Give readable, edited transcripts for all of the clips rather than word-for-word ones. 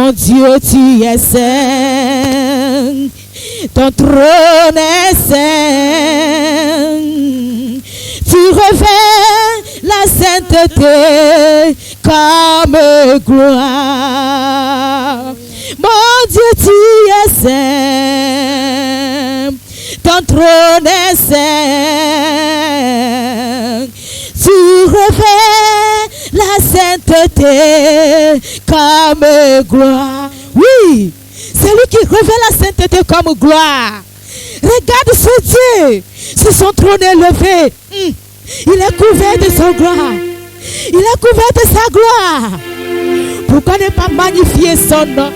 Mon Dieu, tu es saint. Ton trône est saint. Tu revêts la sainteté comme gloire. Mon Dieu, tu es saint. Ton trône est saint. Tu revêts la sainteté comme gloire. Oui, c'est lui qui revêt la sainteté comme gloire. Regarde ce Dieu sur son trône élevé. Il est couvert de son gloire. Il est couvert de sa gloire. Pourquoi ne pas magnifier son nom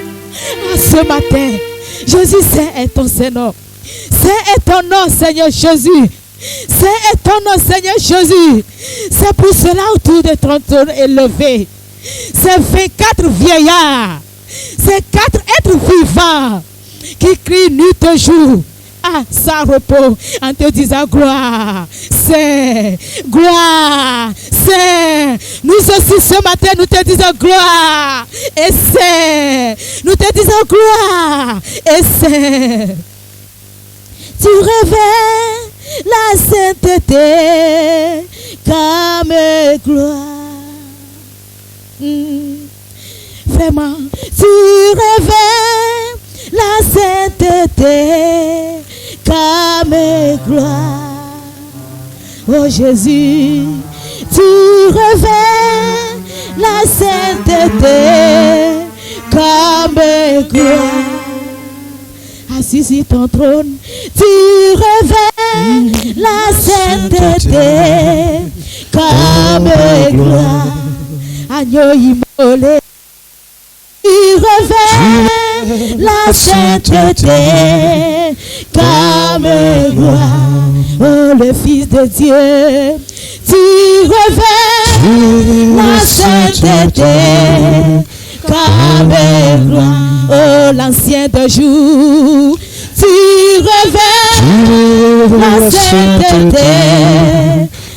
ce matin? Jésus, c'est ton Seigneur. C'est ton nom, Seigneur Jésus. C'est ton nom, Seigneur Jésus. C'est pour cela autour de ton trône élevé. C'est 24 vieillards. C'est 4 êtres vivants qui crient nuit et jour. Sans repos, en te disant gloire, c'est gloire, c'est. Nous aussi ce matin, nous te disons gloire, et c'est. Nous te disons gloire, et c'est. Tu révèles la sainteté comme gloire. Vraiment, tu révèles la sainteté comme gloire. Oh Jésus, tu révèles la sainteté comme gloire. Assis sur ton trône, tu révèles la sainteté comme gloire. Agneau immolé, tu révèles la sainteté comme gloire. Oh le Fils de Dieu, tu révèles la sainteté comme gloire. Oh l'Ancien de jour, tu révèles la sainteté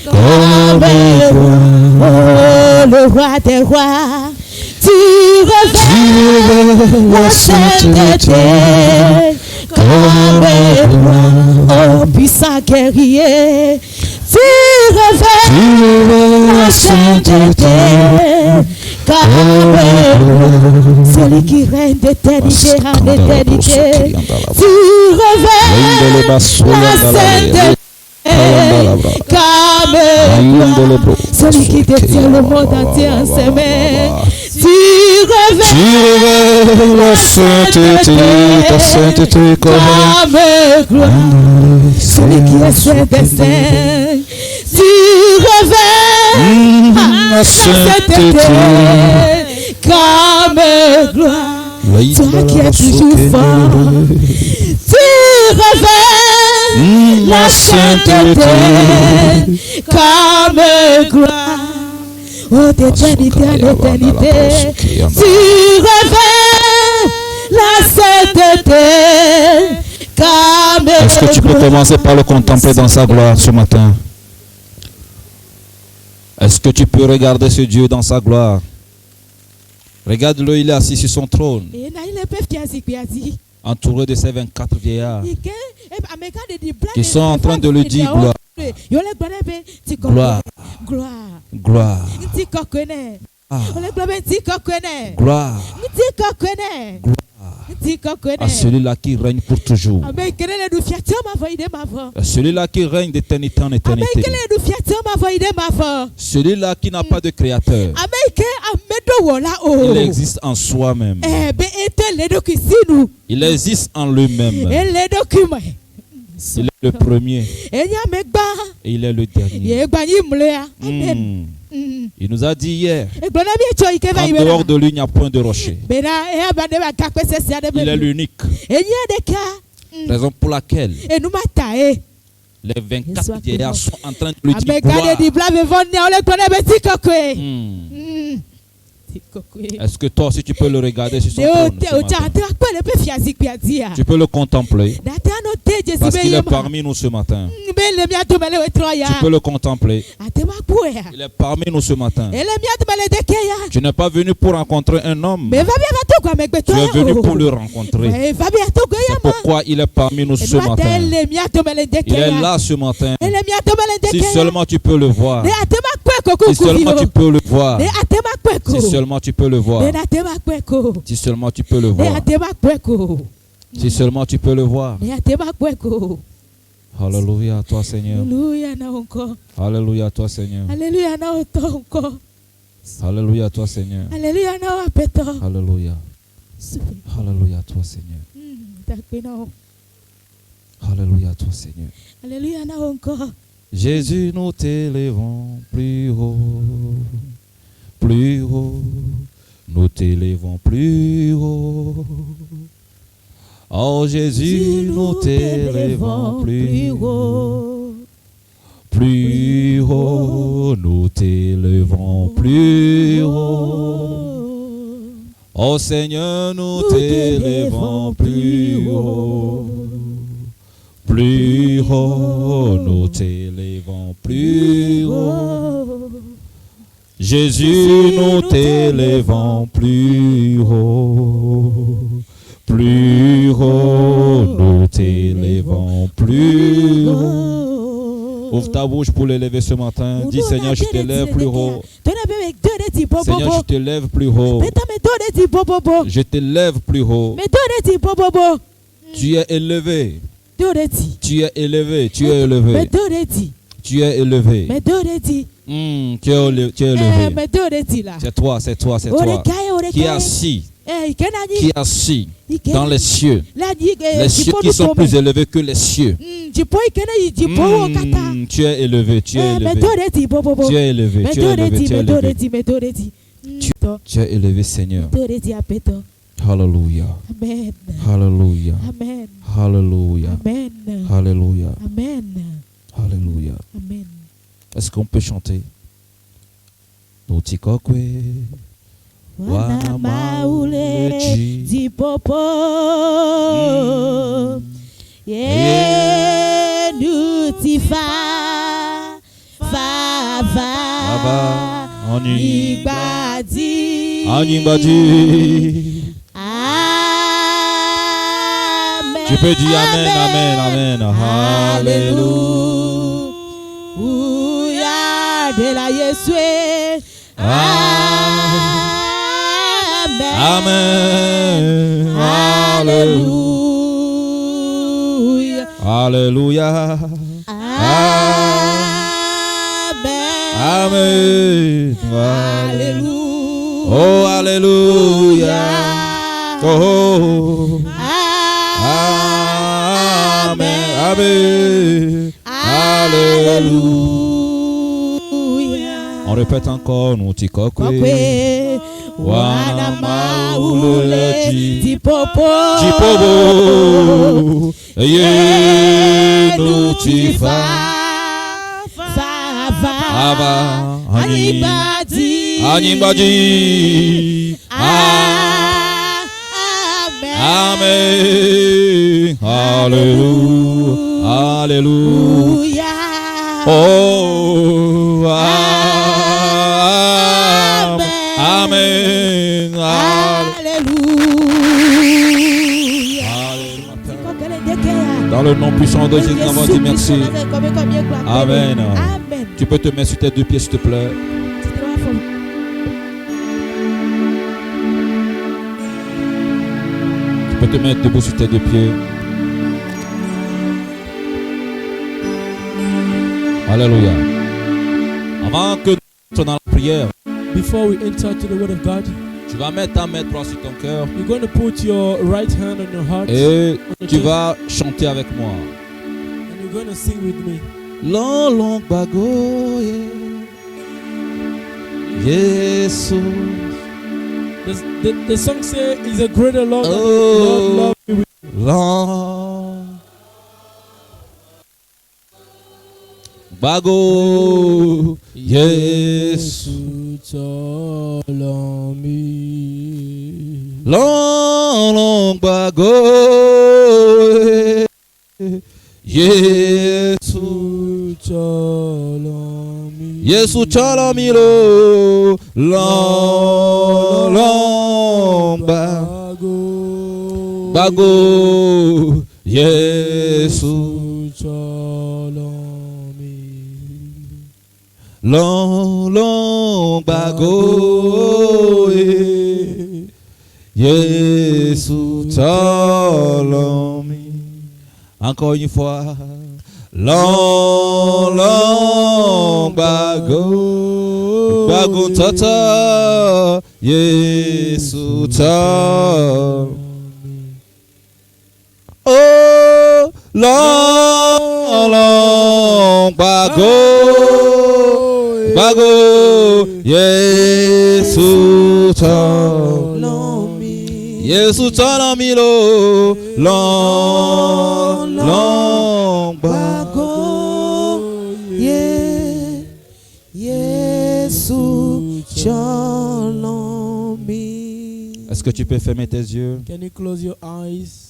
comme gloire. Oh le Roi des rois, tu révèles la sainteté comme gloire. Oh puissant guerrier, tu révèles la sainteté comme gloire. Celui qui règne d'éternité en éternité, tu révèles la sainteté comme gloire. Celui qui détient le monde entier en ses mains, tu révèles la sainteté, ta sainteté comme gloire. Celui qui est saint des saints, tu révèles la sainteté comme gloire. Toi qui es toujours fort, tu révèles la sainteté comme gloire. Oh d'éternité en éternité, tu révèles la sainteté comme gloire. Est-ce que tu peux commencer par le contempler dans sa gloire ce matin? Est-ce que tu peux regarder ce Dieu dans sa gloire? Regarde-le, il est assis sur son trône, entouré de ses 24 vieillards qui sont en train de lui dire gloire. Gloire. Gloire. Gloire. À celui-là qui règne pour toujours. À celui-là qui règne d'éternité en éternité. Celui-là qui n'a pas de créateur. Il existe en soi-même. Il existe en lui-même. Il est le premier. Et il est le dernier. Il nous a dit hier, en dehors de lui, il n'y a point de rocher. Il est l'unique. Raison pour laquelle les 24 vieillards sont en train de lui dire gloire. Est-ce que toi aussi tu peux le regarder sur son trône ce matin? Tu peux le contempler. Parce qu'il est parmi nous ce matin. Tu peux le contempler. Il est parmi nous ce matin. Tu n'es pas venu pour rencontrer un homme. Tu es venu pour le rencontrer. C'est pourquoi il est parmi nous ce matin. Il est là ce matin. Si seulement tu peux le voir. Si seulement tu peux le voir. Si seulement tu peux le voir. Si seulement tu peux le voir. Si seulement tu peux le voir. Alléluia à toi Seigneur. Alléluia à toi Seigneur. Alléluia à toi Seigneur. Alléluia. Alléluia à toi Seigneur. Alléluia à toi Seigneur. Jésus, nous t'élevons plus haut. Plus haut. Nous t'élevons plus haut. Oh Jésus, nous t'élevons plus haut. Plus haut, nous t'élevons plus haut. Oh Seigneur, nous t'élevons plus haut. Plus haut, nous t'élevons plus haut. Jésus, nous t'élevons plus haut. Plus haut, nous t'élevons plus haut. Ouvre ta bouche pour l'élever ce matin. Dis Seigneur, je t'élève plus haut. Seigneur, je t'élève plus haut. Je t'élève plus haut. Tu es élevé. Tu es élevé. Tu es élevé. Tu es élevé. Tu es élevé. C'est toi, c'est toi, c'est toi. Qui est assis. Qui est assis dans les cieux. Les cieux qui sont plus élevés que les cieux. Tu es élevé, tu es élevé. Tu es élevé, tu es élevé, tu es élevé. Tu es élevé, Seigneur. Alléluia. Alléluia. Alléluia. Alléluia. Alléluia. Est-ce qu'on peut chanter? Wana maule di popo ye nutifa fava anibadi amen. Tu peux dire amen, amen, amen. Alléluia de la Yesue. Amen. Alléluia. Alléluia. Amen. Amen. Oh, alléluia. Oh. Amen. Amen. Alléluia. On répète encore, nous t'y coquet. Wana maule di popo ye nutifa fava anibadi amen. Alléluia. Alléluia. Oh, amen. Alléluia. Dans le nom puissant de Jésus, nous avons dit merci. Amen. Tu peux te mettre sur tes deux pieds, s'il te plaît. Tu peux te mettre debout sur tes deux pieds. Alléluia. Avant que nous entrions dans la prière, before we enter to the word of God, tu vas mettre ta main droite sur ton cœur. You're going to put your right hand on your heart. Et tu vas chanter avec moi. And you're going to sing with me. Long, long bago, Jesus. The song says, "Is a greater love than love me with." Long bago, Jesus. Long, long bago, Yesu Chalami. Yesu chalamilo lomba bago Yesu Chalami. long bago Yesu chalami. Encore une fois. Long bago tata Yesu chalami. Oh, long bago Yesu chalami. Yesu chalami lo long bago Yesu chalami. Est-ce que tu peux fermer tes yeux? Can you close your eyes?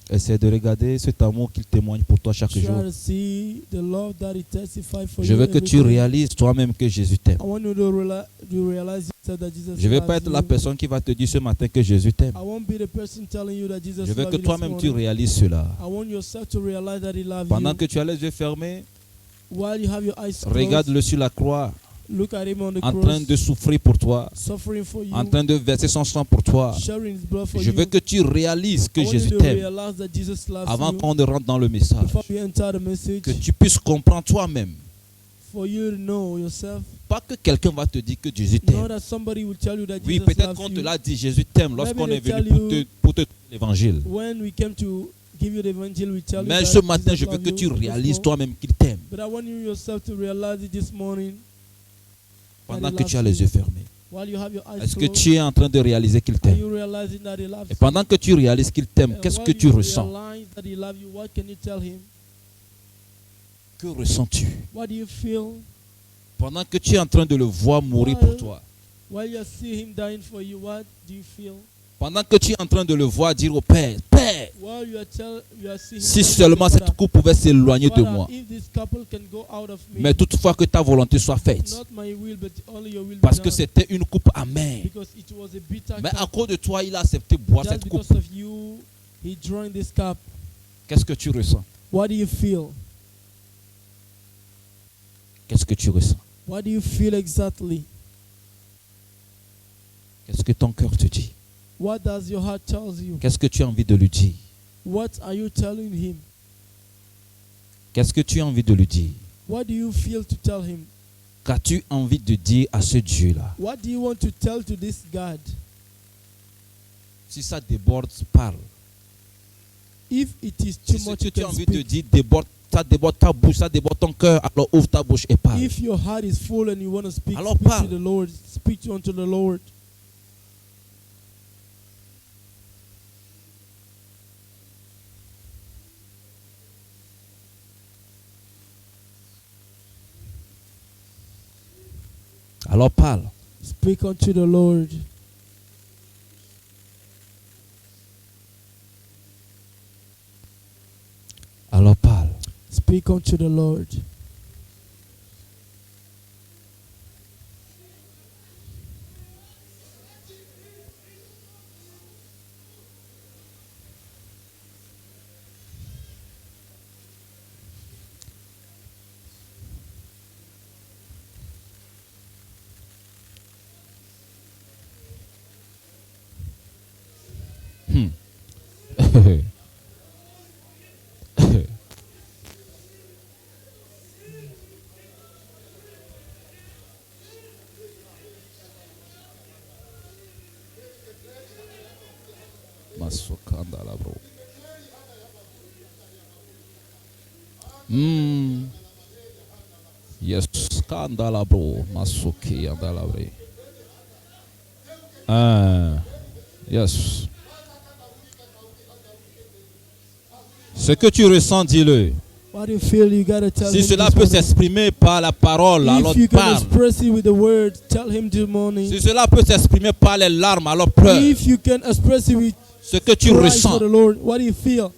Essaie de regarder cet amour qu'il témoigne pour toi chaque jour. Try to see the love that he testified for Je you veux que every tu day. réalises toi-même que Jésus t'aime. I want you to realize yourself that Jesus Je ne veux loves pas être la you. personne qui va te dire ce matin que Jésus t'aime. I won't be the person telling you that Jesus Je veux loves que you toi-même this tu morning. réalises cela. I want yourself to realize that he loves Pendant you. que tu as les yeux fermés, While you have your eyes closed, regarde-le sur la croix, look at him on the en cross, train de souffrir pour toi, suffering for you, en train de verser son sang pour toi. sharing his blood for Je you. veux que tu réalises que I want Jésus you to t'aime realize that Jesus loves avant you. qu'on ne rentre dans le message. Before we enter the message, Que tu puisses comprendre toi-même. for you to know yourself, Pas que quelqu'un va te dire que Jésus not t'aime. that somebody will tell you that Oui, Jesus peut-être loves qu'on te you. l'a dit, Jésus t'aime lorsqu'on Maybe est they venu tell pour te donner l'évangile. When we came to give you the evangel, we tell you Mais that ce matin, Jesus je veux loves que you. tu réalises But toi-même qu'il t'aime I want you yourself to realize it this morning. pendant he que tu as loves les you. yeux fermés. While you have your eyes Est-ce que closed, tu es en train de réaliser qu'il are t'aime? you realizing that he loves Et pendant que tu réalises qu'il t'aime, you? qu'est-ce And que while tu you ressens? realize that he loves you, what can you tell him? Que ressens-tu? What do you feel? Pendant que tu es en train de le voir mourir pour toi. While you see him dying for you, what do you feel? Pendant que tu es en train de le voir dire au Père, Père, While you are seeing him si dying seulement for cette you, coupe pouvait s'éloigner de Father, moi. if this couple can go out of me, Mais toutefois que ta volonté soit faite. not my will, but only your will Parce be que done. c'était une coupe amère. Because it was a bitter Mais à cup. cause de toi, il a accepté de boire Just cette coupe. because of you, he drank this cup. Qu'est-ce que tu ressens? What do you feel? Qu'est-ce que tu ressens? What do you feel exactly? Qu'est-ce que ton cœur te dit? What does your heart tells you? Qu'est-ce que tu as envie de lui dire? What are you telling him? Qu'est-ce que tu as envie de lui dire? What do you feel to tell him? Qu'as-tu envie de dire à ce Dieu-là? What do you want to tell to this God? Si ça déborde, parle. If it is too Si ce much, que you tu as can envie de speak. dire déborde, ça déborde ta bouche, ça déborde ton cœur, alors ouvre ta bouche et parle. If your heart is full and you want to speak, Alors speak parle. to the Lord. Speak unto the Lord. Alors parle. Speak unto the Lord. Alors parle. Speak unto the Lord. Masokanda la bro. Yes, skandala bro. Masoki andala bre. Yes. Ce que tu ressens, dis-le. What do you feel? You gotta tell Si him cela this peut morning. s'exprimer par la parole, alors If you can parle. express it with the word, tell him this morning. Si cela peut s'exprimer par les larmes, alors pleure. If you can express it with Ce que tu cries ressens, for the Lord, what do you feel?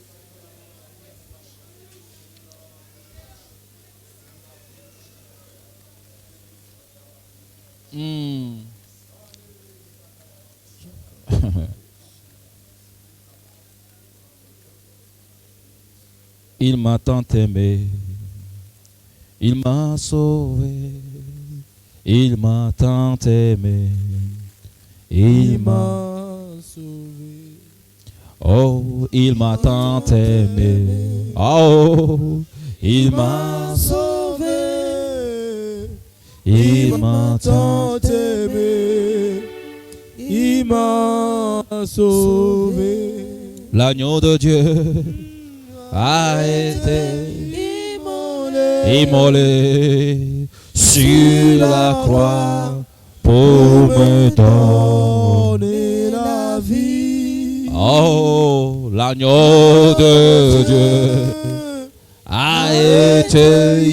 Il m'a tant aimé, il m'a sauvé, il m'a tant aimé, il m'a sauvé. oh, il m'a tant aimé, oh, il m'a sauvé. il m'a tant aimé. Il m'a sauvé. L'agneau de Dieu a été immolé sur la croix pour me donner la vie. oh, l'agneau de Dieu a été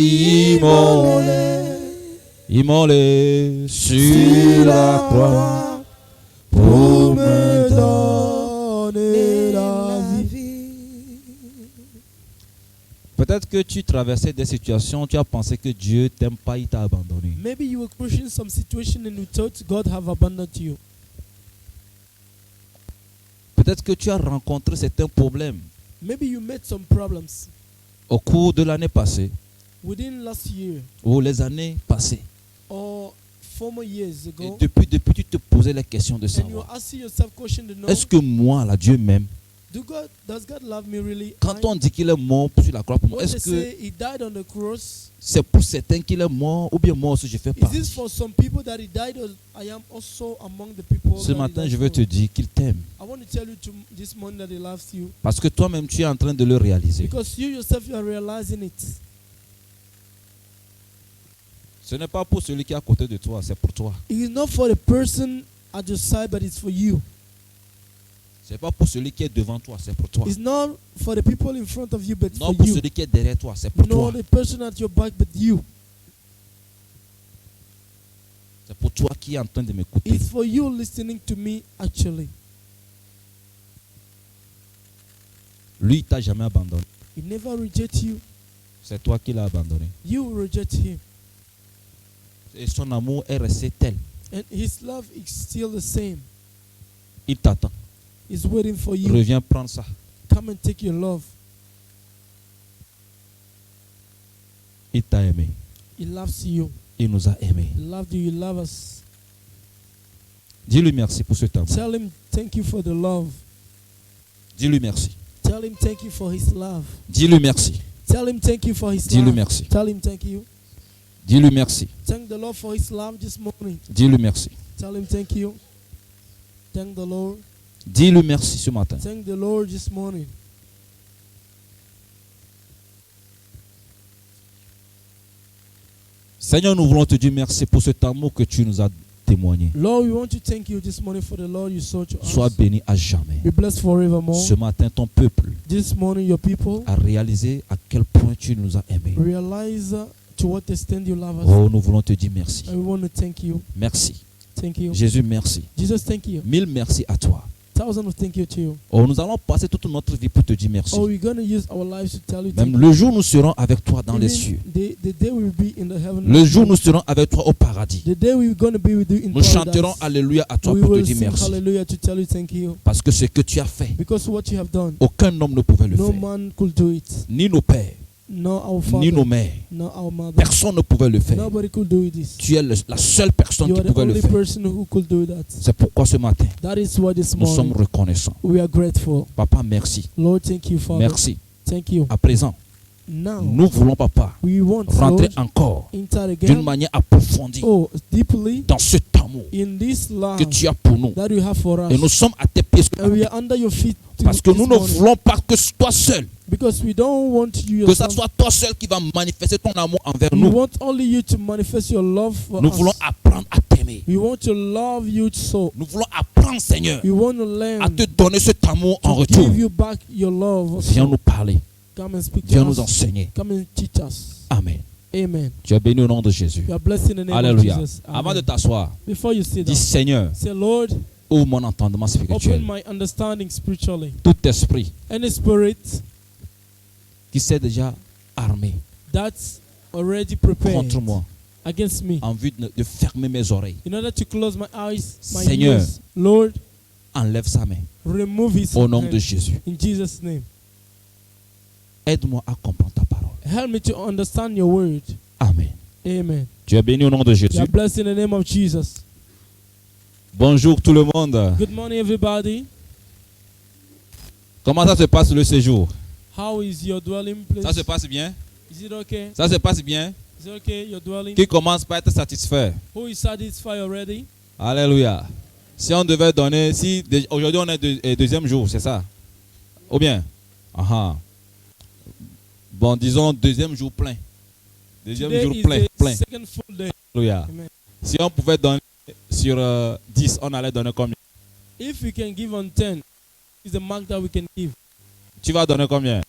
immolé sur la croix pour me donner la vie. Peut-être que tu traversais des situations, tu as pensé que Dieu t'aime pas, il t'a abandonné. Maybe you were pushing some situation and you thought God have abandoned you. Peut-être que tu as rencontré certains problèmes Maybe you met some problems au cours de l'année passée within last year ou les années passées. or former years Et ago, depuis, tu te posais la question de and you savoir, are asking yourself question to know, est-ce que moi, là, Dieu m'aime? does God love me really? Quand on dit qu'il est mort sur la croix pour moi, When est-ce they que say he died on the cross, c'est pour certains qu'il est mort ou bien moi aussi je fais is partie? this for some people that he died, or I am also among the people? Ce that he matin, died je veux for? te dire qu'il t'aime. I want to tell you this morning that he loves you, Parce que toi-même, tu es en train de le réaliser. because you yourself you are realizing it. Ce n'est pas pour celui qui est à côté de toi, c'est pour toi. It is not for the person at your side, but it's for you. Ce n'est pas pour celui qui est devant toi, c'est pour toi. It's not for the people in front of you, but Non for pour you. celui qui est derrière toi, c'est pour Not toi. the person at your back, but you. C'est pour toi qui est en train de m'écouter. It's for you listening to me, actually. Lui, il t'a jamais abandonné. He never reject you. C'est toi qui l'as abandonné. You reject him. Et son amour est resté tel. And his love is still the same. Il t'attend. He's waiting for you. Reviens prendre ça. Come and take your love. Il t'a aimé. He loves you. Il nous a aimés. He loved you. He loves us. Dis-lui merci pour ce temps. Tell him thank you for the love. Dis-lui merci. Tell him thank you for his love. Dis-lui merci. Tell him thank you for his Dis-lui love. merci. Tell him thank you. Dis-lui merci. Thank the Lord for his love this morning. Dis-lui merci. Tell him thank you. Thank the Lord. Dis-lui merci ce matin. Thank the Lord this morning. Seigneur, nous voulons te dire merci pour cet amour que tu nous as témoigné. Lord, we want to thank you this morning for the Lord you saw to Sois us. béni à jamais. Be blessed forevermore. Ce matin, ton peuple This morning, your people a réalisé à quel point tu nous as aimés. realize to what extent you love us. Oh, nous voulons te dire merci. And we want to thank you. Merci. Thank you. Jésus, merci. Jesus, thank you. Mille merci à toi. Thousands of thank you to you. Oh, nous allons passer toute notre vie pour te dire merci. Oh, we're going to use our lives to tell you thank Même you. le jour où nous serons avec toi dans les Even cieux. the day we will be in the heaven. Le jour où nous serons avec toi au paradis. The day we're going to be with you in Nous chanterons paradise. Alléluia à toi We pour te will dire sing merci. hallelujah to tell you thank you. Parce que ce que tu as fait, Because what you have done, aucun homme ne pouvait le no faire. man could do it. Ni nos pères, No our ni nos father, mères. no our mother. Personne ne pouvait le faire. Nobody could do this. Tu es la seule personne You qui are the pouvait le only faire. person who could do that. C'est pourquoi ce matin, That is why this nous sommes morning reconnaissants. we are grateful. Papa, merci. Lord, thank you, Father. Merci. Thank you. À présent, Now, nous voulons, Papa, we want, rentrer Lord, encore inside d'une again, manière approfondie oh, deeply dans cet amour in this love que tu as pour nous. that you have for us. Et nous sommes à tes pieds ce And we matin. are under your feet Parce que this nous ne morning. voulons pas que toi seul, Because we don't want you que ce yourself. soit toi seul qui va manifester ton amour envers We nous. want only you to manifest your love for Nous us. voulons apprendre à t'aimer. We want to love you so. Nous voulons apprendre, Seigneur, We want to à learn te donner cet amour en to retour. give you back your love. Viens also. nous parler. Come and speak Viens to nous us. enseigner. Come and teach us. Amen. Amen. Tu es béni au nom de Jésus. You are blessed in the name Alléluia. of Jesus. Avant de Amen. t'asseoir, Before you sit dis down, Seigneur, say, Lord, ouvre mon entendement open spirituel. my understanding spiritually. Tout esprit Any spirit qui s'est déjà armé that's already prepared contre moi, against me, en vue de fermer mes oreilles. in order to close my eyes, my Seigneur, ears, Lord, enlève sa main remove his au nom hand de Jésus. in Jesus' name. Aide-moi à comprendre ta parole. Help me to understand your word. Amen. Amen. Tu es béni au nom de You Jésus. are blessed in the name of Jesus. Bonjour tout le monde. Good morning, everybody. Comment ça se passe le séjour? How is your dwelling place? Ça se passe bien? Is it okay? Ça se passe bien? Is it okay, your dwelling? Qui commence par être satisfait? Who is satisfied already? Alléluia. Si on devait donner, aujourd'hui on est deuxième jour, c'est ça? Ou bien? Aha. Bon, disons deuxième jour plein. Deuxième Today jour is plein, the plein. second full day. Alléluia. Amen. Si on pouvait donner sur 10, on allait donner combien? If we can give on 10, is the mark that we can give. Tu vas donner combien?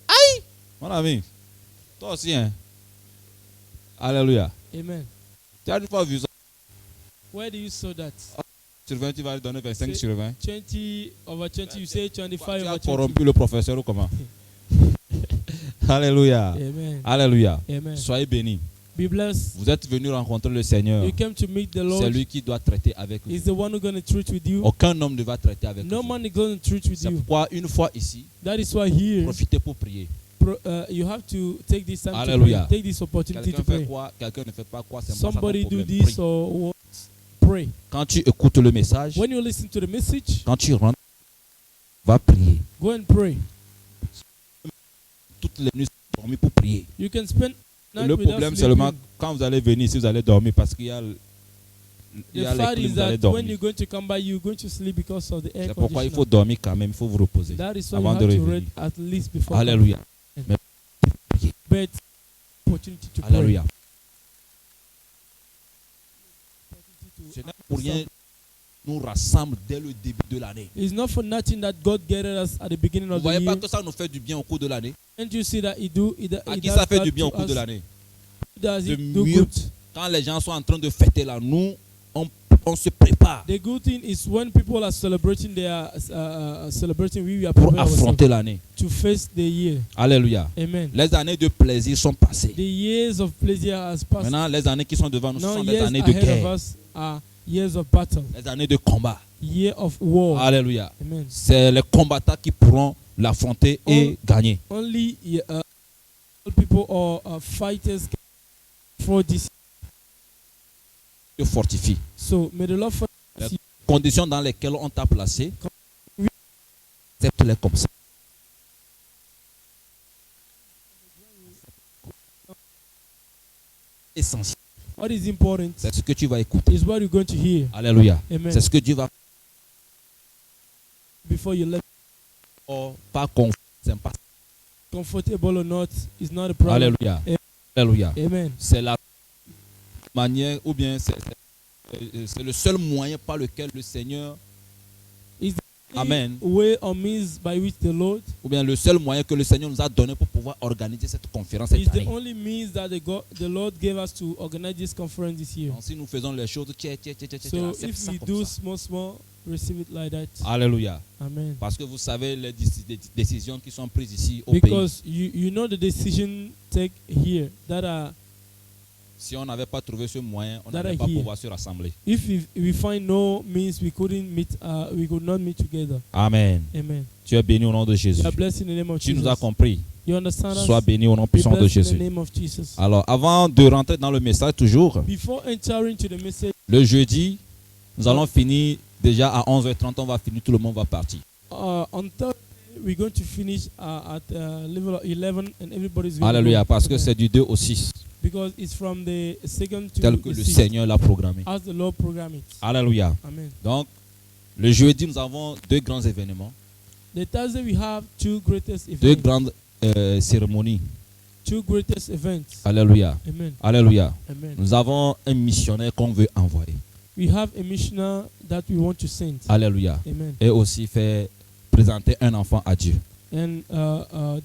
Aïe! Mon ami, toi aussi, hein? Alléluia. Amen. Tu as une fois vu ça? Where do you saw that? Sur 20, tu vas donner 25 sur 20. 20 over 20, you say 25 Tu over as 20. corrompu le professeur ou comment? Alléluia. Amen. Alléluia. Amen. Soyez bénis. Be blessed. Vous êtes venus rencontrer le Seigneur. You came to meet the C'est Lord. lui qui doit traiter avec vous. He's the one who's going to treat with you. Aucun homme ne va traiter avec No vous. man is going to treat with C'est you. pourquoi une fois ici, That is why here, profitez pour prier. you have to take this time Hallelujah. to pray. Take this opportunity Quelqu'un to fait pray. quoi? Quelqu'un ne fait pas quoi? C'est moi, ça Somebody mon do problème. this Prie. or what? Pray. Quand tu écoutes le message, When you listen to the message, quand tu rentres, va prier. go and pray. Toutes les nuits, dormir pour prier. You can spend night Le without problème sleeping. seulement quand vous allez venir, si vous allez dormir, parce qu'il y a, il y a The les fact clims, is vous allez that when dormir. you're going to come by, you're going to sleep because of the air C'est pourquoi il faut conditioner. dormir quand même, il faut vous reposer. That is why avant you de have to revenir. read at least before. Alléluia. But opportunity to Alléluia. pray. Ce n'est pour rien nous rassemble dès le début de l'année. It's not for nothing that God gathered us at the beginning Vous ne of the voyez pas year. que ça nous fait du bien au cours de l'année? Can't you see that it À qui does ça fait that du bien au to cours de us? l'année? Does Le it do mieux. good? Quand les gens sont en train de fêter là, nous, on se prépare The good thing is when people are celebrating, they are celebrating. We are pour preparing ourselves affronter l'année. to face the year. Alléluia. Amen. Les années de plaisir sont passées. The years of pleasure has passed. Maintenant, les années qui sont devant nous Now sont des years années de ahead of guerre, us are years of battle, des années de combat. year of war. Alléluia. Amen. C'est les combattants qui pourront l'affronter et gagner. Only people or fighters can for this. Te fortifie. So may the Lord fortify Les you. conditions dans lesquelles on t'a placé, accepte-les comme ça. Essentiel. What is important C'est ce que tu vas écouter. is what you're going to hear. Alléluia. Amen. C'est ce que Dieu va Before you left, faire. Pas confiance. C'est pas. comfortable or not, is not a problem. Alléluia. Alléluia. Amen. C'est la manière, ou bien c'est le seul moyen par lequel le Seigneur, Amen, Way or means by which the Lord ou bien le seul moyen que le Seigneur nous a donné pour pouvoir organiser cette conférence is cette the année. only means that the Lord gave us to organize this conference this year. Donc, si nous faisons les choses, So accepte if ça we comme do ça. small, receive it like that. Alléluia. Amen. Parce que vous savez les décisions qui sont prises ici au pays. Because you know the decision take here that are, Si on n'avait pas trouvé ce moyen, on That n'allait I pas hear. pouvoir se rassembler. if we find no means we couldn't meet, we could not meet together. Amen. Amen. Tu es béni au nom de Jésus. You are blessed in the name of Tu Jesus. nous as compris. You understand us? Sois béni au nom Be puissant de blessed in the Jésus. name of Jesus. Alors, avant de rentrer dans le message, toujours, Before entering to the message, le jeudi, nous allons finir déjà à 11h30, on va finir, tout le monde va partir. on Thursday we're going to finish at level of 11 and everybody's going Alléluia, to go. parce que Amen. c'est du 2 au 6, Because it's from the second to tel que the le sixth, Seigneur l'a programmé. as the Lord programmed it. Alléluia. Amen. Donc, le jeudi, nous avons deux grands événements, The Thursday we have two greatest deux events. grandes cérémonies. Two greatest events. Alléluia. Amen. Alléluia. Amen. Nous avons un missionnaire qu'on veut envoyer. We have a missioner that we want to send. Alléluia. Amen. Et aussi faire présenter un enfant à Dieu. And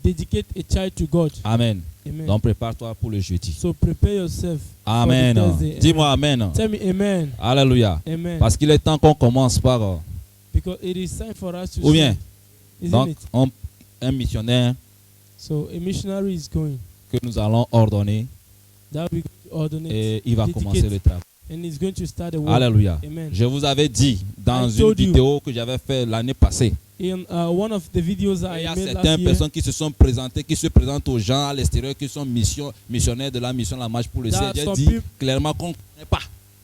dedicate a child to God. Amen. Amen. Donc prépare-toi pour le jeudi. So prepare yourself. Amen. For the Thursday. Dis-moi Amen. Tell me amen. Alléluia. Amen. Parce qu'il est temps qu'on commence par, Because it is time for us to ou bien, send. Isn't donc it? un missionnaire So a missionary is going. que nous allons ordonner That we going to ordinate. et il va Dedicate. commencer le travail. And he's going to start the work. Alléluia. Amen. Je vous avais dit dans I une told you. vidéo que j'avais fait l'année passée, In one of the videos il y I a made last certaines year, personnes qui se sont présentées, qui se présentent aux gens à l'extérieur, qui sont missionnaires de la mission La Marche pour le There ciel. are J'ai some dit peop- clairement qu'on ne connaît pas.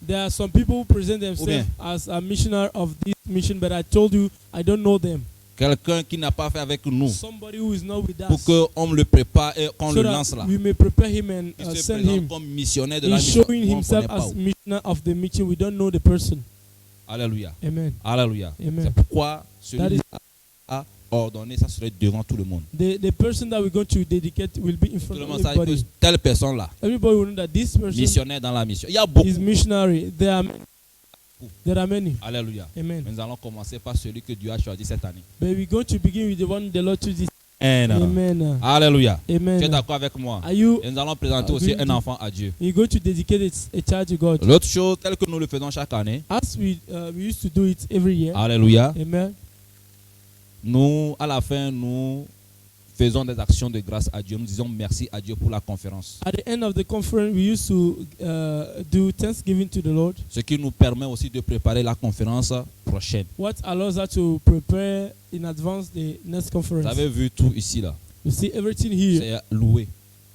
there are some people who present bien. themselves as a missionary of this mission, but I told you I don't know them. Quelqu'un qui n'a pas fait avec nous Somebody who is not with pour us, qu'on le prépare et qu'on so le that lance là. we may prepare him and Il se send présente him. comme missionnaire de la He's mission. showing Nous, on ne himself connaît pas as où. missioner of the mission. We don't know the person. Alléluia. Amen. Alléluia. Amen. C'est pourquoi That celui is- qui a ordonné, ça serait devant tout le monde. The person that we're going to dedicate will be in Tout front le of monde sait que everybody. telle personne là, Everybody will know that this person missionnaire dans la mission. Il y a beaucoup. is missionary. There are many. There are many. Alléluia. Amen. Mais nous allons commencer par celui que Dieu a choisi cette année. But we're going to begin with the one the Lord chooses. Amen. Amen. Alléluia. Tu es Amen. d'accord avec moi? Are you? Et nous allons présenter aussi un enfant à Dieu. You're going to dedicate a child to God. L'autre chose, telle que nous le faisons chaque année. As we used to do it every year. Alléluia. Amen. Nous, à la fin, nous faisons des actions de grâce à Dieu. Nous disons merci à Dieu pour la conférence. At the end of the conference, we used to do thanksgiving to the Lord, Ce qui nous permet aussi de préparer la conférence prochaine. what allows us to prepare in advance the next Vous conference. avez vu tout ici là. You see everything here. C'est loué.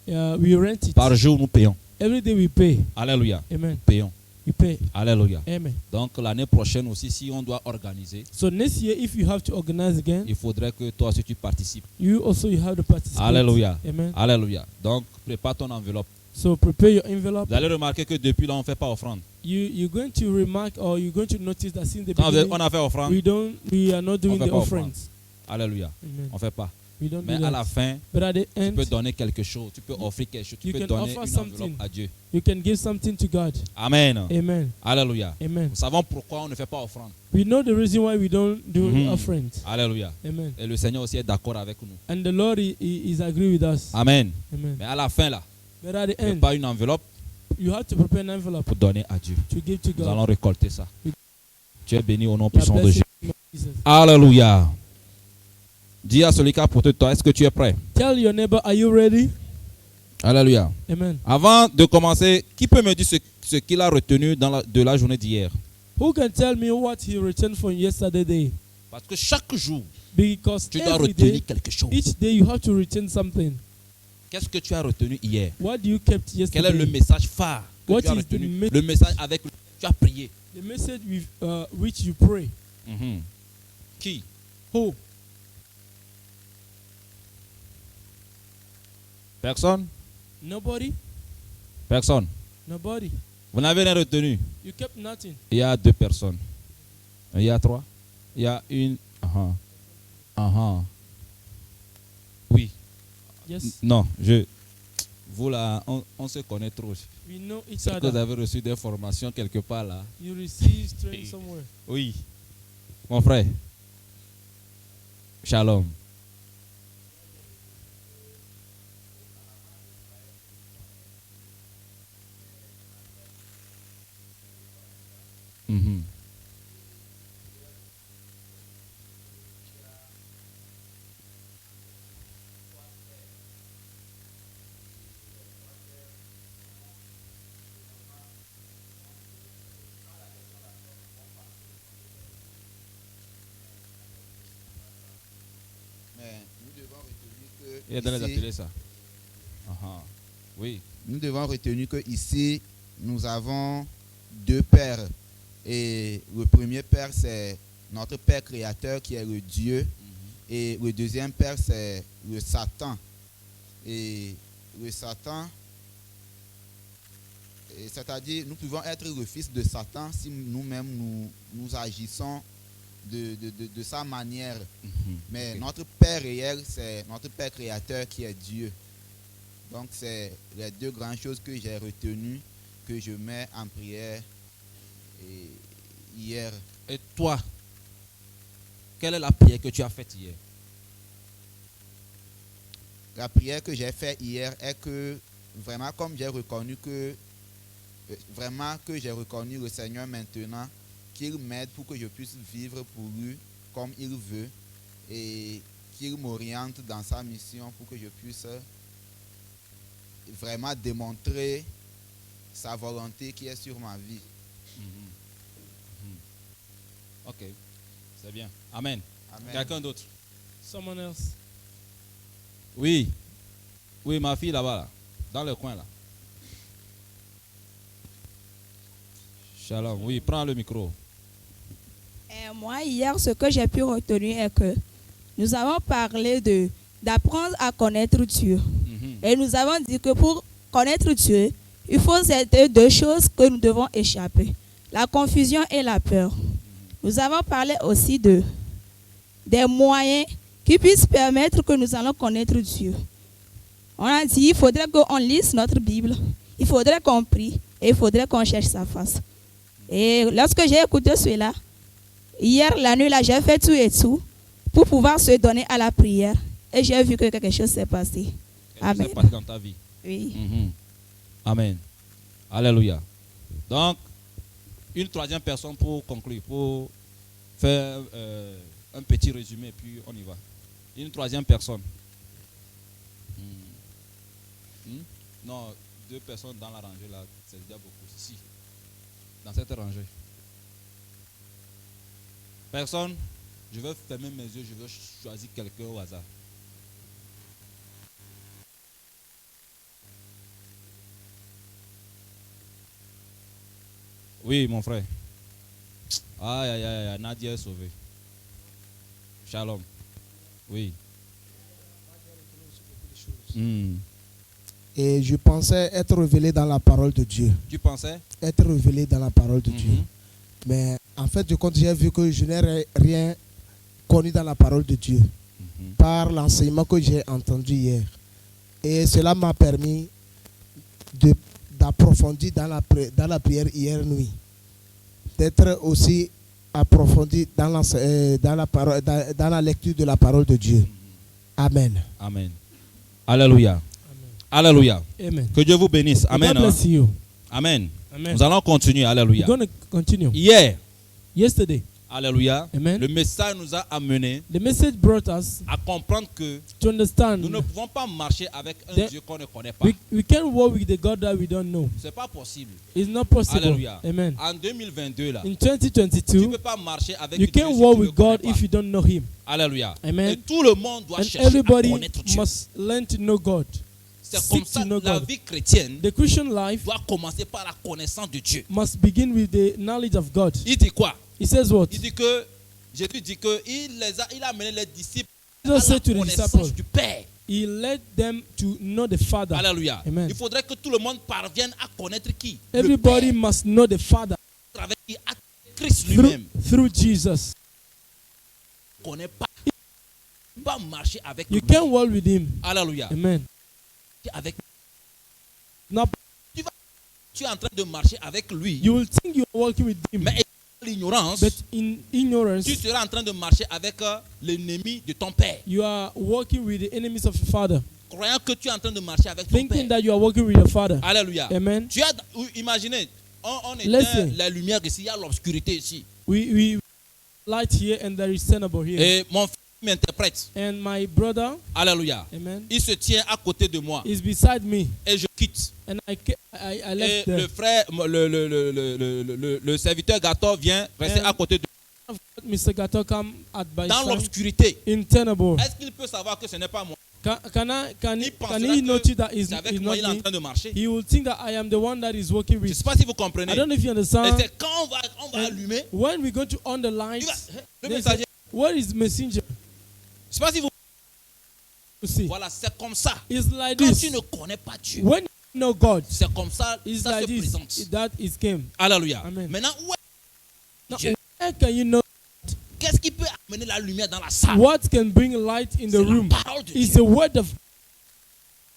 We rent it. Par jour, nous payons. Every day we pay. Alléluia. Amen. Payons. You pay. Alléluia. Amen. Donc l'année prochaine aussi, si on doit organiser, So next year, if you have to organize again, il faudrait que toi aussi tu participes. you have to participate. Alléluia. Amen. Alléluia. Donc prépare ton enveloppe. So prepare your envelope. Vous allez remarquer que depuis là, on ne fait pas offrande. You're going to remark or you're going to notice that since the Quand beginning, on a fait offrande, we are not doing fait the pas offerings. alléluia, Amen. on ne fait pas. We don't Mais do à that. la fin, But at the tu end, peux donner quelque chose, tu peux offrir quelque chose, tu You peux can donner offer une something. enveloppe à Dieu. you can give something to God. Amen. Amen. Alléluia. Amen. Nous savons pourquoi on ne fait pas offrande. We know the reason why we don't do Mhm. offerings. Alléluia. Amen. Et le Seigneur aussi est d'accord avec nous. And the Lord is agree with us. Amen. Amen. Mais à la fin là, But at the end, prépare une enveloppe you have to prepare an envelope pour donner à Dieu. to give to Nous allons God. récolter ça. We- Tu es béni au nom You are puissant de blessed Jésus. in the name of Jesus. Alléluia. Dis à celui qui a porté toi, est-ce que tu es prêt? Tell your neighbor, are you ready? Alléluia. Amen. Avant de commencer, qui peut me dire ce qu'il a retenu de la journée d'hier? Who can tell me what he returned from yesterday day? Parce que chaque jour, Because tu dois every retenir day, quelque chose. each day you have to return something. Qu'est-ce que tu as retenu hier? What do you kept Quel est yesterday? le message phare que What tu as is the retenu? me- Le message avec lequel tu as prié. The message with which you pray. Mhm. Qui? Who? Personne? Nobody? Personne. Nobody. Vous n'avez rien retenu? You kept nothing. Il y a 2 personnes. Il y a 3. Il y a une. Oui. Yes. Non, vous là, on se connaît trop. We know each C'est que vous other. avez reçu des formations quelque part là. You receive strength somewhere. Oui. Mon frère. Shalom. Mhm. Mais nous devons retenir Il y a dans les que ateliers ça. Oui. nous devons retenir que ici nous avons 2 pères. Et le premier père, c'est notre Père créateur qui est le Dieu. Et le deuxième père, c'est le Satan. Et le Satan, c'est-à-dire nous pouvons être le fils de Satan si nous-mêmes nous agissons de sa manière. Mais Ok. notre Père réel, c'est notre Père créateur qui est Dieu. Donc c'est les 2 grandes choses que j'ai retenues, que je mets en prière hier. Et toi, quelle est la prière que tu as faite hier? La prière que j'ai faite hier est que vraiment comme j'ai reconnu que le Seigneur maintenant, qu'il m'aide pour que je puisse vivre pour lui comme il veut et qu'il m'oriente dans sa mission pour que je puisse vraiment démontrer sa volonté qui est sur ma vie. Ok, c'est bien. Amen. Amen. Quelqu'un d'autre? Someone else. Oui. Oui, ma fille là-bas, là, dans le coin là. Shalom. Oui, prends le micro. Moi, hier, ce que j'ai pu retenir est que nous avons parlé d'apprendre à connaître Dieu. Et nous avons dit que pour connaître Dieu, il faut ces deux choses que nous devons échapper. La confusion et la peur. Nous avons parlé aussi des moyens qui puissent permettre que nous allons connaître Dieu. On a dit qu'il faudrait qu'on lise notre Bible, il faudrait qu'on prie et il faudrait qu'on cherche sa face. Et lorsque j'ai écouté cela, hier, la nuit, là, j'ai fait tout et tout pour pouvoir se donner à la prière. Et j'ai vu que quelque chose s'est passé. Amen. S'est passé dans ta vie. Oui. Amen. Alléluia. Donc, une troisième personne pour conclure, pour faire un petit résumé, puis on y va. Une troisième personne. Non, deux personnes dans la rangée là, c'est déjà beaucoup. Si, dans cette rangée. Personne, je vais fermer mes yeux, je vais choisir quelqu'un au hasard. Oui, mon frère. Aïe, aïe, aïe, aïe, Nadia est sauvée. Shalom. Oui. Et je pensais être révélé dans la parole de Dieu. Tu pensais? Être révélé dans la parole de Dieu. Mais en fait, quand j'ai vu que je n'ai rien connu dans la parole de Dieu, par l'enseignement que j'ai entendu hier. Et cela m'a permis d'approfondir dans la prière hier nuit. D'être aussi approfondi dans la lecture de la parole de Dieu. Amen. Amen. Alléluia. Alléluia. Amen. Que Dieu vous bénisse. Amen. God bless you. Amen. Amen. Nous allons continuer. Alléluia. We're going to continue. Hier, Yesterday, alléluia, Amen. le message nous a amené the message brought us à comprendre que to understand nous ne pouvons pas marcher avec un That Dieu qu'on ne connaît pas. we can't walk with the God that we don't know. C'est pas possible. It's not possible. Alléluia. Amen. En 2022 là, In tu ne 2022, peux pas marcher avec you Dieu can't si walk tu ne with le connais God pas. if you don't know Him. Alléluia. Amen. Et tout le monde doit And chercher à everybody connaître Dieu. must learn to know God. C'est seek comme ça to know que la God. vie chrétienne The Christian life doit commencer par la connaissance de Dieu. must begin with the knowledge of God. Il dit quoi? He says what? Il dit que Jésus dit que il a amené les disciples à Jesus la said to the connaissance disciples, du Père. He led them to know the Father. Alléluia. Amen. Il faudrait que tout le monde parvienne à connaître qui? Everybody Le Père, must know the Father avec qui a Christ lui-même. through Jesus. Ne connaît pas. Il ne peut pas marcher avec You lui. can't walk with Him. Alléluia. Amen. Avec, Now, tu es en train de marcher avec lui. you will think you are walking with Him, Mais l'ignorance, but in ignorance, tu seras en train de marcher avec l'ennemi de ton Père. you are walking with the enemies of your Father, Croyant que tu es en train de marcher avec ton thinking Père. that you are walking with your Father. Alléluia. Amen. Tu as imaginez, on éteint Listen. la lumière ici, il y a l'obscurité ici. We light here and there is tenable here. Et mon fils m'interprète. And my brother, Alléluia. amen, Il se tient à côté de moi is beside me, et je quitte. and I Et left le there. frère, le serviteur gâteau vient rester And à côté de Mr. Gato come at by dans side l'obscurité. in tenable. Est-ce qu'il peut savoir que ce n'est pas moi? Can Il he pensera he que notice that c'est avec moi is il est en not me? train de marcher. He will think that I am the one that is working Je ne with. sais pas si vous comprenez. I don't know if you Et understand. c'est quand on va allumer, When we go to on the il va- lights, le they messager. say, where is messenger? Je ne sais pas si vous. You see, Voilà, c'est comme ça. it's like Quand this. tu ne connais pas Dieu, When you know God, c'est comme ça, it's ça like se this. présente. That is came. Alléluia. Amen. Maintenant, Now, Dieu. where can you know qu'est-ce qui peut amener la lumière dans la salle? what can bring light in the C'est la room? parole de It's Dieu. the word of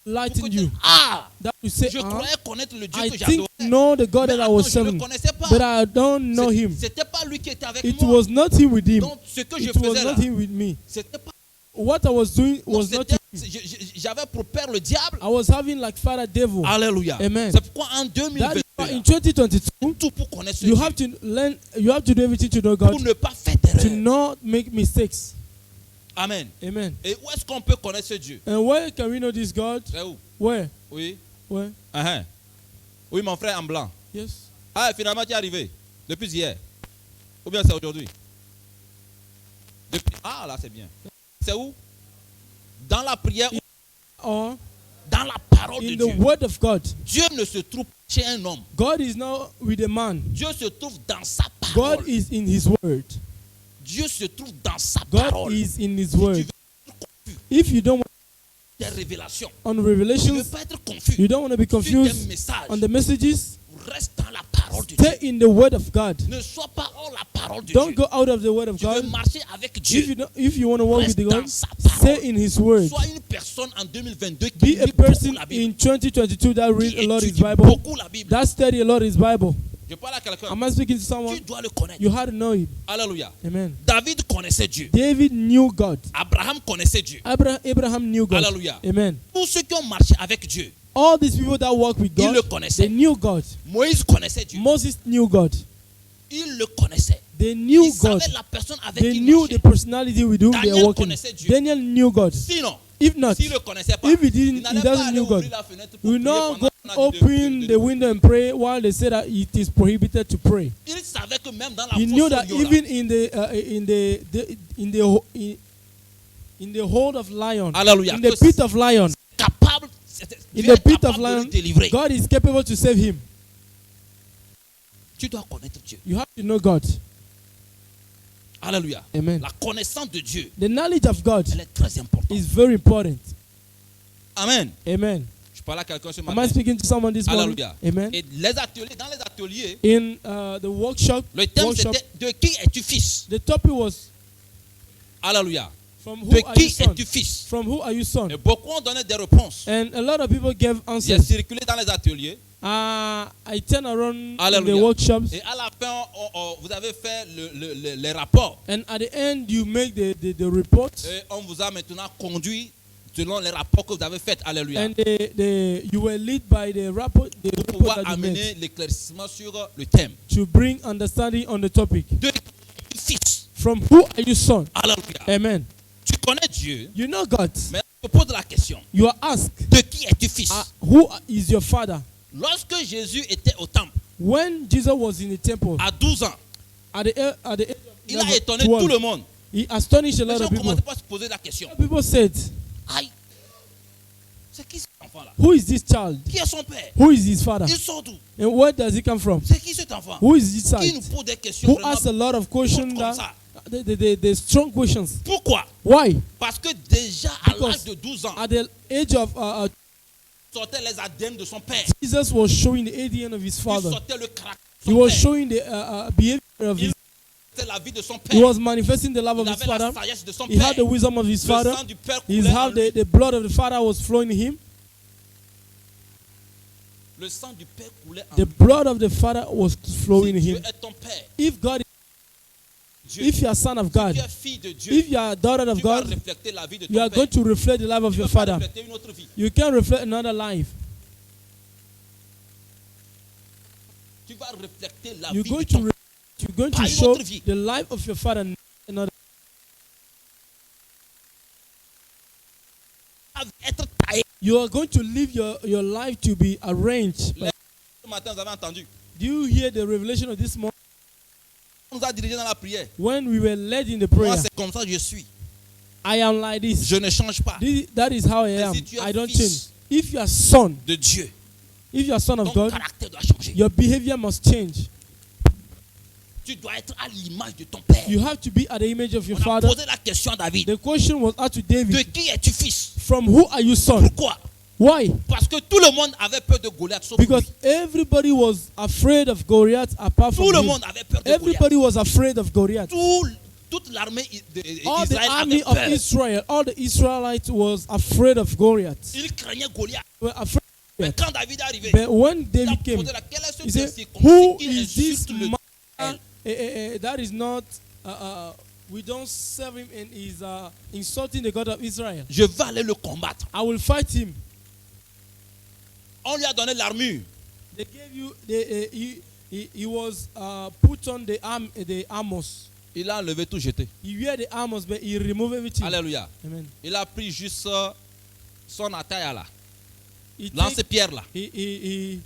light Pour in que you. tu- Ah, That you say, je croyais connaître le Dieu I que think j'adorais. know the God Mais that I attends, was je ne serving, le connaissais pas. but I don't know Him. C'était pas lui qui était avec It moi. was not Him with Him. Donc, ce que je It was faisais là, not Him with me. c'était pas. What I was doing non, was not c'était- Him. J'avais pour père le diable. I was having like Father Devil. Alléluia. Amen. C'est pourquoi en That 2022, is why in 2022, tout pour connaître ce you Dieu, have to learn, you have to do everything to know pour God, ne pas faire to d'erreur. not make mistakes. Amen. Amen. Et où est-ce qu'on peut connaître ce Dieu? And where can we know this God? C'est où? Where? Oui. Where? Uh-huh. Oui, mon frère en blanc. Yes. Ah, finalement, tu es arrivé. Depuis hier. Ou bien c'est aujourd'hui? Ah, là, c'est bien. C'est où? Dans la prière, Or dans la parole de in Dieu. the word of God. Dieu ne se trouve pas chez un homme. God is now with a man. Dieu se trouve dans sa parole. God is in his word. Dieu se trouve dans sa God parole. is in his Si tu word. veux être confus If you don't want des révélations, on tu ne veux revelations, pas être confus you don't want to be sur des confused messages, on the messages, reste dans la parole de Dieu. stay in the word of God. Ne sois pas hors la parole de Don't Dieu. go out of the word of Tu veux God. marcher avec Dieu. If you want to walk with Reste the God, dans sa parole. stay in his word. Sois une personne en 2022 qui Be a lit beaucoup person la Bible, in 2022 that read qui a lot his étudie Bible, beaucoup la Bible. that study a lot his Bible. Je parle à quelqu'un. Am I speaking to Tu someone? dois le connaître. You had to know it. Alléluia. Amen. David connaissait Dieu. David knew God. Abraham connaissait Dieu. Abraham knew God. Alléluia. Amen. Tous ceux qui ont marché avec Dieu, All these people that walk with ils God, le they connaissaient. knew God. Moïse connaissait Dieu. Moses knew God. Il le connaissait. They knew Il God. savait la personne avec They qui il knew marchait. the personality with whom they Daniel are walking. connaissait Dieu. Daniel knew God. Sinon, If not, s'il ne le connaissait pas, if he il didn't, n'allait he pas doesn't aller know God. ouvrir la fenêtre pour You will prier not pendant go qu'on a dit open the window and pray while they say that it is prohibited to pray. Il savait que même dans la He knew fosse that au lion, là, even in the hold of lion, Alléluia, in the que pit of lion, capable, in Dieu the est pit of capable de lion, le délivrer. God is capable to save him. Tu dois connaître Dieu. You have to know God. Alléluia. Amen. La connaissance de Dieu, The knowledge of God elle est très importante. is very important. Amen. Amen. Je parle à quelqu'un ce Am I matin. speaking to someone this morning? Alléluia. Amen. Et les ateliers, dans les ateliers, In the workshop, le thème c'était de qui es-tu fils? the topic was Alléluia. from who De are you qui son? es-tu fils? From who are you son? Et beaucoup ont donné des réponses. And a lot of people gave J'ai answers. circulé dans les ateliers. I turn around in the Alléluia. workshops, Et à la fin, vous avez fait les rapports. and at the end you make the report, Et on vous a maintenant conduit selon les rapports que vous avez faits. Alléluia. and you were led by the report Pour that pouvoir you amener made l'éclaircissement sur le thème. to bring understanding on the topic. De fils. From who are you son? Alléluia. Amen. Tu connais Dieu, You know God. mais je te pose la question. You are asked, De qui es-tu fils? who is your father? Lorsque Jésus était au temple, When Jesus was in the temple à 12 ans, at the age il of a étonné 12, tout le monde. he astonished a Les lot gens of ne people. commençaient pas à se poser la question. People said, Aïe, c'est qui cet enfant-là? who is this child? Qui est son père? Who is his father? Il sort d'où? And where does he come from? C'est qui cet enfant? Who is this Qui nous child? pose des questions Who vraiment asks a lot of questions comme that ça? the strong questions. Pourquoi? Why? Parce que déjà à Because l'âge de 12 ans, at the age of sortait les ADN de son père. Jesus was showing the ADN of his Il father. sortait le caractère He de son was père. showing the behavior of his. C'était la vie de son He père. was manifesting the love Il of his avait la father. sagesse de son He père. had the wisdom of his Le father. sang du père He coulait en had lui. the blood of the father was flowing in him. Le sang du père coulait en The lui. blood of the father was flowing in Si Dieu him. est ton père, If God, Dieu, if you are son of si God, tu es fille de Dieu, if you are a daughter of tu vas God, refléter la vie de ton you are père. going to reflect the life of Tu your vas pas father. refléter une autre vie. You can reflect another life. Tu vas refléter la You're vie going de ton to you're going Pas to une show autre vie. the life of your father. Another. être taillé. You are going to live your life to be arranged. Ce matin, vous avez entendu. Do you hear the revelation of this morning? On nous a dirigés dans la prière. When we were led in the Moi, prayer, c'est comme ça que je suis. I am like this. Je ne change pas. That is how I Mais am. si tu es I don't fils change. If you are son, de Dieu, if you are son of ton God, caractère doit changer. your behavior must change. Tu dois être à l'image de ton père. You have to be at the image of your On a father. posé la question à David. The question was asked to De David, qui es-tu fils? from who are you son? Pourquoi? Why? Parce que tout le monde avait peur de Goliath sauf Because lui. everybody was afraid of Goliath apart Tout from le him. monde avait peur de Everybody Goliath. was afraid of Goliath. Toute l'armée All the d'Israël army avait of peur. Israel, all the Israelites was afraid of Goliath. Ils craignaient Goliath. Were afraid. Mais quand David est arrivé, But when il a David came, posé la quelle est ce he said, circoncis "Who qui is this insulte le man? That is not. We don't serve him, and he's insulting the God of Israel. Je vais aller le combattre. I will fight him." On lui a donné l'armure. They gave you. He was put on the armors. Il a enlevé tout jeté. He wear the armors, but he remove everything. Alléluia. Amen. Il a pris juste, son attire là. He take- Lance-pierre là. he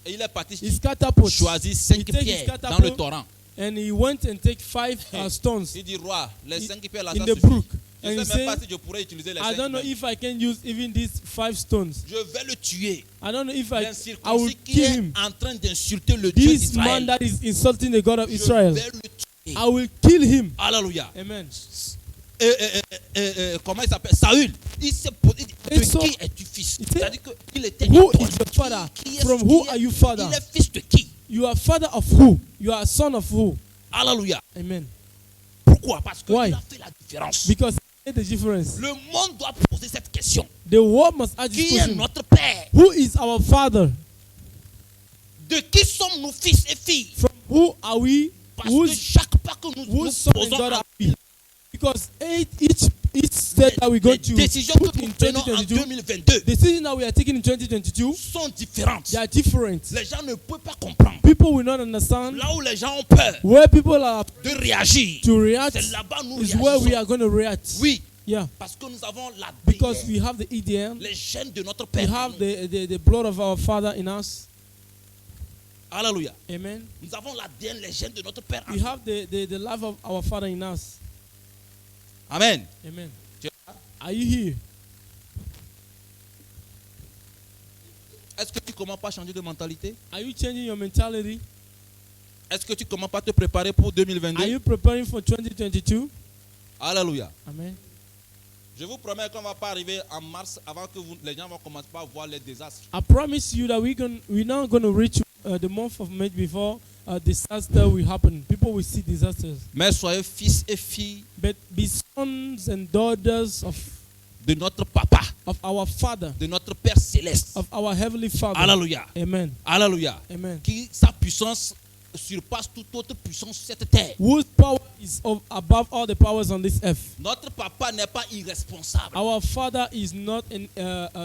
Et il est parti He catapult. choisir He 5 take his pierres dans le catapult torrent. and he went and take 5 stones Il dit, roi, les 5 pierres là, in ça the suffit. brook. Je And ne he sais même pas said, si je pourrais utiliser les I 5 don't know pierres. if I can use even these 5 stones. Je vais le tuer. I don't know if I will L'incirconcis qui kill est him. en train d'insulter le Dieu This man d'Israël. that is insulting the God of Je Israel, vais le tuer. I will kill him. Alléluia. Amen. Comment il s'appelle? Saül. Il s'est posé. Et De so- qui es-tu fils? Il dit, C'est-à-dire qu'il était. Who étoile. is your father? Qui est- From qui who est- are you father? Il est fils de qui? You are father of who? You are son of who? Alléluia. Amen. Pourquoi? Parce qu'il Why? a fait la différence. Because he made the difference. Le monde doit poser cette question. The world must ask this Qui est question. notre Père? Who is our father? De qui sommes-nous fils et filles? From who are we? Parce que Whose chaque pas que nous son and posons daughter à are we? Because each step that we go les to décisions put que in nous prenons en 2022, 2022 decisions that we are taking in 2022, sont différentes. they are different. Les gens ne peuvent pas comprendre. People will not understand. Là où les gens ont peur Where people are de réagir, to react c'est là-bas nous is where we réagissons. are going to react. Oui, Yeah, parce que nous avons la because we have the EDM, les gènes de notre we Père. have the blood of our Father in us. Alléluia. Amen. Nous avons l'ADN, les gènes de notre Père. We have the life of our Father in us. Amen. Amen. Tu es là? Are you here? Est-ce que tu commences pas à changer de mentalité? Are you changing your mentality? Est-ce que tu commences pas à te préparer pour Are 2022? you preparing for 2022? Alléluia. Amen. Je vous promets qu'on ne va pas arriver en mars avant que les gens vont commencer à voir les désastres. I promise you that we're not going to reach the month of May before disaster will happen. People will see disasters. Mais soyez fils et filles But be sons and daughters de notre Papa, of our Father, de notre Père céleste. of our Heavenly Father. Alléluia. Amen. Alléluia. Amen. Qui sa puissance surpasse toute autre puissance sur cette terre. Whose power is above all the powers on this earth. Notre Papa n'est pas irresponsable. Our Father is not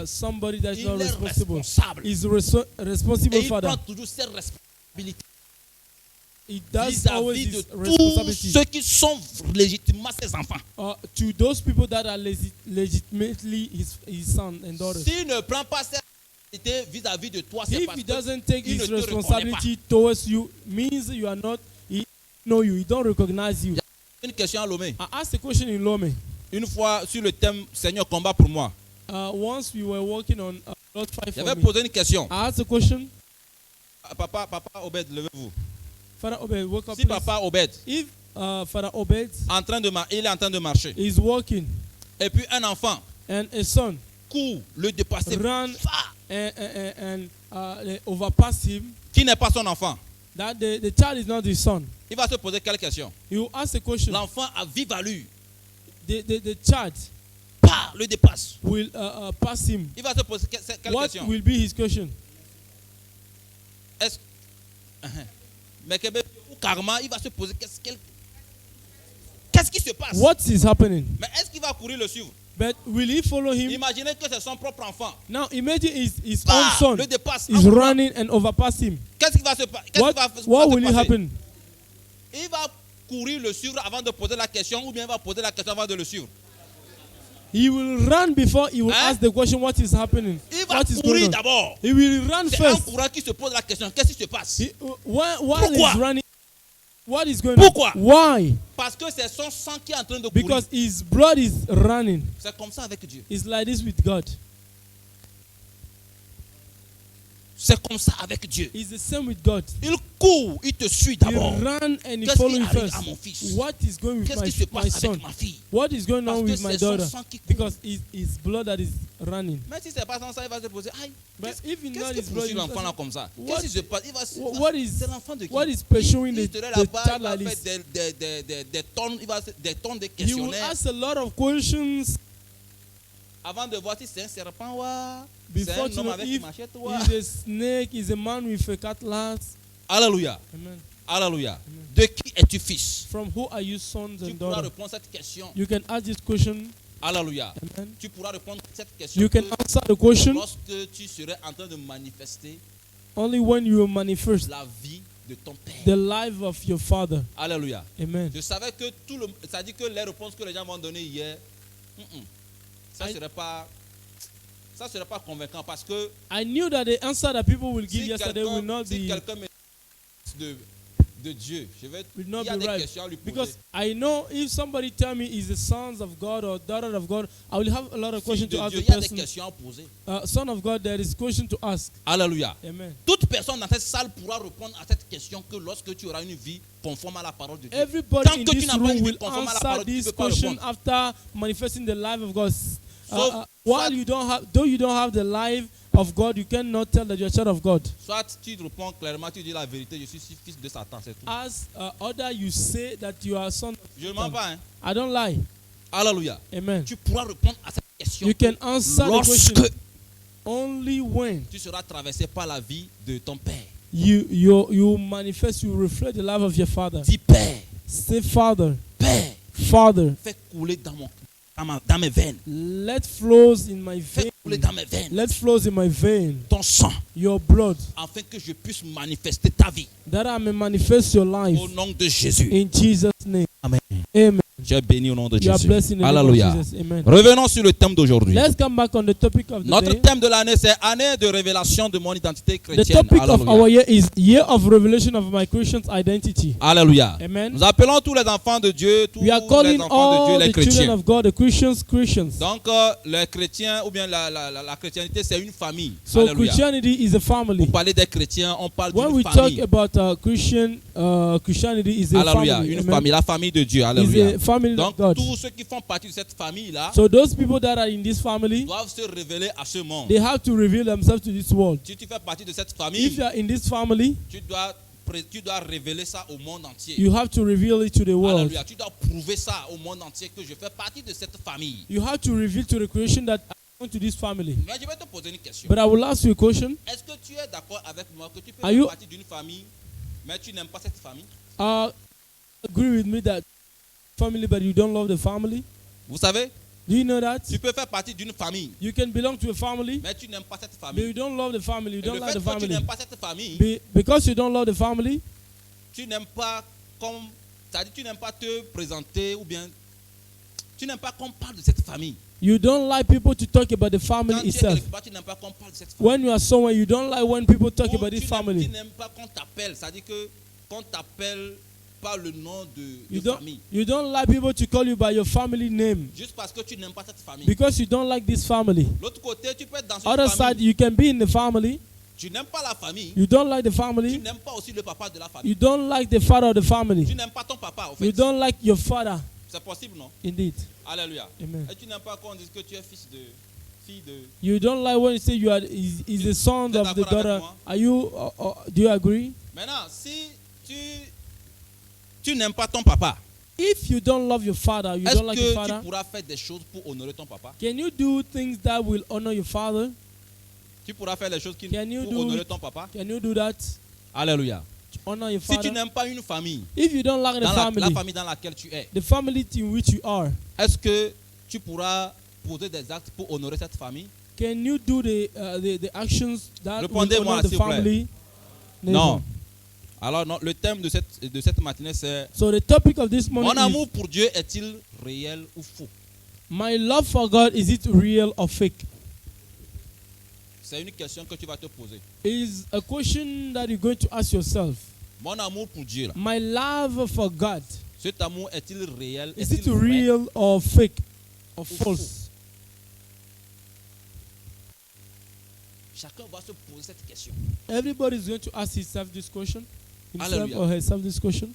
somebody that's Il not est responsible. responsable. He's a Et responsible il Father. prend toujours ses responsabilités He does always vis-à-vis de his tous responsibility ceux qui sont légitimement ses enfants. to those people that are legitimately his son and daughters. S'il ne prend pas ses responsabilités vis-à-vis de toi, c'est If parce he que doesn't take il ne his te reconnaît responsibility towards you, means you are not, he know you, he don't recognize you. Une question à Lomé. I asked a question in Lome. Une fois sur le thème Seigneur combat pour moi, Once we were working on Lord 5 for j'avais me. posé une question. I asked a question. Papa Obed, levez-vous. Father Obed, wake up Si please. Papa Obed If Father Obed il est en train de marcher, is walking et puis un enfant and a son court, le dépasser, run fa, and they overpass him, qui n'est pas son enfant, that the child is not his son. il va se poser quelle question? He will ask a question. L'enfant à vive allure, The child pa, le dépasse. will pass him. Il va se poser quelle What question? will be his question? Est-ce mais ou Karma, il va se poser qu'est-ce qui se passe? What is happening? Mais est-ce qu'il va courir le suivre? But will he follow him? Imaginez que c'est son propre enfant. Now imagine his Pa, own son le dépasse. is running and overpass him. Qu'est-ce qui va se passer? What will it happen? Il va courir le suivre avant de poser la question ou bien il va poser la question avant de le suivre? He will run before he will Hein? ask the question what is happening. Il va What is going courir on? d'abord. He will run C'est un first. courant qui se pose la question. Qu'est-ce qui se passe? While Pourquoi? he's running, what is going Pourquoi? on? Why? Parce que c'est son sang qui est en train de courir. Because his blood is running. C'est comme ça avec Dieu. It's like this with God. C'est comme ça avec Dieu. It's the same with God. Il court, il te suit He d'abord. run and he Qu'est-ce follow qui you arrive first. à mon fils? What is going with Qu'est-ce qui se my passe son? avec ma fille? What is going Parce on que with my c'est son daughter? sang qui court. Because it's his blood that is running. Mais si c'est pas sans ça, il va se poser. Aïe, But if he qu'est-ce not qui his blood, poursuit l'enfant là comme ça? What- Qu'est-ce qui se passe? Il va se. what is- C'est l'enfant de qui? what is pursuing Il the serait là-bas, child il va like faire this? des tonnes, il va des tonnes de He will questionnaires ask a lot of questions avant de voir si c'est un serpent ou c'est before un to homme know avec if une machette ou. he's a snake, he's a man with a cutlass. Alléluia. Amen. Alléluia. De qui es-tu fils? From who are you sons Tu and pourras daughters? répondre à cette question. You can ask this question. Alléluia. Amen. Tu pourras répondre à cette question You can que answer the question lorsque tu serais en train de manifester only when you manifest la vie de ton Père. the life of your father. Alléluia. Amen. Je savais que ça dit que les réponses que les gens m'ont données hier, ça I- serait pas ça ne serait pas convaincant parce que I knew that the answer that people will give si yesterday will not si be quelqu'un me de Dieu, je vais will il not y a be des right. questions à lui poser. Because I know if somebody tell me is the sons of God or daughter of God, I will have a lot of Fils questions de to ask Dieu, the il y a des person. questions à poser. Son of God, there is question to ask. Alléluia. Amen. Toute personne dans cette salle pourra répondre à cette question que lorsque tu auras une vie conforme à la parole de Dieu. Everybody Tant in que tu this n'as pas room une vie will conforme à la answer parole, tu ne this peux pas question répondre. after manifesting the life of God. Sauf- While soit- you don't have, though you don't have the life of God, you cannot tell that you're a child of God. Soit tu réponds clairement, tu dis la vérité, je suis fils de Satan, c'est tout. As other, you say that you are son. Je ne mens pas. Hein. I don't lie. Alléluia. Amen. Tu pourras répondre à cette question You can answer the lorsque question only when tu seras traversé par la vie de ton père. you manifest, you reflect the life of your father. Dis Père, Say, Father, Père, Father, fais couler dans mes veines. let flows in my Fais vein. couler dans mes veines Let flows in my vein, ton sang, your blood, afin que je puisse manifester ta vie. that I may manifest your life Au nom de Jésus. in Jesus' name. Amen. Amen. Tu es béni au nom de You are Jésus. blessed in the name Alléluia. of Jesus. Amen. Revenons sur le thème d'aujourd'hui. Let's come back on the topic of the Notre day. thème de l'année, c'est année de révélation de mon identité The chrétienne. topic of Alléluia. our year is Year of Revelation of my Christian's identity. Alléluia. Amen. Nous appelons tous les enfants de Dieu, tous We are les calling enfants de Dieu, all les the children chrétiens. of God, the Christians. Donc, les chrétiens, ou bien la chrétienté, c'est une famille. So Alléluia. Christianity is a family. Pour parler des chrétiens, on parle When d'une we talk famille. about Christianity is a Alléluia. family. Une Amen. famille, la famille de Dieu. Is Alléluia. a family Donc, of God. tous ceux qui font partie de cette famille-là So those people that are in this family, doivent se révéler à ce monde. they have to reveal themselves to this world. Si tu fais partie de cette If famille, you are in this family, tu dois révéler ça au monde entier. you have to reveal it to the world. Alléluia. Tu dois prouver ça au monde entier que je fais partie de cette famille. You have to reveal to the creation that I belong to this family. Mais je vais te poser une question. But I will ask you a question. Est-ce que tu es d'accord avec moi que tu peux Are faire you- partie d'une famille, mais tu n'aimes pas cette famille? Agree with me that family, but you don't love the family? Vous savez, Do you know that? tu peux faire partie d'une famille, You can belong to a family, mais tu n'aimes pas cette but famille. you don't love the family. You Et don't le like fait the que tu family. n'aimes pas cette famille, Because you don't love the family, tu n'aimes pas comme, c'est-à-dire tu n'aimes pas te présenter ou bien tu n'aimes pas qu'on parle de cette famille. you don't like people to talk about the Quand family tu es itself. quelque part, tu n'aimes pas qu'on parle de cette famille. When you are somewhere, you don't like when people talk Ou about this tu family. n'aimes pas qu'on t'appelle, c'est-à-dire que qu'on t'appelle par le nom You de famille. don't like people to call you by your family name Juste parce que tu n'aimes pas cette famille. because you don't like this family. L'autre côté, tu peux être dans une Other famille. side, you can be in the family. Tu n'aimes pas la famille. You don't like the Tu family. n'aimes pas aussi le papa de la famille. You don't like the father of the Tu family. n'aimes pas ton papa, au You fait. don't like your father. C'est possible, non? Indeed. Alléluia. Amen. Et tu n'aimes pas qu'on dise que tu es fille de... You don't like when you say you are is the son Vous êtes of the d'accord avec daughter. moi? Are you? Do you agree? Maintenant, si tu n'aimes pas ton papa, If you don't love your father, you est-ce don't like your que father. tu pourras faire des choses pour honorer ton papa? Can you do things that will honor your father? Tu pourras faire les choses Can you pour do honorer it? ton papa? Can you do that? Alléluia. To honor your Si tu father. n'aimes pas une famille, If you don't like the dans la family, famille dans laquelle tu es, the family in which you are, est-ce que tu pourras poser des actes pour honorer cette famille? can you do the actions that will Répondez-moi, honor the s'il vous plaît. family? Non. Alors, non, le thème de cette matinée, c'est So the topic of this morning mon is, amour pour Dieu est-il réel ou faux? my love for God, is it real or fake? C'est une question que tu vas te poser. Is a question that you're going to ask yourself. Mon amour pour Dieu, là, My love for God, cet amour est-il réel? is Est-il it vrai? real or fake or Ou false? Chacun va se poser cette question. Everybody is going to ask himself this question, himself Hallelujah. or herself this question.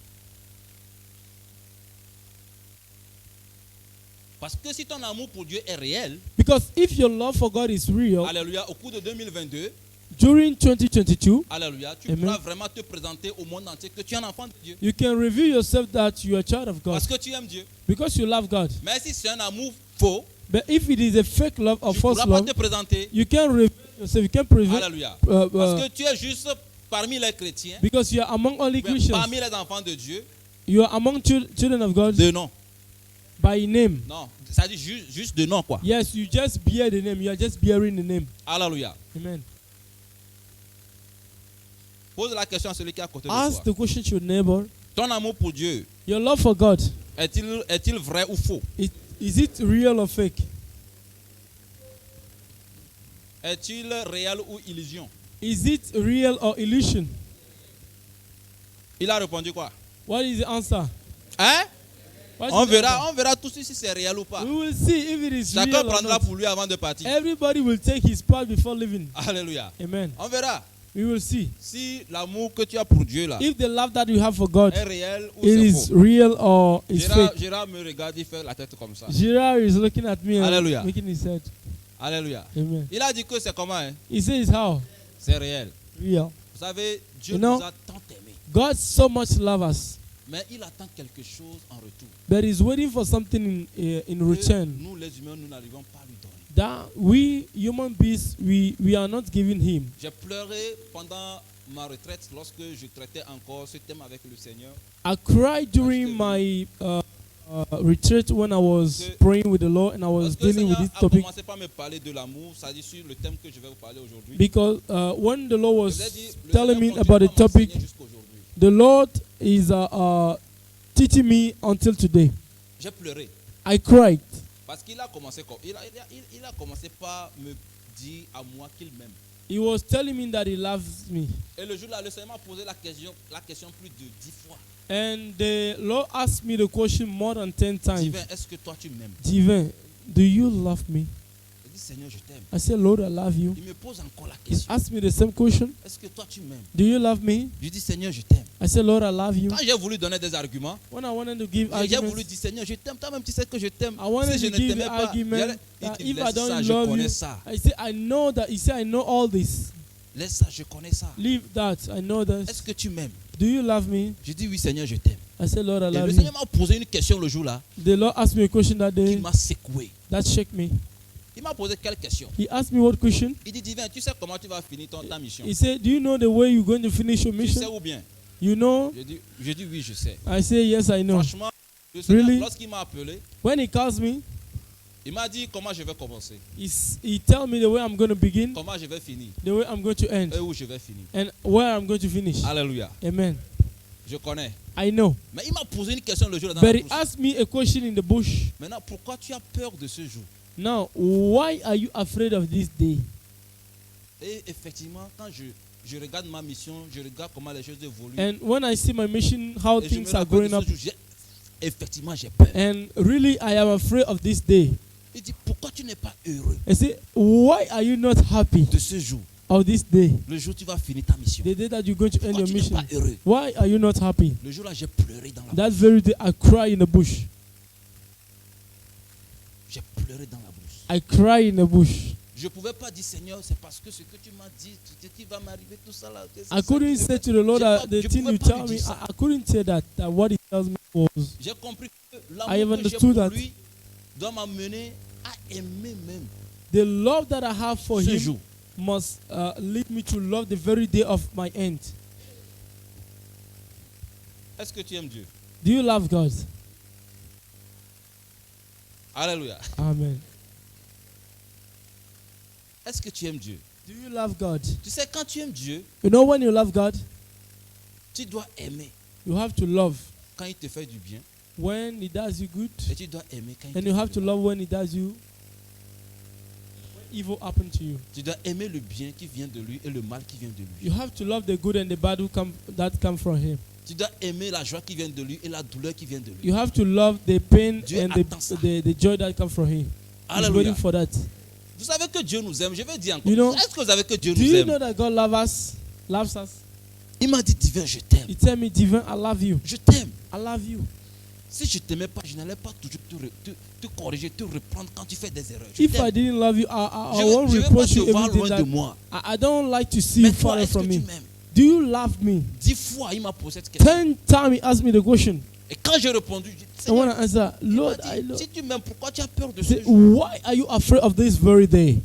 Parce que si ton amour pour Dieu est réel, Because if your love for God is real, alléluia, au cours de 2022, during 2022, alléluia, tu Amen. pourras vraiment te présenter au monde entier que tu es un enfant de Dieu. you can reveal yourself that you are a child of God Parce que tu aimes Dieu. because you love God. Mais si c'est un amour faux, But if it is a fake love or tu ne false pourras pas love, te présenter. you can reveal yourself. You can prevent Alléluia. Parce que tu es juste parmi les chrétiens, because you are among only bien, Christians. parmi les enfants de Dieu, You are among children of God de nom. by name. Non, ça dit juste de nom, quoi. Yes, you just bear the name. You are just bearing the name. Alléluia. Amen. Pose la question à celui qui est à côté de Ask toi. the question to your neighbor. Ton amour pour Dieu Your love for God, est-il vrai ou faux? is it real or fake? est-il réel ou illusion? Is it real or illusion? Il a répondu quoi? What is the answer? Hein? What is On the answer? verra tout si c'est réel ou pas. We will see if it is Chacun real or prendra not. pour lui avant de partir. Everybody will take his part before leaving. Alléluia. Amen. On verra We will see si l'amour que tu as pour Dieu là if the love that you have for God est réel ou it c'est is faux. real or is fake. Gérard me regarde, il fait la tête comme ça. Girard is looking at me and Hallelujah. making his head. Alléluia. Amen. Il a dit que c'est comment hein? He says how? C'est réel. Real. Vous savez, Dieu You know, nous a tant aimés. God so much love us, Mais il attend quelque chose en retour. but He's waiting for something in Que return. nous les humains, nous n'arrivons pas à lui donner. That we human beings we are not giving Him. J'ai pleuré pendant ma retraite lorsque je traitais encore ce thème avec le Seigneur. I cried during my retreat when I was praying with the Lord and I was Lorsque le dealing with Seigneur this a topic, commencé par me parler de l'amour, ça dit sur le thème que je vais vous parler aujourd'hui. because when the Lord Je vous ai was dit, le telling Seigneur me about the continue à m'enseigner topic, jusqu'aujourd'hui. the Lord is teaching me until today. J'ai pleuré I cried parce qu'il a commencé comme il a commencé par me dire à moi qu'il m'aime. He was telling me that He loves me. Et le jour-là, le Seigneur m'a posé la question plus de 10 fois. And the Lord asked me the question more than 10 times. Divin, est-ce que toi tu m'aimes? Divin, do you love me? Je dis, Seigneur, je t'aime. I said, Lord, I love you. Il me pose encore la He question. asked me the same question. Est-ce que toi tu m'aimes? Do you love me? Je dis, Seigneur, je t'aime. I said, Lord, I love you. Quand j'ai voulu donner des arguments, When I wanted to give j'ai voulu arguments, dire, Seigneur, je t'aime. Toi-même, tu sais que je t'aime. I wanted Si je to ne give t'aimais the pas, argument il that dit, if I laisse ça, don't je love connais you, ça. I say, I know that. He said, I know all this. Laisse ça, je connais ça. Leave that. I know Est-ce that. que tu m'aimes? Do you love me? Je dis, oui, Seigneur, je t'aime. I said, Lord, I Et le love you. Seigneur m'a posé une question le jour-là The Lord asked me a question that qui day m'a secoué. that shook me. Il m'a posé quelle question? He asked me what question? Il dit, Divin, tu sais comment tu vas finir ta mission? He said, do you know the way you're going to finish your Tu sais mission? ou bien? You know? Je dis oui, je sais. I say, yes, I know. Franchement, le Seigneur, Really? lorsqu'il m'a appelé, When he calls me, il m'a dit comment je vais commencer, he tell me the way I'm going to begin, comment je vais finir the way I'm going to end, et où je vais finir. and where I'm going to finish. Alléluia. Amen. Je connais. I know. Mais il m'a posé une question le jour dans But la he brousse. asked me a question in the bush. Maintenant, pourquoi tu as peur de ce jour? Now, why are you afraid of this day? Et effectivement, quand je regarde ma mission, je regarde comment les choses évoluent. And when I see my mission, how Et je me things are rappelle growing de up, ce jour, effectivement, j'ai peur. and really I am afraid of this day. Il dit, pourquoi tu n'es pas heureux I say, why are you not happy de ce jour? of this day? Le jour où tu vas finir ta mission. The day that you're going to end Pourquoi your tu n'es mission. pas heureux? Why are you not happy? Le jour-là, j'ai pleuré dans la That brousse. very day I cry in the bush. J'ai pleuré dans la brousse. I cry in the bush. Je ne pouvais pas dire, Seigneur, c'est parce que ce que tu m'as dit, ce qui va m'arriver, tout ça là. que c'est I ça couldn't qui say me- to the Lord J'ai that pas- the je thing pouvais you pas tell lui me, dire ça. I couldn't say that what he tells me was. J'ai compris que I l'amour que j'ai understood pour that. lui doit m'amener à aimer même The love that I have for ce him jour. must lead me to love the very day of my end. Est-ce que tu aimes Dieu? Do you love God? Alléluia. Amen. Est-ce que tu aimes Dieu? Do you love God? Tu sais, quand tu aimes Dieu, You know, when you love God, tu dois aimer you have to love quand il te fait du bien when he does you good, et tu dois aimer quand il and te you fait have du to mal. love when he does you. When evil happen to you, Tu dois aimer le bien qui vient de lui et le mal qui vient de lui. you have to love the good and the bad that come from him. Tu dois aimer la joie qui vient de lui et la douleur qui vient de lui. You have to love the pain Dieu and attend ça. the joy that come from him. He's Alléluia. waiting for that. Vous savez que Dieu nous aime. Je vais dire encore. You know, Est-ce que vous savez que Dieu Do nous you aime? know that God loves us? Il m'a dit, Divin, je t'aime. He tell me, Divin, I love you. Je t'aime. I love you. Si je ne t'aimais pas, je n'allais pas toujours te corriger, te reprendre quand tu fais des erreurs. Je If I t'aime. didn't love you, I Je won't ne vais pas reproach te you voir everything loin that de moi. I don't like to see Mais you toi, far est-ce que from tu me. m'aimes? Do you love me? 10 fois, il m'a posé cette question. 10 times he asked me the question. Et quand j'ai répondu, je dis, I want Seigneur, to answer, il m'a Lord, dit, I love. si tu m'aimes, pourquoi tu as peur de He ce said, jour? why are you afraid of this very day?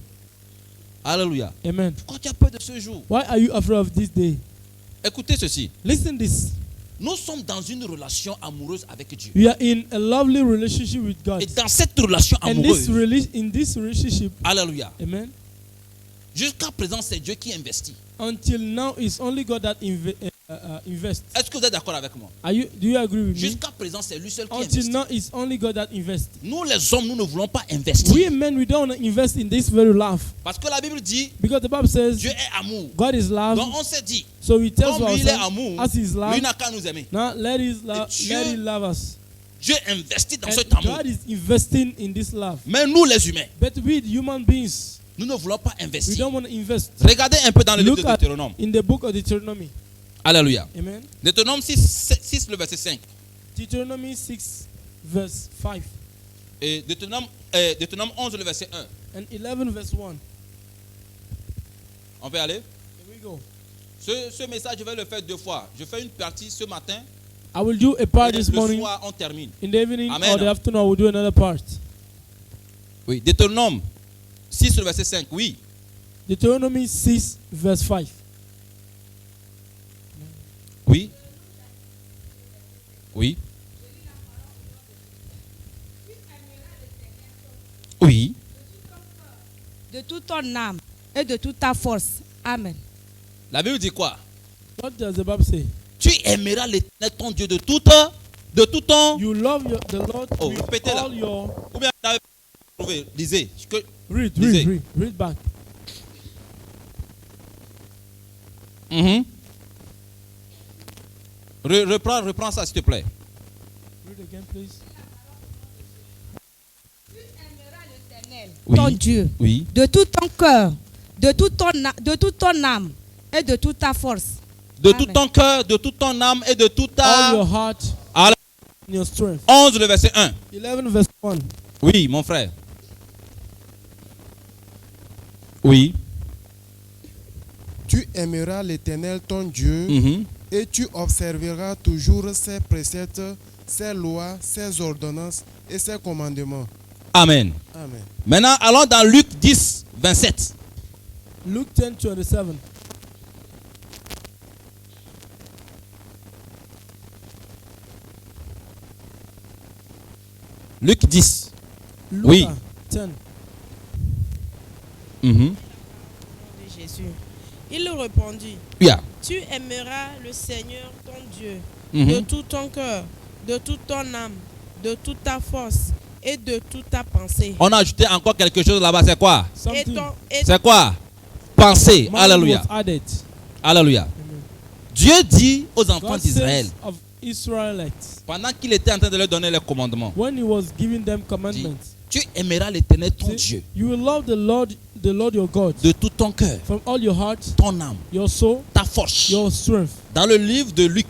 Alléluia. Amen. Pourquoi tu as peur de ce jour? Why are you afraid of this day? Écoutez ceci. Listen this. Nous sommes dans une relation amoureuse avec Dieu. We are in a lovely relationship with God. Et dans cette relation And amoureuse, in this relationship, Alléluia. amen, Jusqu'à présent, c'est Dieu qui investit. until now it's only God that invest. Est-ce que vous êtes d'accord avec moi? Do you agree with me? Jusqu'à présent, c'est lui seul qui Until investit. now, it's only God that invests. Nous, les hommes, nous ne voulons pas investir. We men, we don't want to invest in this very life. Parce que la Bible dit, Because the Bible says Dieu est amour. God is love. Donc on s'est dit, So we tell comme lui il est ourselves, amour, as His love, lui n'a qu'à nous aimer. now let Dieu- Him love us. Dieu investit dans And cet amour. God is investing in this love. Mais nous, les humains, But we, the human beings, nous ne voulons pas we investir. don't want to invest. Regardez un peu dans le livre Look de at Deutéronome. in the book of Deuteronomy. Alléluia. Amen. Deutéronome 6, le verset 5. Deuteronomy 6, verse 5. Et Deutéronome 11, le verset 1. And 11, verse 1. On peut aller? Here we go. Ce message, je vais le faire 2 fois. Je fais une partie ce matin. I will do a part Et this le morning. soir, on termine. In the evening Amen. or the afternoon, I will do another part. Oui, Deutéronome 6, le verset 5. Oui. Deuteronomy 6, verse 5. Oui. Oui. Oui. De toute ton âme et de toute ta force. Amen. La Bible dit quoi? What does the Bible say? Tu aimeras l'Éternel ton Dieu de tout ton. You love the Lord Oh, with répétez-la. all your... Ou bien vous avez trouvé. Lisez. Read Lisez. back. Mhm. Reprends ça s'il te plaît. Read again, please. Tu aimeras l'Éternel, Oui. ton Dieu, Oui. de tout ton cœur, de toute ton âme et de toute ta force. De Amen. tout ton cœur, de toute ton âme et de toute All ta... your heart Alléluia. and your strength. 11, le verset 1. 11, verse 1. Oui, mon frère. Oui. Tu aimeras l'Éternel ton Dieu Mhm. et tu observeras toujours ses préceptes, ses lois, ses ordonnances et ses commandements. Amen. Amen. Maintenant, allons dans Luc 10, 27. Luke 10, 27. Luc 10. Luke Oui. 10. Mhm. De Jésus. Il lui répondit, Yeah. tu aimeras le Seigneur ton Dieu Mhm. de tout ton cœur, de toute ton âme, de toute ta force et de toute ta pensée. On a ajouté encore quelque chose là-bas. C'est quoi? Something. C'est quoi? Pensée. Man Alléluia. was added. Alléluia. Amen. Dieu dit aux enfants God d'Israël, says of Israelites, pendant qu'il était en train de leur donner les commandements, when he was giving them commandments, tu aimeras l'Éternel ton say, Dieu you will love the Lord your God de tout ton cœur, from all your heart, ton âme, your soul, ta force. your strength. Dans le livre de Luc,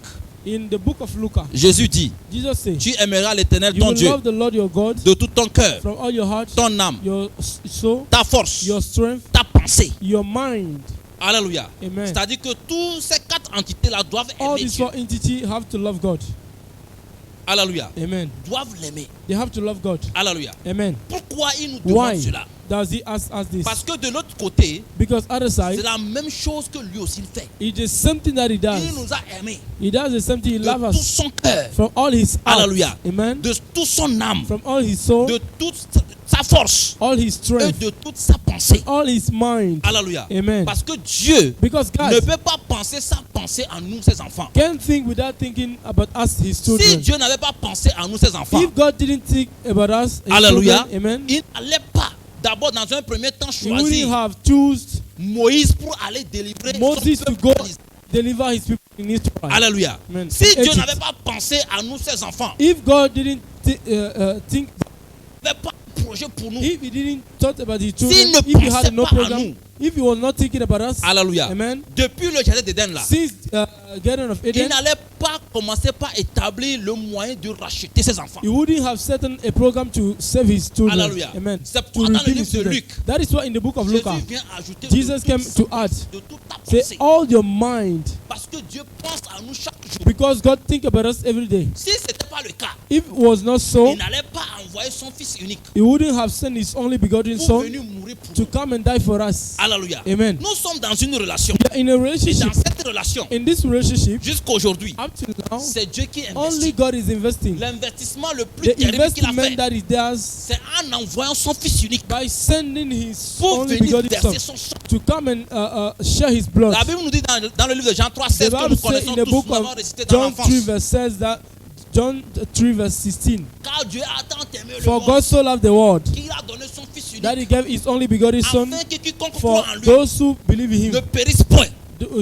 In the book of Luke, Jésus dit, Jesus says, tu aimeras l'Éternel you ton will Dieu love the Lord your God de tout ton cœur, from all your heart, ton âme, your soul, ta force, your strength, ta pensée. your mind. Alléluia. Amen. C'est-à-dire que toutes ces 4 entités-là doivent All aimer these Dieu. 4 entities have to love God. Alléluia. Amen. Doivent l'aimer. They have to love God. Alléluia. Amen. Pourquoi il nous demande Why cela? does he ask us this? Parce que de l'autre côté, Because other c'est side, la même chose que lui aussi il fait. it is something that he Il does. nous a aimés He does the same thing. He de loves tout us son cœur, from all his heart. Hallelujah. Amen. de toute son âme, From all his soul, de toute sa force all his et strength, de toute sa pensée. all his mind. Alléluia. Amen. Parce que Dieu Because God ne peut pas penser sa pensée à nous, ses enfants. can't think without thinking about us, his Si children. Dieu n'avait pas pensé à nous, ses enfants, If God didn't think about us, his Hallelujah. children, amen, il n'allait pas d'abord dans un premier temps he wouldn't choisir have chosen Moïse pour aller délivrer Moses son to peuple go d'Israël. deliver his people in Israel. Alléluia. Amen. Si In Dieu Egypt. n'avait pas pensé à nous, ses enfants, If God didn't think, il n'avait pas de projet pour nous. if he didn't thought about his S'il children, ne if he pensait had no pas à program, nous. if he was not thinking about us, Alléluia. amen, Depuis le jardin d'Éden là, since Garden of il Eden, n'allait pas commencer par établir le moyen de racheter ses enfants. he wouldn't have set a program to save his children. Hallelujah. Amen. C'est To pourquoi dans le redeem his livre de children. Luc, That is why in the book of Luke, Jésus vient ajouter Jesus de came toute to sa- add, de toute ta say pensée. all your mind, Parce que Dieu pense à nous chaque jour. because God think about us every day. Si ce n'était pas le cas, If it was not so, il n'allait pas envoyer son fils unique he wouldn't have sent his only begotten pour son venir mourir pour to nous. come and die for us. Alléluia. Amen. Nous sommes dans une relation. We are in a Et relationship, dans cette cette relation, In this relationship, jusqu'à aujourd'hui, up to now, c'est Dieu qui only investit. God is investing. L'investissement le plus The terrible qu'il a investment fait, that He does c'est en envoyant son fils unique by sending His pour only venir begotten Son verser son sang. to come and share His blood. La Bible nous dit dans le livre de Jean 3, The 16 que nous Bible says connaissons in the tous, book nous avons of récité dans John l'enfance. 3 verse says that John 3 verse 16. Car Dieu a tant aimé le For monde God so loved the world qu'il a donné son fils that He unique gave His only begotten Son afin que quiconque for croit en lui those who believe in ne Him périsse point,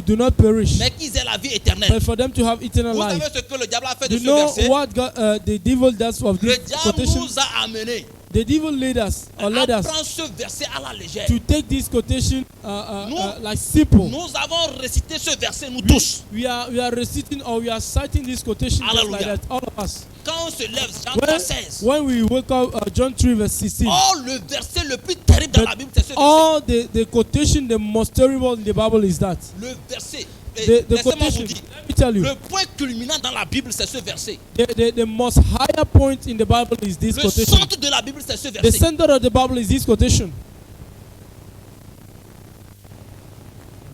do not perish, mais qu'ils aient la vie éternelle. but for them to have eternal Vous life. savez ce que le diable a fait de You ce know verset? what God, the devil does of Le this diable quotation? nous a amenés The devil led us or led à us prendre ce verset à la légère. to take this quotation Nous- like simple. Nous avons récité ce verset, nous tous. We are reciting or we are citing this quotation just like Hallelujah. that, all of us. Quand on se lève, Jean 3, 16. When we wake up, John 3 verse 16. Oh, le verset le plus terrible dans But la Bible, c'est ce verset. all the quotation, the most terrible in the Bible is that. Le verset. The Laissez-moi quotation, vous dire. let me tell you, Le point culminant dans la Bible, c'est ce verset. the most higher point in the Bible is this Le quotation. centre de la Bible, c'est ce The verset. center of the Bible is this quotation.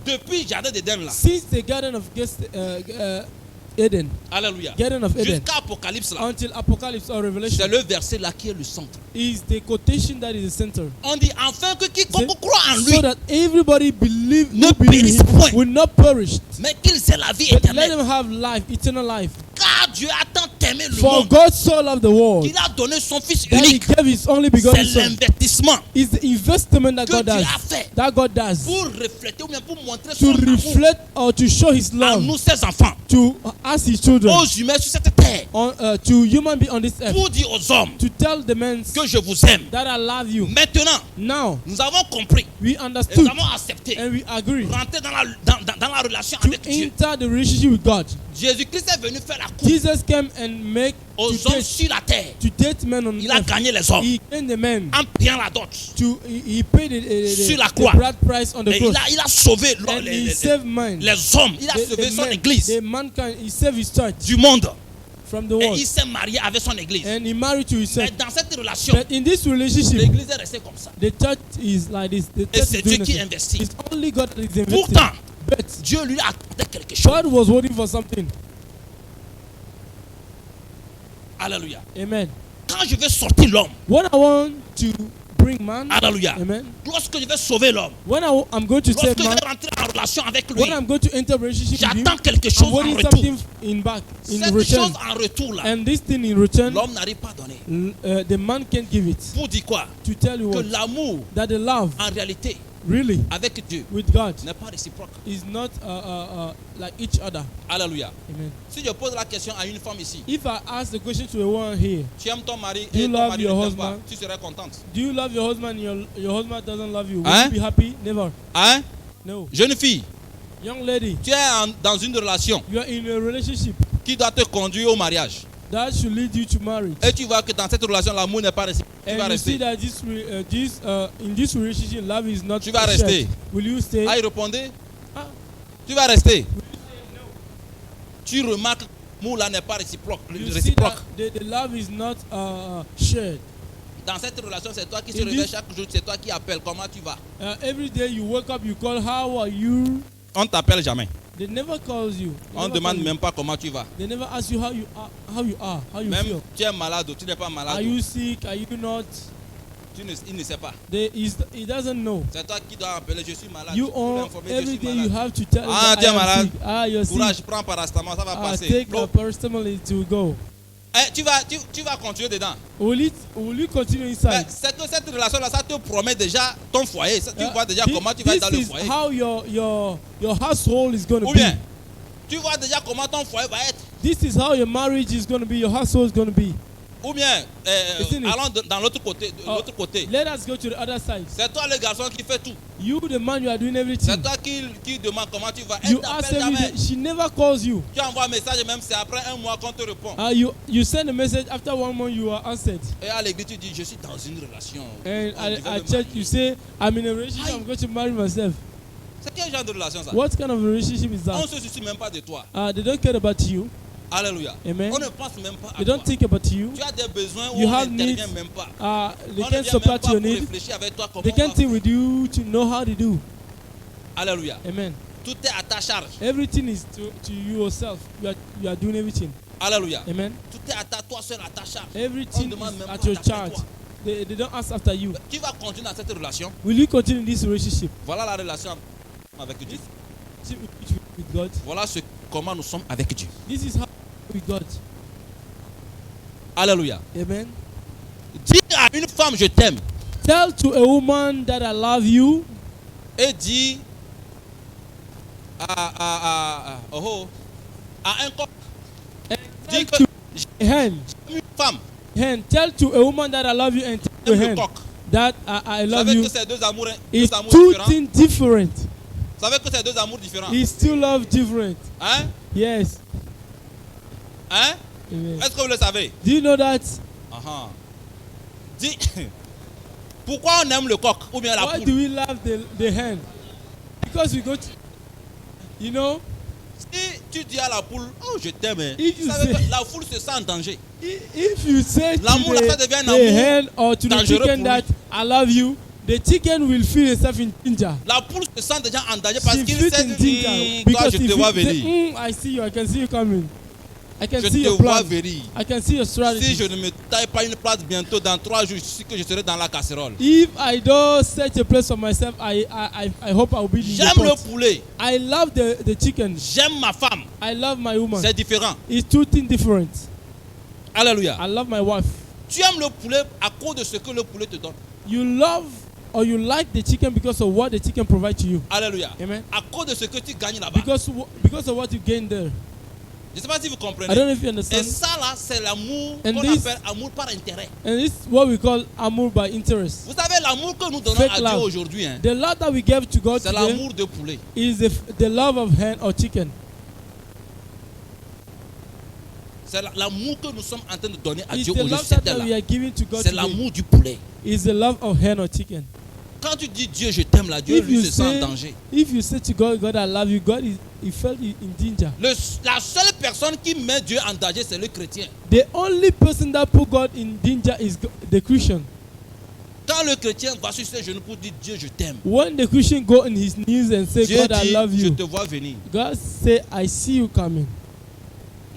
Depuis le jardin d'Éden là. Since the Garden of Eden, Alléluia. Garden of Eden, Jusqu'à Apocalypse là. until Apocalypse or C'est Revelation, le verset là qui est le centre. is the quotation that is the center. On dit enfin que quiconque croit en lui, So that everybody believe, Ne who believe périsse in point. Him will not perish, mais qu'ils aient la vie but let éternelle. them have life, eternal life. Car Dieu a tant aimé le For monde God so loved the world qu'il a donné son fils that He unique. gave His only C'est begotten Son. l'investissement Is the investment that que God Dieu does, a fait that God does, pour refléter ou bien pour montrer to son amour reflect or to show His à love nous, ses enfants, to us, His children, aux humains sur cette terre, to human beings on this earth, pour dire aux hommes to tell the men que je vous aime. that I love you. Maintenant, Now nous avons compris, we et understood nous avons accepté, and we agree rentrer dans la relation to avec Dieu. enter the relationship with God. Jésus-Christ est venu faire la cour Jesus came and make aux to hommes date, sur la terre. to date men on Il a earth. gagné les hommes He gained the men en payant la dot. he paid Sur la the croix. blood price on the Et cross. il a sauvé And he saved men. les hommes. Il a sauvé son église the mankind, he saved his church du monde. from the Et world. il s'est marié avec son église. And he married to Mais himself. dans cette relation, But in this relationship, l'église est restée comme ça. the church is like this. The Et church c'est is Dieu doing qui nothing. investit. It's only God that is investing. Pourtant, But Dieu lui a accordé quelque chose. God was waiting for something. Alléluia. Amen. Quand je vais sortir l'homme, When I want to bring man, alléluia. amen. Lorsque je vais sauver l'homme, When I'm going to lorsque save je man, vais rentrer en relation avec lui, when I'm going to enter a relationship with him, j'attends quelque I'm chose en wanting retour. something in back, in Cette return. chose en retour là, And this thing in return, l'homme n'arrive pas à donner. the man can give it. Pour dire quoi? To tell you Que what, l'amour, that the love, en réalité, really, avec Dieu, with God, n'est pas réciproque. is not like each other. Alléluia. Amen. Si je pose la question à une femme ici, If I ask the question to a woman here, tu aimes ton mari Do et you ton love mari your ne t'aime pas, husband? tu serais contente. do you love your husband? Your husband doesn't love you. Will Hein? you be happy? Never. Hein? No. Jeune fille, Young lady, tu es dans une relation you are in a relationship qui doit te conduire au mariage. that should lead you to marriage. Et tu vois que dans cette relation, l'amour n'est pas réciproque. Tu vas And you see rester. that in this relationship, love is not Tu vas shared. rester. Will you stay? Ah, il répondait, Ah. tu vas rester. Tu remarques que l'amour là n'est pas réciproque. You see réciproque. that the love is not shared. Dans cette relation, c'est toi qui se In réveille this- chaque jour, c'est toi qui appelles. Comment tu vas? Every day you wake up, you call, how are you? On ne t'appelle jamais. They never calls you. They On ne never demande call you. même pas comment tu vas. They never ask you how you are, how you Même feel. tu es malade ou tu n'es pas malade, Are you sick? Are you not? il ne sait pas. He doesn't know. C'est toi qui dois appeler, je suis malade. You Pour all l'informer, je every suis day you malade. have to tell Ah, that tu es I am malade. sick. Ah, you're sick. Courage, prends paracétamol, ça va passer. Take L'eau. paracetamol to go. Eh, tu vas continuer dedans. Will you continue Mais inside? c'est que cette relation-là, ça te promet déjà ton foyer. Tu vois déjà Thi- comment tu vas être dans le This is foyer. how your household is going to Ou be. bien, tu vois déjà comment ton foyer va être. This is how your marriage is going to be. Your household is going to be. Ou bien, Isn't it? allons dans l'autre côté. De l'autre côté. Let us go to the other side. C'est toi le garçon qui fait tout. You, the man, you are doing C'est everything. toi qui demande comment tu vas. Elle You ask t'appelle every jamais. day. She never calls you. Tu envoies un message même, c'est après un mois qu'on te répond. You send a message after 1 month. You are answered. Et à l'église, tu dis, je suis dans une relation. And On devait at me church, marier. you say, I'm in a relationship. I'm going to marry myself. C'est quel genre de relation ça? What kind of a relationship is On that? se soucie même pas de toi. They don't care about you. Alléluia. Amen. On ne pense même pas à They toi. don't think about you. Tu as des besoins où You on have n'intervient needs. même pas. They On ne can't vient même support pas your pour need. réfléchir avec toi comment They on va can't think with you to know how to do. faire. Alléluia. Amen. Tout est à ta charge. Everything is to you yourself. You are doing everything. Alléluia. Amen. Tout est à toi seul, à ta charge. Everything On demande is même at pas your d'après charge. toi. They don't ask after you. Tu vas continuer dans cette relation. Will you continue this relationship Voilà la relation avec Dieu. with God? Voilà comment nous sommes avec Dieu. This is how with God. Alléluia. Amen. Dis à une femme je t'aime Tell to a woman that I love you, et dis à un coq. Dis que to j'aime a hen. une femme. Hen. Tell to a woman that I love you and tell to a J'aime le hen coq. that I Vous love savez you. que c'est deux amours It's two différents. things different. Vous savez que c'est deux amours différents. It's still love different. Hein? Yes. Hein? Amen. Est-ce que vous le savez? Do you know that? Uh-huh. Dis pourquoi on aime le coq ou bien la Why poule? do we love the hen? Because we go to, you know, Si tu dis à la poule, oh je t'aime, hein, If vous you savez say- que la foule se sent en danger. if you say to L'amour, là, ça devient un the amour hen or to the dangereux chicken pour lui. that I love you, the chicken will feel itself in danger. La poule se sent déjà en danger parce She qu'il feels sait in que danger toi because je if te vois you say, venir. I see you, I can see you coming. I can Je see te your vois plan. venir. I can see your Si strategy. je ne me taille pas une place bientôt, dans 3 jours, je sais que je serai dans la casserole. If I don't set a place for myself, I hope I'll be in the J'aime le pot. poulet, I love the chicken. j'aime ma femme. I love my woman. C'est différent. It's two things different. Alléluia. I love my wife. Tu aimes le poulet à cause de ce que le poulet te donne. You love or you like the chicken because of what the chicken provides to you. Alléluia. Amen. À cause de ce que tu gagnes là-bas. Because of what you gain there. Je ne sais pas si vous I comprenez. don't know if you Et understand. ça là, c'est l'amour And qu'on this- appelle amour par intérêt. And this is what we call amour by interest. Vous savez, l'amour que nous donnons Fake à Dieu love. aujourd'hui, hein, The love that we give to God c'est today l'amour de poulet. is the love of hen or chicken. C'est l'amour que nous sommes en train de donner à It's Dieu the aujourd'hui. love that C'était we là. are giving to God C'est today. l'amour du poulet. Is the love of hen or chicken. Quand tu dis Dieu, je t'aime là, Dieu If lui you se sent en say, danger. if you say to God, God, I love you, God he felt in danger. La seule personne qui met Dieu en danger, c'est le chrétien. The only person that put God in danger is the Christian. Quand le chrétien va sur ses genoux pour dire Dieu, je t'aime. When the Christian go on his knees and say, Dieu God, I dit, love je you, te vois venir. God say, I see you coming.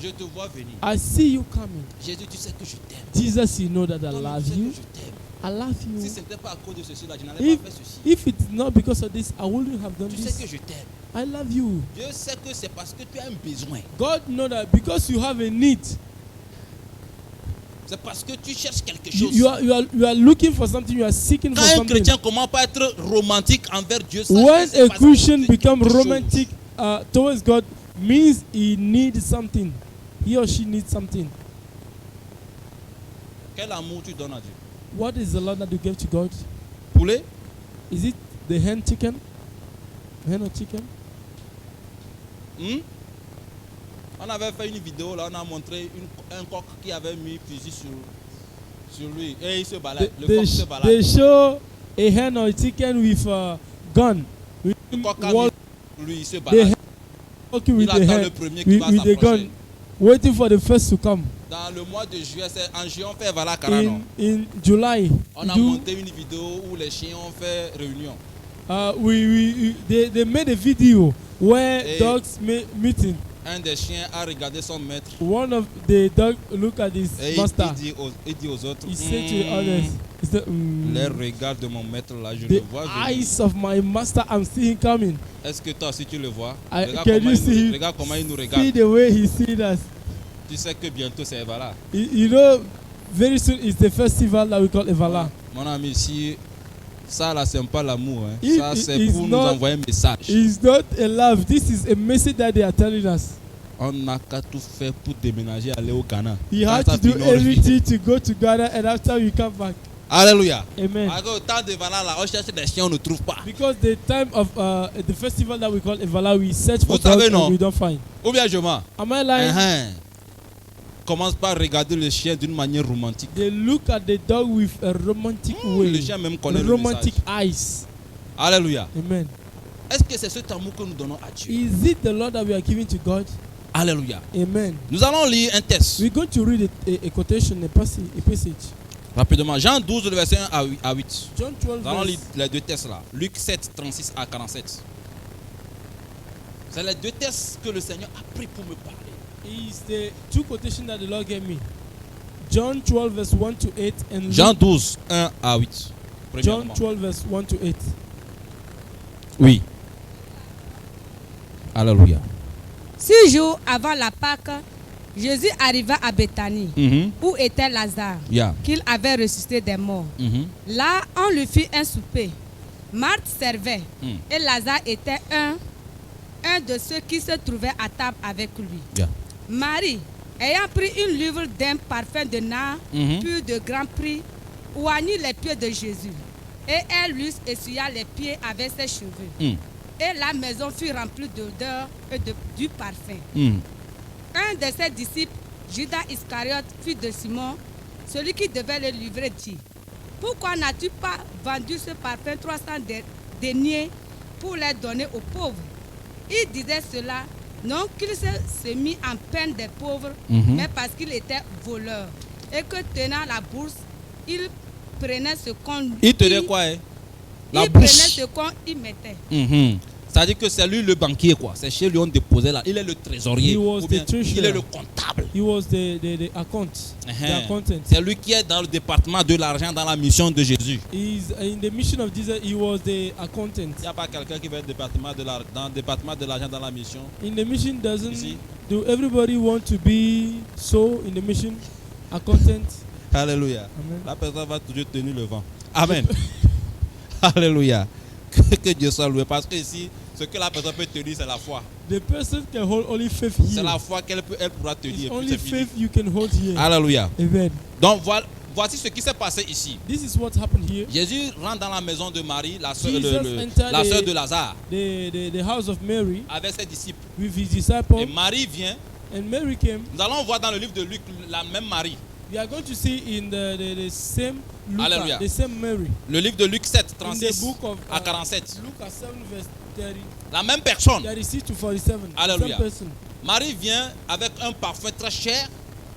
Je te vois venir. I see you coming. Jésus, tu sais que je t'aime. Jesus, you know that I Toi-même, love tu sais you. que je t'aime. I love Si you. ce n'était pas à cause de ceci là, je n'allais If, pas faire ceci. if it's not because of this, I wouldn't have done Tu sais this. que je t'aime. I love you. Dieu sait que c'est parce que tu as un besoin. God know that because you have a need, C'est parce que tu cherches quelque you, chose. you are looking for something, you are seeking Quand for un something. chrétien commence pas à être romantique envers Dieu, sache que When c'est a parce que Christian tu veux becomes quelque chose. romantic towards God, means he needs something. He or she needs something. Quel amour tu donnes à Dieu? What is the love that you give to God? Poulet? Is it the hen chicken? Hen or chicken? Hmm? On avait fait une vidéo là, on a montré un coq qui avait mis fusil sur lui et il se balade. Le coq se balade. They show a hen or a chicken with a gun. With Le coq a walk- mis lui, il se the balade. hen walking with Il the attend hen, le premier qui with, va with the gun, s'approcher. waiting for the first to come. Dans le mois de juillet, c'est en juillet, on fait Vala Karano. In July, On a do- monté une vidéo où les chiens ont fait réunion. they made a video where Et- dogs meeting. Un des chiens a regardé son maître One of the dog look at his et master. il dit aux autres, He said to the others, he said, les regards de mon maître là, je the le vois venir. eyes of my master, I'm seeing coming. Est-ce que toi aussi tu le vois? Can comment you il see nous, him? regarde comment il nous See regarde. the way he sees us. Tu sais que bientôt c'est Vala. You know, very soon is the festival that we call Evala. Mon ami, si ça là c'est pas l'amour, hein. If Ça it c'est is pour nous not- envoyer un message. It's not a love. This is a message that they are telling us. On n'a qu'à tout faire pour déménager, aller au Ghana. You Quand have ça to do finit, everything to go to Ghana, and after we come back. Alléluia. Amen. Alors, au temps de Vala là, on cherche des chiens, on ne trouve pas. Because the time of the festival that we call Evala, we search for Vous savez, dogs non? and we don't find. Ou bien je mens. Am I lying? Commence par regarder le chien d'une manière romantique. They look at the dog with a romantic way, Le chien même connaît le romantic message. eyes. Alléluia. Amen. Est-ce que c'est cet amour que nous donnons à Dieu? Is it the Lord that we are giving to God? Alléluia. Amen. Nous allons lire un texte. We're going to read a quotation, a passage. Rapidement. Jean 12, le verset 1 à 8. John 12, Nous allons verse. lire les deux textes là. Luc 7, 36 à 47. C'est les deux textes que le Seigneur a pris pour me parler. Is the two quotations that the Lord gave me. John 12 verse 1 to 8 and Jean Luke, 12, 1 à 8. John Premièrement. 12 verse 1 to 8. Oui. Alléluia. 6 jours avant la Pâque, Jésus arriva à Béthanie, Mhm. où était Lazare, Yeah. qu'il avait ressuscité des morts. Mhm. Là, on lui fit un souper. Marthe servait, Mm. et Lazare était un de ceux qui se trouvaient à table avec lui. Yeah. Marie, ayant pris une livre d'un parfum de nard, Mhm. pur de grand prix, oignit les pieds de Jésus. Et elle lui essuya les pieds avec ses cheveux. Mm. Et la maison fut remplie d'odeur et du parfum. Mm. Un de ses disciples, Judas Iscariote, fils de Simon, celui qui devait le livrer, dit: Pourquoi n'as-tu pas vendu ce parfum 300 deniers pour les donner aux pauvres? Il disait cela non qu'il se mit en peine des pauvres, Mhm. mais parce qu'il était voleur. Et que tenant la bourse, il prenait ce qu'on Il tenait quoi, hein? La il prenait bourse. ce qu'on y mettait. Mhm. C'est-à-dire que c'est lui le banquier, quoi. C'est chez lui on déposait là. Il est le trésorier. He was Ou bien, the treasurer. il est le comptable. He was the account, the Uh-huh. accountant. C'est lui qui est dans le département de l'argent dans la mission de Jésus. He's in the mission of Jesus. He was the accountant. Il n'y a pas quelqu'un qui va être dans le département de l'argent dans la mission. In the mission, doesn't Ici. do everybody want to be so in the mission? Accountant. Alléluia. Amen. La personne va toujours tenir le vent. Amen. Alléluia. Que Dieu soit loué. Parce que ici, ce que la personne peut tenir, c'est la foi. The person can hold only faith C'est here. la foi elle pourra It's tenir. Et puis only c'est fini. faith you can hold here. Alléluia. Amen. Donc voici ce qui s'est passé ici. This is what happened here. Jésus rentre dans la maison de Marie, la sœur Jesus entered la the- sœur de Lazare, The house of Mary avec ses disciples. with his Et disciples, Marie vient. and Mary came. Nous allons voir dans le livre de Luc la même Marie. We are going to see in the same Hallelujah. Luke, the same Mary. Le livre de Luc 7, In the 36 book of à 47. Luke 7 verse 30, La même personne. 36 to 47. Hallelujah. Same person. Marie vient avec un parfum très cher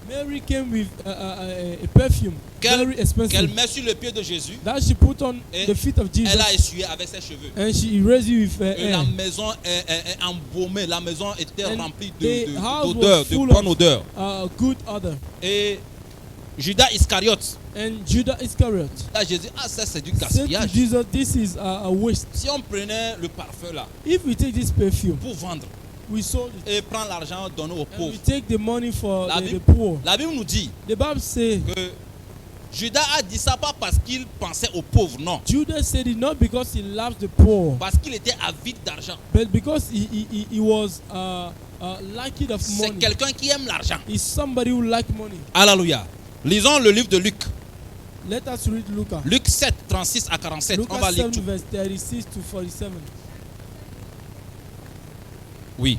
Mary came with a perfume, very qu'elle expensive, met sur le pied de Jésus. that she put on Et the feet of Jesus, Elle a essuyé avec ses cheveux. and she erased it with her Et la hair. maison est embaumée. La maison était And remplie the house d'odeur, was de full bonne of odeur. Good odor. Et Judas Iscariote, And Judas Iscariot là Jésus, ça c'est du said to gaspillage. Jesus, "This is a waste. Si on prenait le parfum là If we take this perfume, pour vendre we sold it, et prendre l'argent donné aux and we pauvres, take the money for La the Bible- poor." la Bible nous dit The Bible says que Judas a dit ça pas parce qu'il pensait aux pauvres, non. Judas said it not because he loves the poor, Parce qu'il était avide d'argent. but because he was lacking of C'est money. quelqu'un qui aime l'argent. He's somebody who like money. Alléluia. Lisons le livre de Luc. Let us read Luke. Luc 7, 36 à 47. On va Luke lire 7 tout. verse 36 to 47. Oui.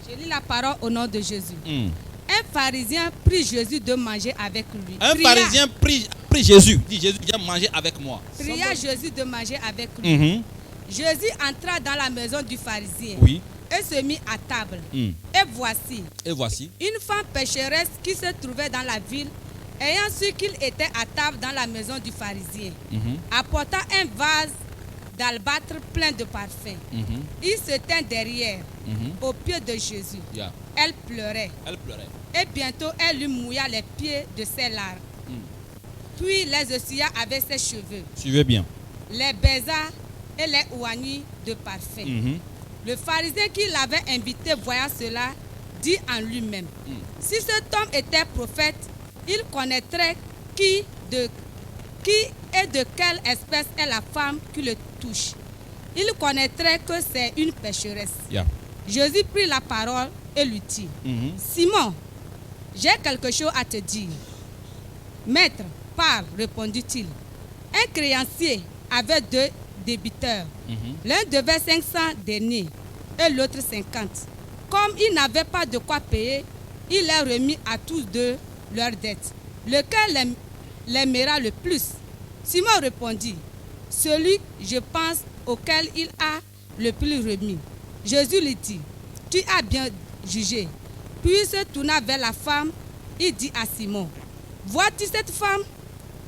Je lis la parole au nom de Jésus. Hmm. Un pharisien prit Jésus de manger avec lui. Un Pria- pharisien prie Jésus. Dit Jésus, viens manger avec moi. Pria Jésus de manger avec lui. Mhm. Jésus entra dans la maison du pharisien Oui. et se mit à table. Hmm. Et voici, Et voici. une femme pécheresse qui se trouvait dans la ville, ayant su qu'il était à table dans la maison du pharisien, Mhm. apporta un vase d'albâtre plein de parfum. Mhm. Il se tint derrière, Mhm. aux pieds de Jésus. Yeah. Elle pleurait. Elle pleurait. Et bientôt, elle lui mouilla les pieds de ses larmes. Puis les essuya avec ses cheveux, Suivez bien. les baisa et les oignit de parfum. Mhm. Le pharisien qui l'avait invité, voyant cela, dit en lui-même, si cet homme était prophète, il connaîtrait qui et de quelle espèce est la femme qui le touche. Il connaîtrait que c'est une pécheresse. Yeah. Jésus prit la parole et lui dit, Mhm. Simon, j'ai quelque chose à te dire. Maître, parle, répondit-il. Un créancier avait 2 débiteurs. Mhm. L'un devait 500 deniers et l'autre 50. Comme il n'avait pas de quoi payer, il leur remit à tous 2 leurs dettes. Lequel l'aimera le plus? Simon répondit, celui, je pense, auquel il a le plus remis. Jésus lui dit, tu as bien jugé. Puis il se tourna vers la femme, il dit à Simon, vois-tu cette femme?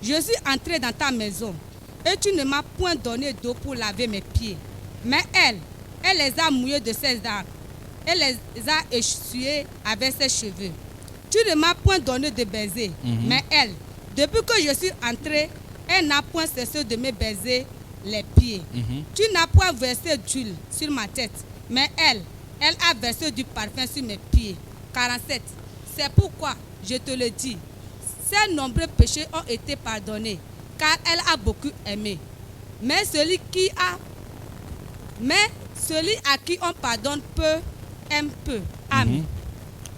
Je suis entré dans ta maison et tu ne m'as point donné d'eau pour laver mes pieds. Mais elle les a mouillés de ses larmes et les a essuyés avec ses cheveux. Tu ne m'as point donné de baiser, mais elle, depuis que je suis entrée, elle n'a point cessé de me baiser les pieds. Tu n'as point versé d'huile sur ma tête, mais elle a versé du parfum sur mes pieds. 47. C'est pourquoi je te le dis, ses nombreux péchés ont été pardonnés, car elle a beaucoup aimé. Mais celui à qui on pardonne peu, aime peu. Amen.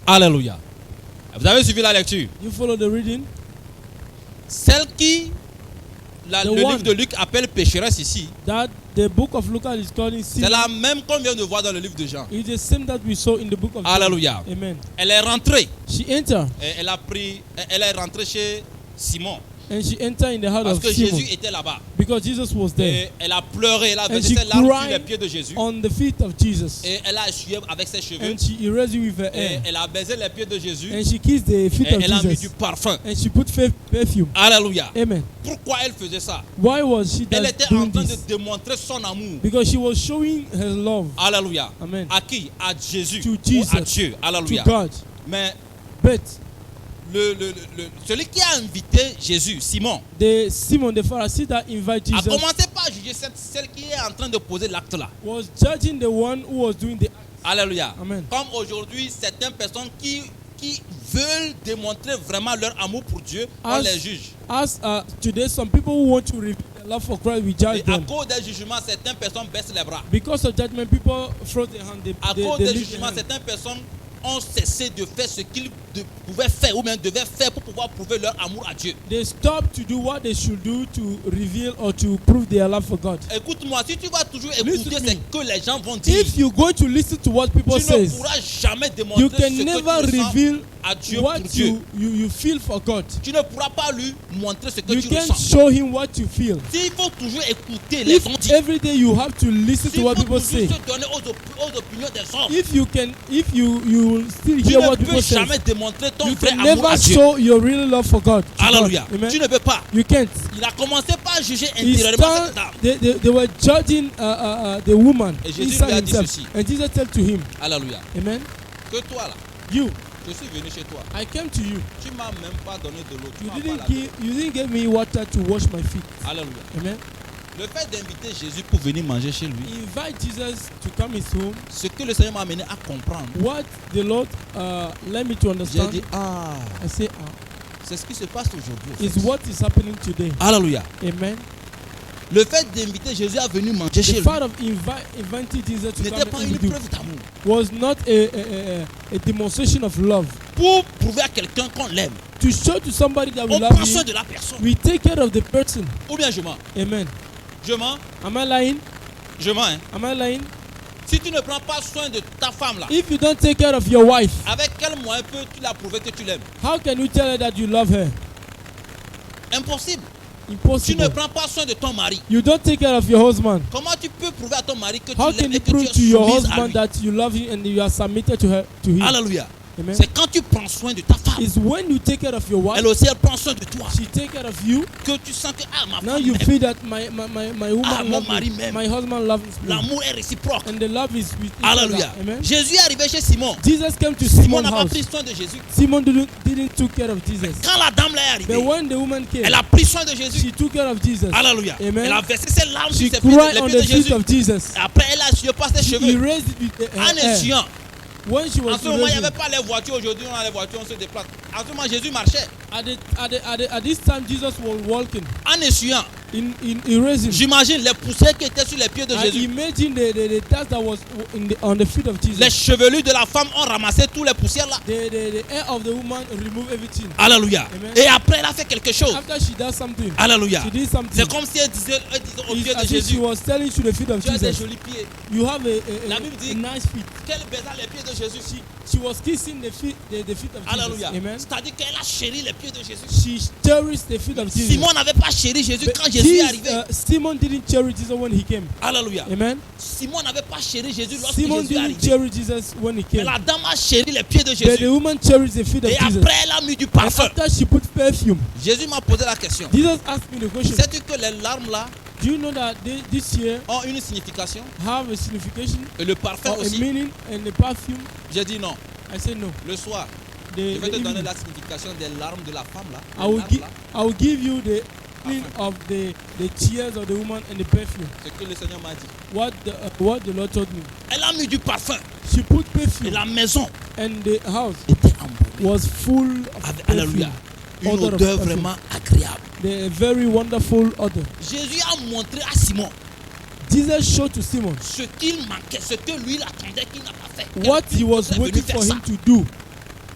Alléluia. Vous avez suivi la lecture? You follow the reading? Celle qui, The le one. livre de Luc appelle pécheresse ici, That the book of Luke is calling sin. c'est la même qu'on vient de voir dans le livre de Jean. It's the same that we saw in the book of John. Alléluia. Amen. Elle est rentrée. She entered, Et elle est rentrée chez Simon. and she entered in the house Parce of que Simon Jésus était là-bas. because Jesus was there. Et elle a pleuré, elle a And versé she ses larmes sur les cried pieds de Jésus. on the feet of Jesus, Et elle a essuyé avec ses cheveux. and she erased it with her Et hair, elle a baisé les pieds de Jésus. and she kissed the feet Et of elle a mis Jesus, du parfum. and she put perfume. Alléluia. Amen. Pourquoi elle faisait ça? Why was she Elle était doing en train de this? démontrer son amour. Because she was showing her love Alléluia. Amen. À qui? À Jésus. To Ou Jesus. à Dieu. to Alléluia. God. Mais But celui qui a invité Jésus, Simon, Simon the Pharisee that invited a Jesus commencé par juger celle qui est en train de poser l'acte là. was judging the one who was doing the act. Alléluia. Amen. Comme aujourd'hui, certaines personnes qui veulent démontrer vraiment leur amour pour Dieu, on As- les juge. As today, some people who want to reveal their love for Christ, we judge Et à them. cause des jugements, certaines personnes baissent les bras. Because of judgment, people throw their hand. À They cause des lift their jugements, hand. certaines personnes ont cessé de faire ce qu'ils pouvaient faire ou même devaient faire pour pouvoir prouver leur amour à Dieu. They stop to do what they should do to reveal or to prove their love for God. Écoute-moi, si tu vas toujours Listen écouter to ce me. que les gens vont dire, If you go to listen to what people tu ne say, pourras jamais démontrer you ce can que never tu ressens reveal à Dieu what pour Dieu. you feel for God. Tu ne pourras pas lui montrer ce que You tu can't ressens. show him what you feel. S'il faut toujours écouter les If gens dire, every day you have to listen s'il to what faut people toujours say, se donner aux opinions des hommes, if you will still tu hear ne what peux people say, jamais démontrer ton you vrai can amour never à Dieu. show your real love for God. to Alléluia. God. Amen. Tu ne peux pas. You can't. Il a commencé par juger He intérieurement stand- cette dame. they were judging the woman Et Jésus inside lui a dit himself. ceci. And Jesus said to him, Alléluia. Amen, Que toi là, you, je suis venu chez toi. I came to you. Tu m'as même pas donné de l'eau. Tu You m'as pas didn't lavé. give me water to wash my feet. Alléluia. Amen. Le fait d'inviter Jésus pour venir manger chez lui, He invite Jesus to come his home. ce que le Seigneur m'a amené à comprendre, What the Lord led me to j'ai understand, dit, ah, I say, c'est ce qui se passe aujourd'hui. en is fait. what is happening today. Alléluia. Amen. Le fait d'inviter Jésus à venir manger chez The lui fact of inviting Jesus to n'était come pas and une eat with you preuve d'amour. was not a demonstration of love. Pour prouver à quelqu'un qu'on l'aime, To show to somebody that we on love prend soin you, de la personne. we take care of the person. Ou bien je mens. Amen. Je mens. Am I lying? Je mens. Hein. Am I lying? Si tu ne prends pas soin de ta femme là, If you don't take care of your wife, avec quel moyen peux-tu la prouver que tu l'aimes? how can you tell her that you love her? Impossible. Tu ne Impossible. prends pas soin de ton mari. You don't take care of your husband. Comment tu peux prouver à ton mari que How tu can l'aimes you et que tu prove es to your soumise à husband lui? that you love him and you are submitted to him? Alléluia. Amen. C'est quand tu prends soin de ta femme, It's when you take care of your wife, elle aussi elle prend soin de toi, she take care of you. que tu sens que ah ma Now femme you m'aime. feel that my woman Ah, mon loves mari me. m'aime. My husband loves me. L'amour est réciproque. And the love is with each other. Alléluia. Amen. Jésus est arrivé chez Simon. Jesus came to Simon Simon's n'a pas house. pris soin de Jésus. Simon didn't took care of Jesus. Quand la dame là est But arrivée, when the woman came, elle a pris soin de Jésus. she took care of Jesus. Alléluia. Amen. Elle a versé ses larmes She sur ses pieds, cried les on pieds de the feet Jésus. of Jesus. Après, elle a essuyé par ses He cheveux. raised it with her En hair. essuyant. When she was En ce moment, il n'y raising, avait pas les voitures. Aujourd'hui, on a les voitures, on se déplace. En ce moment, Jésus marchait. at this time, Jesus was walking En essuyant. in erasing. J'imagine les poussières qui étaient sur les pieds de I Jésus. imagine the dust that was on the feet of Jesus. Les chevelures de la femme ont ramassé toutes les poussières là. The hair of the woman removed everything. Alléluia. Amen. Et après, elle a fait quelque chose. After she does something, Alléluia. she did something. C'est comme si elle disait au It's pied de as if she Jésus, was telling to the feet of tu as des Jesus, jolis pieds. you have La Bible dit- a nice feet. Qu'elle baisa les pieds de Jésus. She was kissing the feet of Jesus. Alléluia. Amen. C'est-à-dire qu'elle a chéri les pieds de Jésus. She cherished the feet of Jesus. Simon n'avait pas chéri Jésus But quand Jésus est this, arrivé. Simon didn't cherish Jesus when he came. Alléluia. Amen. Simon n'avait pas chéri Jésus lorsque Simon Jésus est didn't arrivé. cherish Jesus when he Mais came. la dame a chéri les pieds de But the Jésus. woman cherished the feet of Et Jesus. après, elle a mis du And parfum. after she put perfume, Jésus m'a posé la question. Jesus asked me the question. Sais-tu que les larmes là Do you know that this year ont une signification have a signification et le parfum or a aussi? meaning and a perfume? J'ai dit non. I say no. Le soir, The, je vais the te donner evening. la signification des larmes de la femme là. I will, Les larmes, là. I will give you the meaning of the tears of the woman and the perfume. C'est ce que le Seigneur m'a dit. What the Lord told me. Elle a mis du parfum She put et perfume la maison and the house était embaumée. was full of Alléluia. perfume. Une Odor of odeur perfume. vraiment agréable. The very wonderful odor. Jésus a montré à Simon Jesus showed to Simon ce qu'il manquait, ce que lui il attendait qu'il n'a pas fait. what he was Quelqu'un est venu waiting faire for ça. him to do,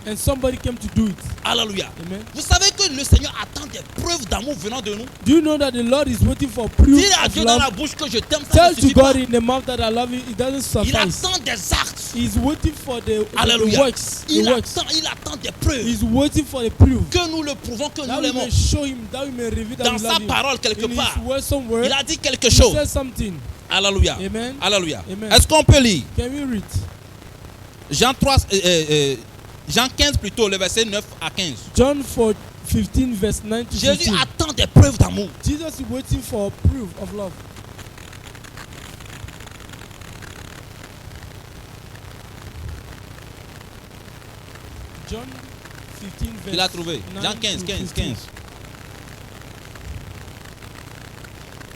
and somebody came to do it. Alléluia. Amen. Vous savez que le Seigneur attend des preuves d'amour venant de nous. Do you know that the Lord is waiting for proof Dire à of Dieu dans la love? bouche que je t'aime, ça Tell ne to suffit pas. God in the mouth that I love you. It doesn't Il suffice. attend des actes. He's waiting for the Alléluia. works. The works. Il attend des preuves. He's waiting for the proof. Que nous le prouvons, que nous That we l'aimons. may show him, that we may reveal that Dans we sa love him. parole, quelque In part, his word somewhere, il a dit quelque he chose. said something. Alléluia. Amen. Alléluia. Amen. Est-ce qu'on peut lire Can we read? Jean 15 plutôt, le verset 9 à 15. John 15 verse 9 to Jésus 15. attend des preuves d'amour. Jesus is waiting for proof of love. John 15 verse Il a trouvé. 9 Jean 15, to 15, 15. 15.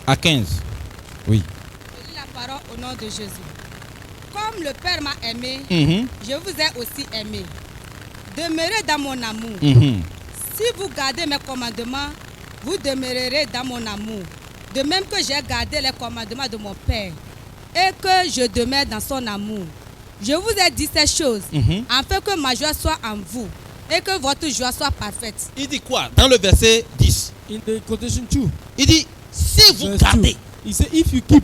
À 15. Oui. Je lis la parole au nom de Jésus. Comme le Père m'a aimé, Mhm, je vous ai aussi aimé. Demeurez dans mon amour. mhm. Si vous gardez mes commandements, vous demeurerez dans mon amour. De même que j'ai gardé les commandements de mon Père et que je demeure dans son amour. Je vous ai dit ces choses Mhm. afin que ma joie soit en vous et que votre joie soit parfaite. Il dit quoi dans le verset 10? In the quotation 2, Il dit, si vous verse gardez, 2, he said, if you mes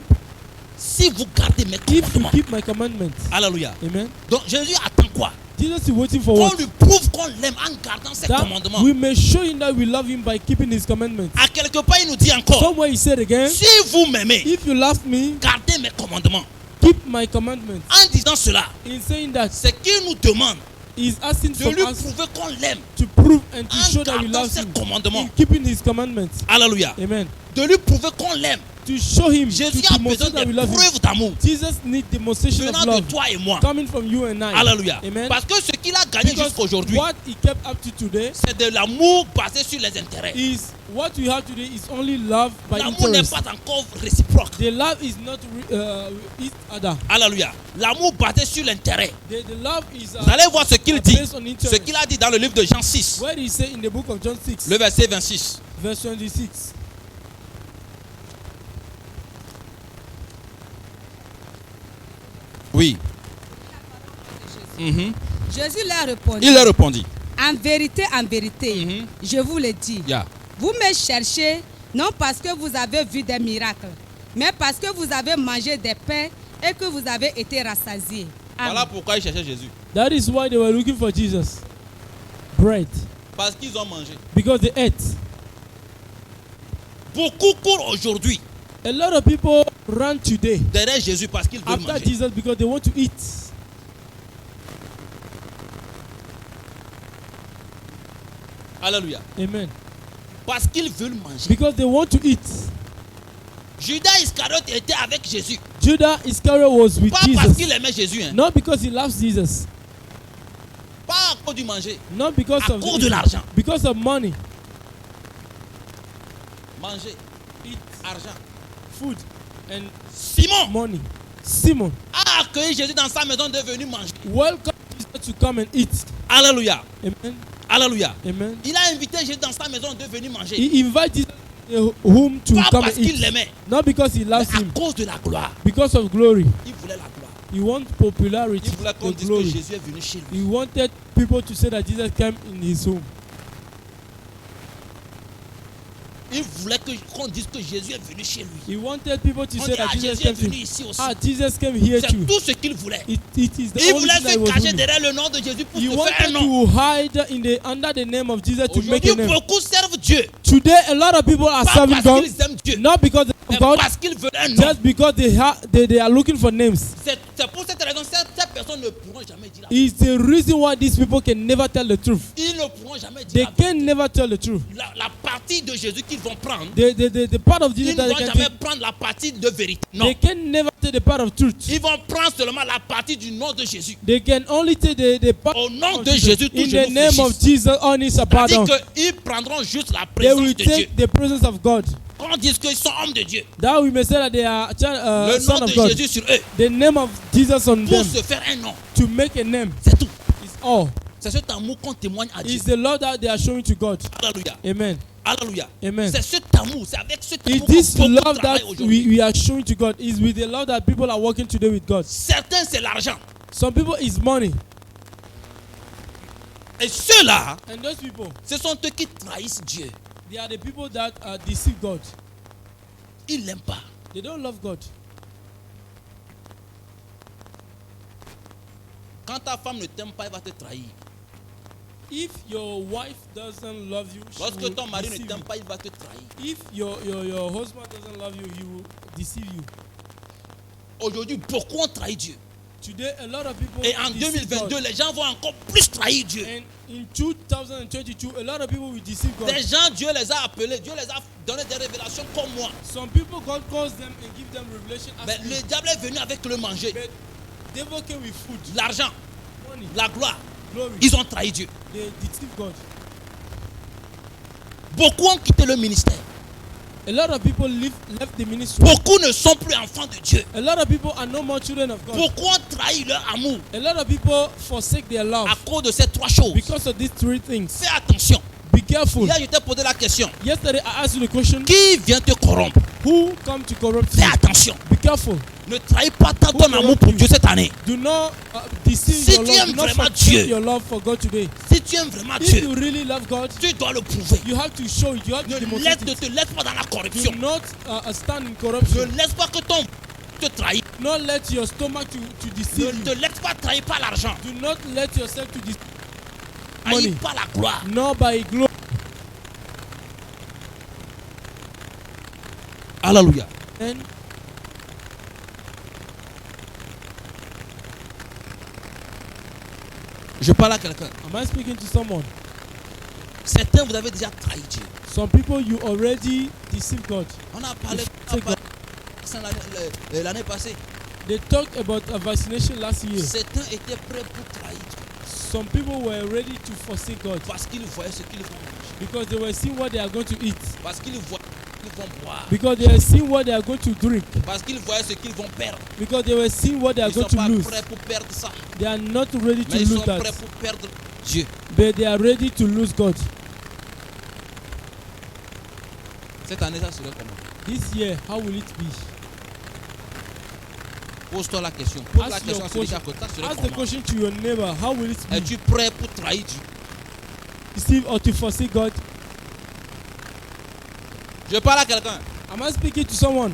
commandements. keep my commandments. Alléluia. Amen. Donc Jésus attend quoi? Jesus is waiting for Qu'on what? lui prouve qu'on l'aime en gardant ses That commandements. we may show him that we love him by keeping his commandments. À quelque part, il nous dit encore, Somewhere he said again, si vous m'aimez, if you love me, gardez mes commandements. keep my commandments. En disant cela, In saying that, c'est qu'il nous demande he's asking de from lui us prouver qu'on l'aime to prove and to en show that we gardant love ses him commandements. in keeping his commandments. Alléluia. Amen. De lui prouver qu'on l'aime. To show him, Jésus to a besoin demonstrate that we de love him. preuves d'amour Jesus needs demonstration of venant de love toi et moi. coming from you and I. Alléluia. Amen. Parce que ce qu'il a gagné Because jusqu'à aujourd'hui, what he kept up to today c'est de l'amour basé sur les intérêts. is what we have today is only love by L'amour n'est interest. pas encore réciproque. The love is not each other. Alléluia. L'amour basé sur l'intérêt. The love is Vous allez voir ce qu'il dit. based on interest. Ce qu'il a dit dans le livre de Jean 6, Where did he say in the book of John 6, le verset 26. verse 26? Oui. Mhm. Jésus leur répondit, Il leur répondit. en vérité, Mhm. je vous le dis, Yeah. vous me cherchez non parce que vous avez vu des miracles, mais parce que vous avez mangé des pains et que vous avez été rassasiés. Amen. Voilà pourquoi ils cherchaient Jésus. That is why they were looking for Jesus. Bread. Parce qu'ils ont mangé. Because they ate. Beaucoup courent aujourd'hui A lot of people run today derrière Jésus parce qu'ils veulent after manger. Jesus because they want to eat. Alléluia. Amen. Parce qu'ils veulent manger. Because they want to eat. Judas Iscariote était avec Jésus. Judas Iscariot was with Pas parce Jesus. qu'il aimait Jésus. Hein. Not because he loves Jesus. Pas à cause du manger. Not because À of cause de l'argent. Because of money, Manger. eat, Argent. food, and Simon money. Simon a accueilli Jésus dans sa maison de venir manger. welcome Jesus to come and eat. Alléluia. Amen. Alléluia. Amen. Il a invité Jésus dans sa maison de venir manger. He invited Jesus home to Pas come parce and qu'il eat. l'aimait. Not because he Mais loves à him. cause de la gloire. Because of glory. Il voulait la gloire. He wants popularity. Il voulait qu'on The dise que glory. Jésus est venu chez lui. He wanted people to say that Jesus came in his home. Il voulait qu'on dise que Jésus est venu chez lui. He wanted people to On say dit, that ah, Jesus Jésus est came to venu him. ici aussi. Ah, Jesus came here C'est too. tout ce qu'il voulait. It is the Il only voulait thing that he se was cacher doing. derrière le nom de Jésus pour He se faire un wanted nom. to hide under the name of Jesus to make Aujourd'hui, a name. beaucoup servent Dieu. Today, a lot of people are Pas serving parce God, qu'ils aiment Dieu, not because they mais love God, parce qu'ils veulent un nom. just because they are looking for names. C'est pour cette raison que ces personnes ne pourront jamais dire la vérité. is the reason why these people can never tell the truth. Ils ne pourront jamais They dire la vérité. can never tell the truth. La partie de Jésus qu'ils vont prendre, The part of ils Jesus ne that vont they can jamais take, prendre la partie de vérité. Non. they can never take the part of truth. Ils vont prendre seulement la partie du nom de Jésus. They can only take the part Au nom of de Jesus. Jésus, tout In the genou name of fléchisse. Jesus, all knees are bowed C'est-à-dire down. qu'ils prendront juste la They will présence de Dieu. take the presence of God. Quand on dit qu'ils sont hommes de Dieu, That we may say that they are le son nom of de God. Jésus sur eux, The name of Jesus on pour them se faire un nom, to make a name c'est tout. is all. C'est cet amour qu'on témoigne à Dieu. It's the love that they are showing to God. Alléluia. Amen. Alléluia. Amen. C'est cet amour, c'est avec cet It's amour this que beaucoup love that travaillent aujourd'hui. we are showing to God. Is with the love that people are working today with God. Certains, c'est l'argent. Some people is money. Et ceux-là, And those people, ce sont eux qui trahissent Dieu. they are the people that deceive God. Ils ne l'aiment pas. They don't love God. Quand ta femme ne t'aime pas, elle va te trahir. If your wife doesn't love you, she Lorsque will ton mari ne deceive t'aime you. pas, il va te trahir. If your husband doesn't love you, he will deceive you. Aujourd'hui, beaucoup ont trahi Dieu. Today, a lot of people Et en deceive 2022, God. les gens vont encore plus trahir Dieu. And in 2022, a lot of people will deceive God. Des gens, Dieu les a appelés, Dieu les a donné des révélations comme moi. Some people, God calls them and give them revelation as Mais me. le diable est venu avec le manger, But devil came with food, l'argent, money, la gloire. glory. Ils ont trahi Dieu. They deceive God. Beaucoup ont quitté le ministère. A lot of people left the ministry. Beaucoup ne sont plus enfants de Dieu. A lot of people are no more children of God. Beaucoup ont trahi leur amour A lot of people forsake their love à cause de ces trois choses. because of these three things. Fais attention. Be careful. Hier, je t'ai posé la question. Yesterday, I asked you the question, Qui vient te corrompre? who come to corrupt Fais you? attention. Be careful. Ne trahis pas tant ton amour pour Dieu cette année. Do not deceive Si your tu love. aimes Do not vraiment forsake Dieu, your love for God today. Si tu aimes vraiment If you Dieu, really love God, tu dois le prouver. you have to show it. You have to Ne demonstrate it. te laisse pas dans la Do corruption. not stand in Ne corruption. laisse pas que ton te trahisse. Do not let your stomach to Ne deceive te you. laisse pas trahir par l'argent. Do not let yourself to deceive Haïs money. pas la gloire. nor by glory. Alléluia. And Je parle à quelqu'un. am I speaking to someone? Certains, vous avez déjà trahi Dieu. Some people you already deceive God. On a parlé l'année passée. They talked about a vaccination last year. Certains étaient prêts pour trahir Dieu Some people were ready to forsake God parce qu'ils voyaient ce qu'ils vont manger, because they were seeing what they are going to eat, parce qu'ils voyaient ce qu'ils vont boire, because they were seeing what they are going to drink, parce qu'ils voyaient ce qu'ils vont perdre. because they were seeing what they are Ils ne going sont to pas lose. prêts pour perdre ça, They are not ready to mais ils lose sont that, prêts pour perdre Dieu. but they are ready to lose God. Cette année, ça serait comment? This year, how will it be? Pose-toi la question. Pose la Ask question your à celui qui est à question. côté. Ça serait Ask the comment? question to your neighbor, how will it be? Es-tu prêt pour trahir Dieu? Deceive or to forsake God? Je parle à quelqu'un. Am I speaking to someone?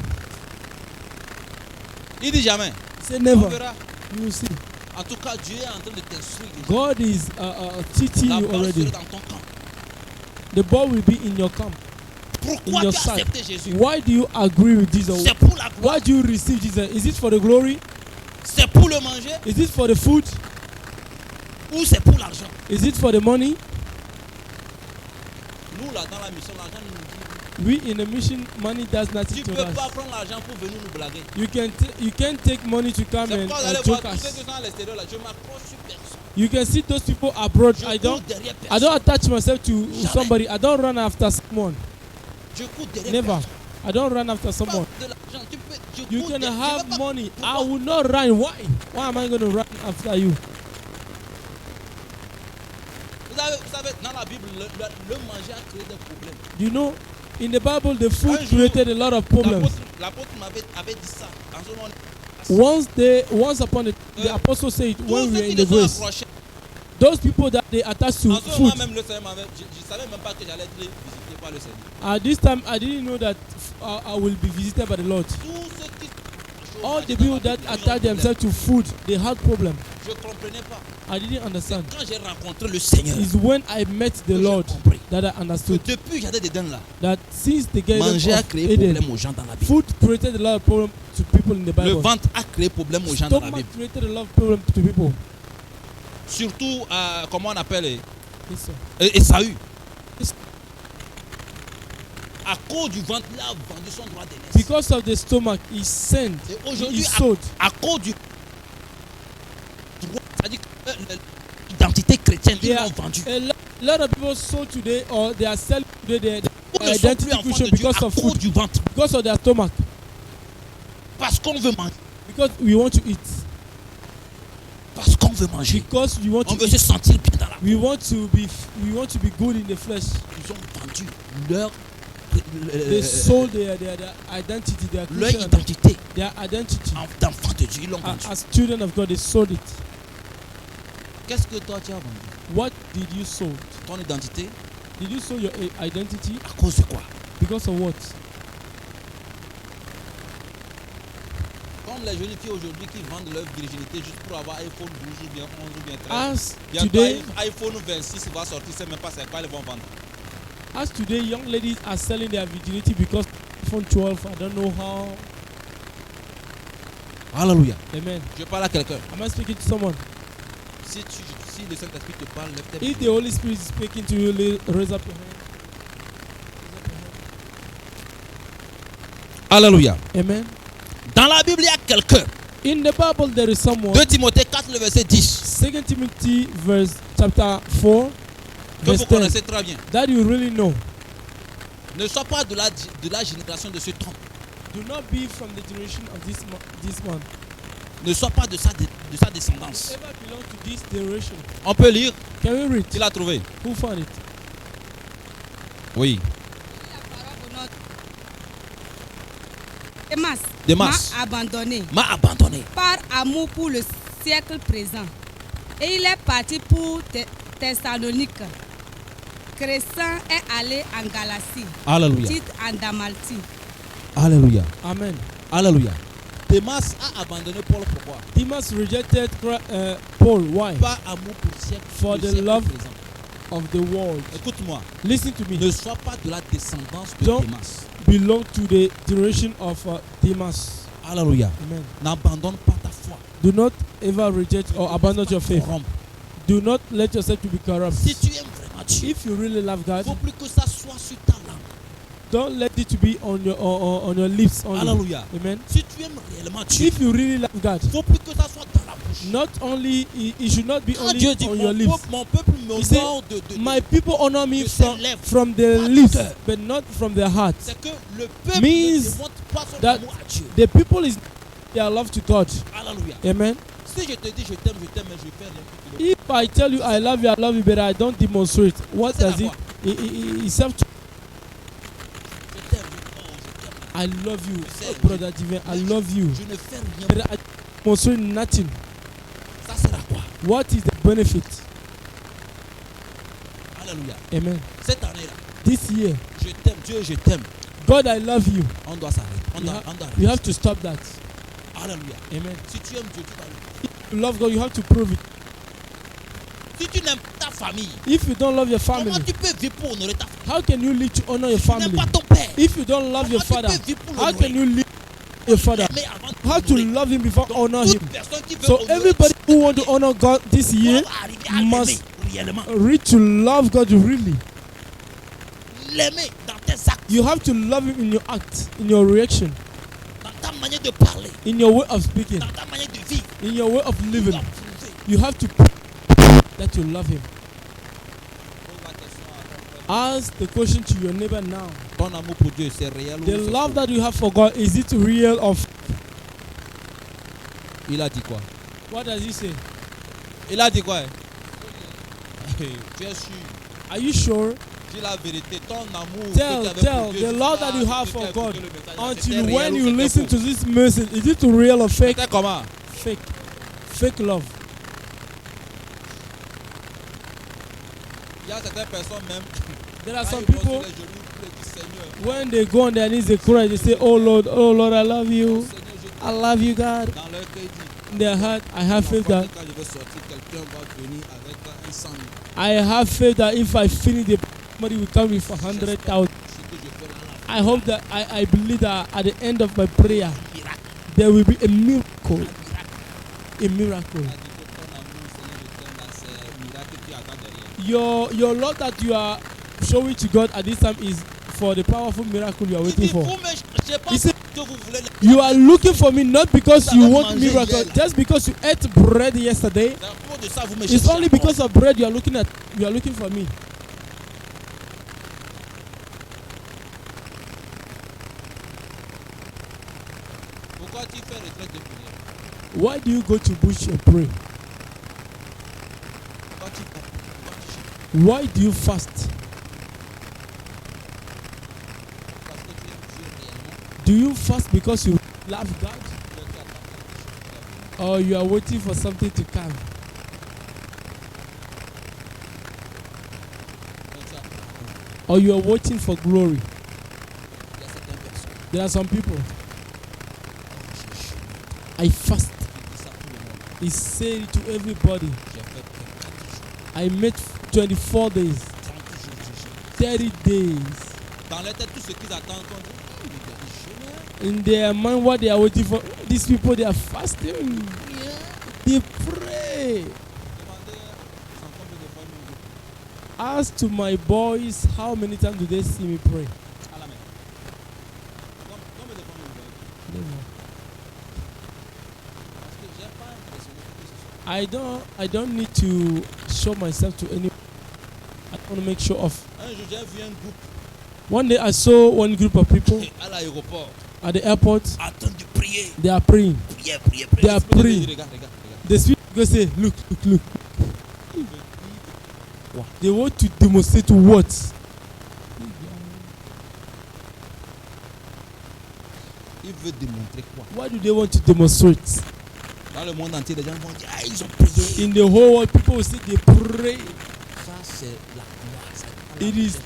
Il dit jamais. Say On never. verra. You will see. En tout cas, Dieu est en train de t'instruire. déjà. God is teaching La you balle already. serait dans ton camp. The ball will be in your camp. Pourquoi your tu as side. accepté Jésus? Why do you agree with Jesus? C'est pour la gloire. Why do you receive Jesus? Is it for the glory? C'est pour le manger Is it for the food? ou c'est pour l'argent? Is it for the money? Nous, là, dans la mission, l'argent nous dit. We in the mission, money does Tu nothing ne to peux us. pas prendre l'argent pour venir nous blaguer. You can't take money to come C'est and pourquoi vous allez joke voir tous ceux us. qui sont à l'extérieur là. Je m'accroche sur personne. You can see those people abroad. Je I cours don't derrière I personne. don't attach myself to Jamais. somebody. I don't run after someone. Je cours derrière Never. personne. I don't run after Pas someone. de l'argent. Je You cours can derrière- je have vais pas- money. I Pourquoi? will not run. Why? Why am I going to run after you? Vous savez, dans la Bible, le manger a créé des problèmes. You know, in the Bible, the food Un jour, created a lot of problems. L'apôtre avait dit ça. En ce moment, Once upon the apostle said tous when we ceux were qui in ne the sont grace, approchés, those people that they attach to en ce moment food. même, le Seigneur je ne savais même pas que j'allais être visité par le Seigneur. At this time, I didn't know that I will be visited by the Lord. Tous ceux qui sont approchés All the people that attach themselves to food, they had problem. Je ne comprenais pas. I didn't understand. Quand j'ai rencontré le Seigneur, It's when I met the Lord that I understood depuis j'étais dedans là, that since the Garden manger a of créé Eden, problème aux gens dans la Bible. food created a lot of problem to people in the Le Bible. ventre a créé problème aux gens dans la Stomach Bible. created a lot of problem to people. Surtout, comment on appelle Yes, sir. Esaü. À cause du ventre, il a vendu son droit d'aînesse. Because of the stomach, he sinned. Et He aujourd'hui, sold. à cause du droit, c'est-à-dire que l'identité chrétienne, ils Yeah. l'ont vendu. A lot of people sold today, or they are selling today their Ils ne sont plus identity enfants Christian de Dieu because à of cause food, du ventre. because of their stomach, Parce qu'on veut manger. because we want to eat, Parce qu'on veut manger. because we want On to veut se eat. sentir bien dans la We want to be good in the flesh. Ils ont vendu leur, They sold their identity, their leur Christian identité their identity d'enfant de Dieu. Ils l'ont vendu. as children of God. They sold it. Qu'est-ce que toi tu as vendu? What did you sold? Ton identité Did you sold your identity à cause de quoi? because of what? Comme les jeunes filles aujourd'hui qui vendent leur virginité juste pour avoir iPhone 12 ou bien 11 ou bien 13. As Bientôt, today, iPhone 26 va sortir, c'est même pas c'est quoi ils vont vendre. as today, young ladies are selling their virginity because iPhone 12. I don't know how. Alléluia. Amen. Je parle à quelqu'un. Am I speaking to someone? Si le Saint-Esprit te parle, lève tes If mains. the Holy Spirit is speaking to you, raise up your hand. Alléluia. Amen. Dans la Bible, il y a quelqu'un. In the Bible, there is someone. 2 Timothée 4, le verset 10. 2 Timothy chapter 4, Que verse vous 10. connaissez très bien. That you really know. Ne sois pas de la génération de ce temps. Do not be from the generation of this one. Ne sois pas de sa descendance. Ever belong to this generation? On peut lire. Can we read? Il a trouvé. Who found it? Oui. Démas m'a abandonné M'a abandonné. par amour pour le siècle présent. Et il est parti pour Thessalonique. Crescent est allé en Galatie. Alléluia. Tite en Dalmatie. Alléluia. Amen. Alléluia. Démas a abandonné Paul pourquoi? Demas rejected Paul. Why? Par amour pour le siècle, For le the siècle love présent. of the world. Écoute-moi. Listen to me. Ne sois pas de la descendance de Don't Démas. belong to the generation of Demas. Alléluia. Amen. N'abandonne pas ta foi. Do not ever reject or abandon your faith. Corrompre. Do not let yourself to be corrupt. Si tu aimes vraiment Dieu, If you really love il God, faut plus que ça soit sur ta langue. don't let it to be on your lips only. Alléluia. Amen. Si tu aimes réellement Dieu, If you really love God, il faut plus que ça soit dans la bouche. not only it should not be Quand only Dieu dit on your lips. mon peuple He said, m'honore de My people honor me de ses lèvres, from their pas lips, du cœur. but not from their heart. c'est que le peuple Means ne démontre pas son that amour à Dieu. The people is their love to God. Alléluia. Amen. Si je te dis je t'aime, mais je fais rien pour te le If I tell you I love you, but I don't demonstrate, what C'est la does it? foi. It's self. Je t'aime, je t'aime. I love you, sais, brother Divin. I love you, Je ne fais rien. but I demonstrate nothing. Ça sert à quoi? What is the benefit? Alléluia. Amen. Cette année-là, This year, je t'aime, Dieu, je t'aime. God, I love you. On doit s'arrêter. On You, doit you have arrêter. to stop that. Alléluia. Amen. Si tu aimes Dieu, tu vas le faire. If you love God, you have to prove it. Si tu n'aimes pas ta famille, If you don't love your family, comment tu peux vivre pour honorer ta famille? how can you live to honor your Si tu n'aimes family? pas ton père, If you don't love your comment father, tu peux vivre pour how l'honorer? can you live your father? L'aimer avant de How to l'honorer. love him before Donc, honor toute him. personne qui veut So honorer everybody Dieu who want to honor God this year doit arriver à must l'aimer réellement. reach to love God really. L'aimer dans tes actes, You have to love him in your act, in your reaction, dans ta manière de parler, in your way of speaking, dans ta manière de vivre. in your way of Tu living. dois prouver. You have to prove that you love him. Pose la question à ton frère. Ask the question to your neighbor now. Ton amour pour Dieu, c'est réel ou The c'est love faux? that you have for God, is it real or Il a dit quoi? what does he say? Il a dit quoi? Tu es sûr? Are you sure? Dis la vérité. Ton amour Tell, que tu avais tell pour Dieu, the love jusqu'à that you ce have que for tu as God écouté le message, until c'était when réel ou you c'était listen faux? to this message, is it real or fake? C'était comment? Fake. Fake love. Il y a certaines personnes même. There are quand some ils vont sur people, les genoux, ils disent, Seigneur, when they go on their knees, they cry, they say, oh Lord, I love you. Seigneur, je I love you, God. Dans leur cœur, ils disent, In their heart, I have faith that quand je vais sortir, quelqu'un va venir avec un 100 000. I have faith that if I finish the somebody will come with 100,000. Ce que je fais là, I hope that I believe that at the end of my prayer there will be a miracle. A miracle. Your Lord that you are showing to God at this time is for the powerful miracle you are waiting for. You see, you are looking for me not because you want miracle, just because you ate bread yesterday. It's only because of bread you are looking for me. Why do you go to bush and pray? Why do you fast? Do you fast because you love God? Or you are waiting for something to come? Or you are waiting for glory? There are some people. I fast. He said to everybody, I made 24 days, 30 days. In their mind, what they are waiting for, these people, they are fasting. They pray. Ask to my boys, how many times do they see me pray? I don't need to show myself to anyone. I don't want to make show off. One day I saw one group of people at the airport. They are praying. They are praying. The Spirit go say, look. They want to demonstrate what? What do they want to demonstrate? Dans le monde entier, les gens vont dire, ils ont prié. In the whole world, people will say they pray. Ça, c'est la gloire. It is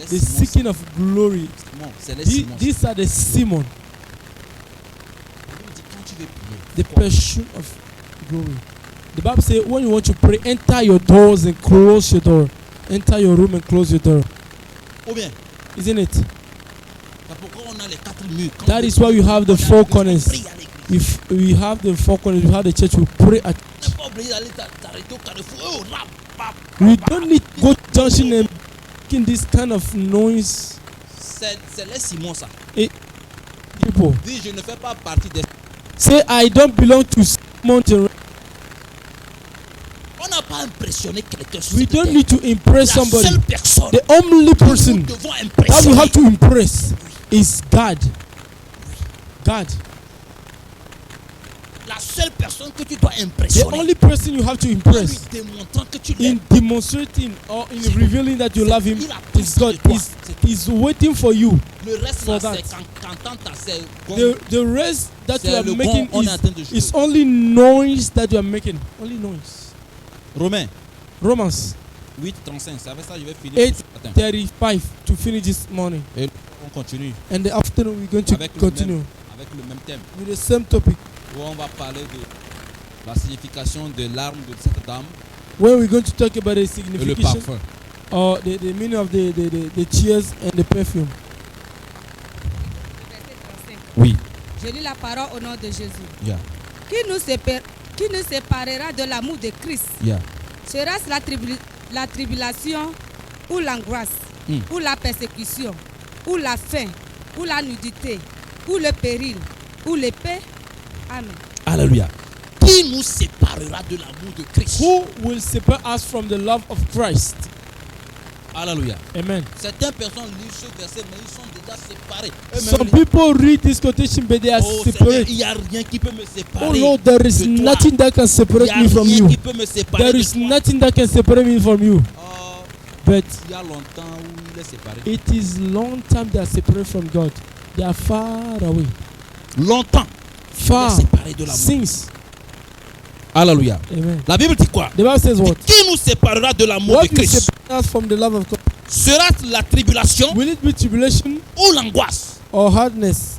the seeking of glory. These are the Simon. The pursuit of glory. The Bible says when you want to pray, enter your doors and close your door. Enter your room and close your door. Isn't it? That is why we have the four corners. If we have the four corners, we have the church, we pray at church. We don't need to go to junction and making this kind of noise. People say, I don't belong to Simon. We don't need to impress somebody. The only person that we have to impress is God. God. The only person you have to impress in demonstrating or in revealing that you love him is God. He's waiting for you for that. The rest that you are making is only noise that you are making. Only noise. Romans 8:35, c'est avec ça que je vais finir. 8:35 to finish this morning. Et on continue. And the afternoon we're going to continue avec le même thème. With the same topic. Où on va parler de la signification de l'arme de cette dame. Where we're going to talk about the Et le signification parfum. or the meaning of the tears and the perfume. Oui. Je lis la parole au nom de Jésus. Yeah. Qui nous séparera de l'amour de Christ? Yeah. Sera-ce la tribulation ou l'angoisse, ou la persécution, ou la faim, ou la nudité, ou le péril, ou l'épée? Amen. Alléluia. Qui nous séparera de l'amour de Christ? Who will separate us from the love of Christ? Alléluia. Amen. Certaines personnes lisent ce verset, mais ils sont déjà séparés. Some people read this quotation, but they are separated. Il n'y a rien qui peut me séparer. Oh Lord, there is nothing that can separate me from you. There is nothing that can separate me from you. But il y a longtemps où il est séparé. it is long time they are separated from God. They are far away. Longtemps. Far. Séparé de l'amour. Since. Alléluia. Amen. La Bible dit quoi? The Bible says what? Qui nous séparera de l'amour What de will Christ? separate us from the love of God? Sera-ce la tribulation Will it be tribulation ou l'angoisse? or hardness.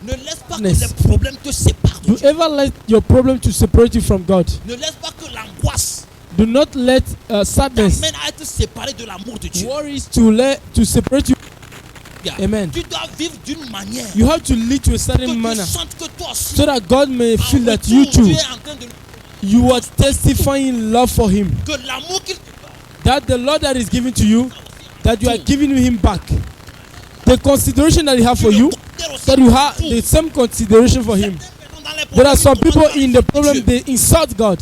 Ne laisse pas que les problèmes te séparent de Do Dieu. ever let your problem to separate you from God. Ne laisse pas que l'angoisse Do not let sadness, t'amène à être séparé de l'amour de Dieu. worries to separate you. Amen. Tu dois vivre d'une manière You have to lead to a que certain tu manner sentes que toi aussi, so that God may en feel that retour, you too, Dieu est en train de you are testifying love for Him. que l'amour qu'il te donne, That the Lord that is giving to you, that you are giving Him back. The consideration that He has for tu le you, considères aussi that you comme have tout. the same consideration for Him. Certaines personnes dans les There are problèmes, some ils people commencent in à the problem, Dieu. they insult God.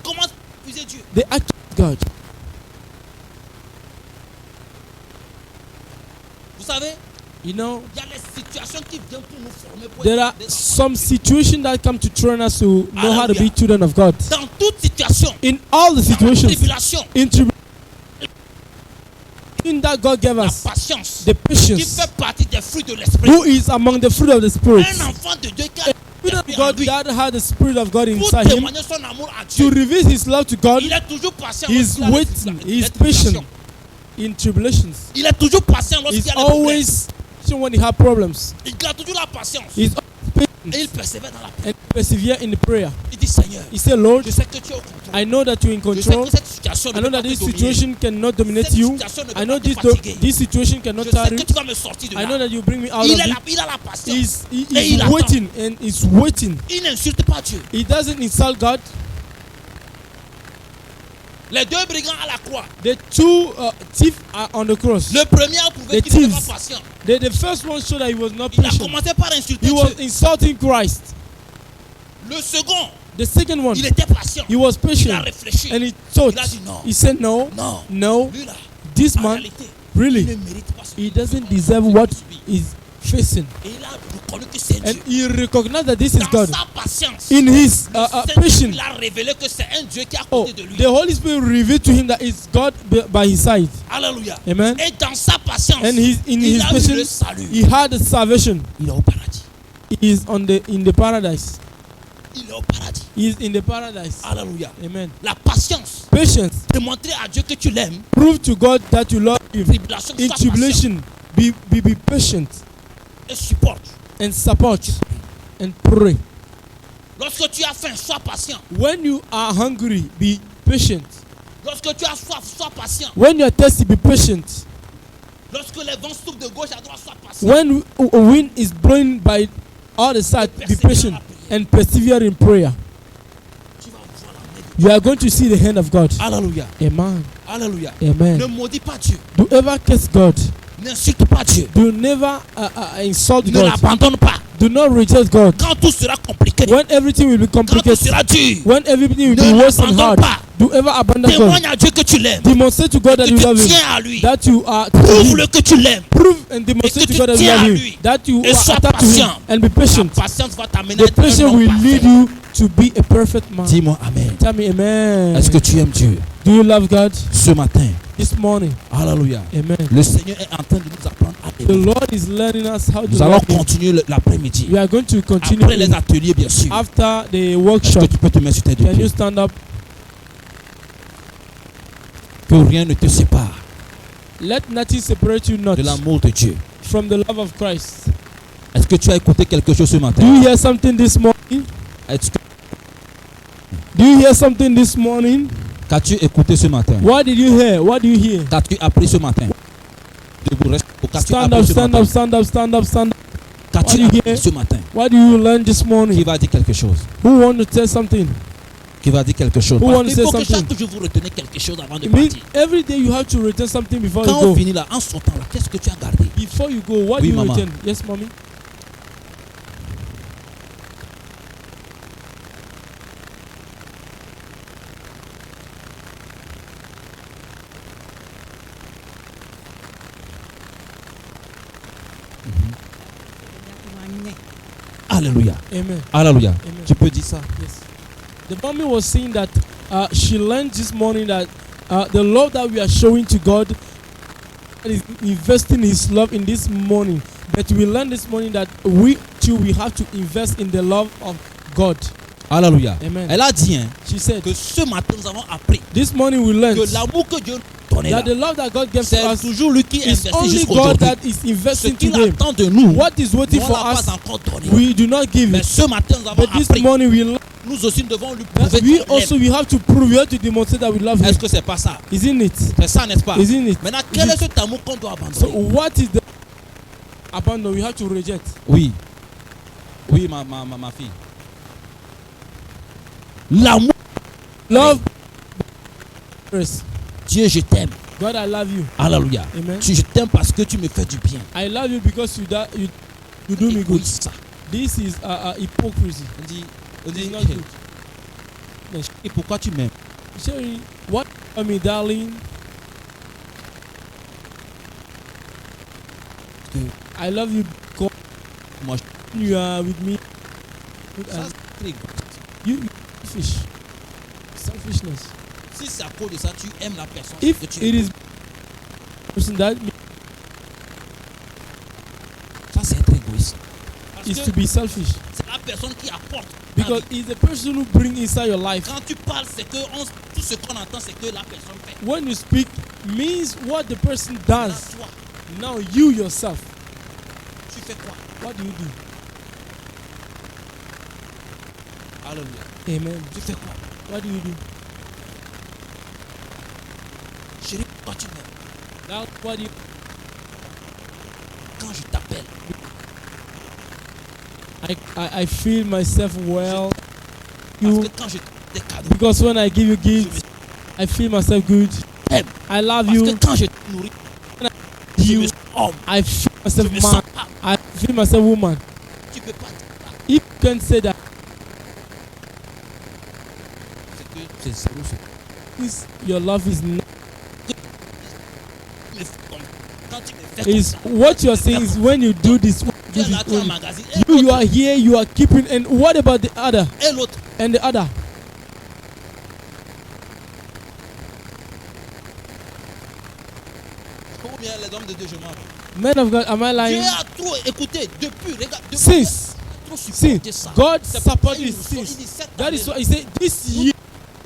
Comment accuser Dieu? They accuse God. Vous savez, You know, il y a les situations qui viennent pour nous former pour there être are des enfants. some situations that come to train us to know how to be Hallelujah. children of God. Dans toute situation, In all the dans la situations, tribulation, in that God gave la us, patience, the qui patience, fait partie des fruits de l'esprit. who is among the fruit of the Spirit. Un enfant de Dieu qui a Children of l'esprit en God lui, that had the Spirit of God pour inside him, témoigner son amour à to Dieu. reveal His love to God, Il est toujours patient He is lorsqu'il y a waiting, les He is tribulations. patient in tribulations. Il est toujours patient lorsqu'il He's y a les problèmes. always patient when He has problems. Il garde toujours la patience. He's always Et patient il persévère dans la prière. and persevere in the prayer. Il dit Seigneur, He said, Lord, je sais que tu es au control. I know that you're in Je sais control. que cette situation I ne know peut that pas this te dominer. situation cannot dominate Cette you. situation ne peut I know pas te this, fatiguer. this situation cannot Je sais tire que you. tu vas me sortir de I know là. that you bring me out Il of a it. la patience. He Et is il attend. waiting and is waiting. Il n'insulte pas Dieu. He doesn't insult God. Les deux brigands à la croix. The two thieves are on the cross. Le premier a prouvé The qu'il n'était thieves. pas patient. The first one showed that he was not Il a patient. commencé par insulter He was Dieu. insulting Christ. Le second, The second one, il était patient. he was Il a patient. réfléchi. And he thought, Il a dit non. he said, no, Non. no, Lui là, this en man, réalité, really, il ne mérite pas ce he qu'il doesn't deserve what he's facing. Et il a reconnu que c'est And Dieu. he recognized that this is Dans God. sa patience, In his le Saint-Esprit patience, il a révélé que c'est un Dieu qui est à oh, côté de lui. the Holy Spirit revealed to him that it's God by his side. Alléluia. Amen. Et dans sa patience, And in il his a eu le patience, salut. he had the salvation. Il est au paradis. He is in the paradise. Il est au paradis. He is in the paradise. Alléluia. Amen. La patience, Patience. démontrer à Dieu que tu l'aimes. Prove to God that you love him. Tribulation, In sois patient tribulation, be patient et supporte. and support and pray. Lorsque tu as faim, sois patient. When you are hungry, be patient. Lorsque tu as soif, sois patient. When you are thirsty, be patient. Lorsque les vents soufflent de gauche à droite, sois patient. When a wind is blowing by all the sides, be patient and persevere in prayer. Tu vas voir la main de You are going to see the hand of God. Alléluia. Amen. Alléluia. Ne Amen. maudis pas Dieu. Do ever curse God. N'insulte pas Dieu. Do never insult Ne God. l'abandonne pas. Do not reject God. Quand tout sera compliqué, When everything will be quand tout complicated, sera dur, when everything will ne be worse and l'abandonne hard, pas. do ever abandon God. Témoigne à Dieu que tu l'aimes. Demonstrate to God that Que you tu love Him. tiens à lui. That you are to Him. Prouve-le que tu l'aimes. Prove and demonstrate Et que to God that tu you tiens love à Him. lui. That you Et are sois attached to Him patient. and be patient. La patience va t'amener à The être un patience homme will lead parfait. you to be a perfect man. Dis-moi Amen. Tell me amen. Est-ce que tu aimes Dieu? Do you love God? Ce matin, This morning, alléluia. amen. Le Seigneur est en train de nous apprendre à The aimer. Lord is learning us how to Nous allons love Him. continuer l'après-midi. We are going to continue Après les ateliers, bien sûr. after the Est-ce que workshop. tu peux te mettre sur tes deux Can you pieds? stand up? Que rien ne te sépare Let nothing separate you not de l'amour de Dieu. from the love of Christ. Est-ce que tu as écouté quelque chose ce Do you matin? hear something this morning? Est-ce que Do you hear something this morning? qu'as-tu écouté ce matin? What did you hear? What do you hear? Qu'as-tu appris ce matin? Debout, reste. Qu'as-tu Stand appris up, ce stand matin? up, stand up, stand up, stand up. Qu'as-tu What do you appris hear? ce matin? What do you learn this Qui morning? va dire quelque chose? Who want to tell something? Qui va dire quelque chose? Who Parce want to qu'il say faut que something? chaque jour vous retenez quelque chose avant de It means partir. every day you have to return something before Quand you on go. finit là, en sortant là, qu'est-ce que tu as gardé? Before you go, what Oui, do you maman. return? Yes, mommy. Alléluia. Amen. Alléluia. Amen. Tu peux dire ça? Yes. The mommy was saying that she learned this morning that the love that we are showing to God is investing His love in this morning. But we learned this morning that we too we have to invest in the love of God. Alléluia. Amen. Elle a dit hein, She said, que ce matin nous avons appris this morning we learned que l'amour que Dieu donne donné là. That the love that God gives to C'est us toujours lui qui is investit only God jusqu'aujourd'hui. that is Ce investing qu'il today. attend de nous, What is waiting on for l'a us, pas encore donné. we do not give Mais it. ce matin, nous avons But this appris. morning we Nous aussi, nous devons lui prouver we qu'on also l'aime. we have to prove, we have to demonstrate that we love Him. Est-ce que c'est pas ça? Isn't it? C'est ça, n'est-ce pas? Isn't it? Maintenant, quel est cet amour qu'on doit So abandonner? what is the abandon? We have to reject. Oui. Oui, ma fille. L'amour. Love. First. Dieu, je t'aime. God, I love you. Alléluia. Amen. Je t'aime parce que tu me fais du bien. I love you because you do me good. Ça. This is hypocrisy. On dit, It's not good. et pourquoi tu m'aimes? Sherry, what I mean, darling? I love you because Moi, you are with me. ça, And c'est très grave. you selfish. Selfishness. Si c'est à cause de ça, tu aimes la personne If que tu it aimes. is person that Ça, c'est être égoïste. Parce is que to be selfish, c'est la personne qui apporte. because it's the person who bring inside your life. Quand tu parles, c'est que tout ce qu'on entend, c'est que la personne fait. When you speak, means what the person Là, does. toi, Now you yourself, tu fais quoi? what do you do? Alléluia. Amen. Tu fais quoi? What do you do? Chérie, pourquoi tu m'aimes? Now what do you? Quand je t'appelle, I feel myself well. parce You que quand je te des cadeaux, because when I give you gifts, I feel myself good. t'aime. I love Parce you. que quand je te nourris, je me You. sens homme. I feel Je myself me sens man. femme. I feel myself woman. Tu peux pas dire ça. If you can say that, C'est que c'est zéro. your love is not. Tu me fais comme- Quand tu me fais Is comme ça, what you are saying is when you do this. tu es là, tu es en magazine. You are here. You are keeping. And what about the other? Et l'autre, And the other? ou bien les hommes de Dieu, je m'en vais. Men of God, am I Dieu lying? a trop écouté depuis. Regarde, depuis Since trop since supporté ça. God C'est pourquoi supported il nous sort- since. il dit, cette That is année, why He said this year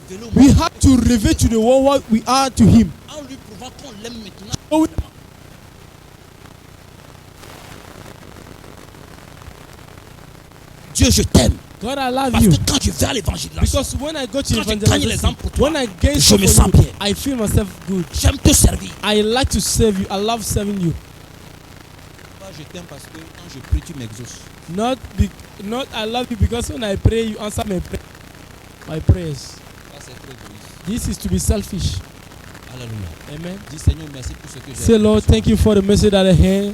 révélez au we monde have to reveal to the world what we are to Him. en lui prouvant qu'on l'aime maintenant. So we- Dieu, je t'aime. God, I love Parce you. que quand je vais à l'évangélisation, Because when I go to quand je gagne les evangelism, âmes pour toi, when I gain je stuff me for sens you, bien. I feel myself good. J'aime te servir. I like to serve you. I love serving you. Moi, je t'aime parce que quand je prie, tu m'exauces. Not I love you because when I pray, you answer my prayers. Ça, c'est très égoïste. This is to be selfish. Alléluia. Amen. Dis Seigneur, merci pour ce que j'ai Say, Lord, thank you for the message that I hear.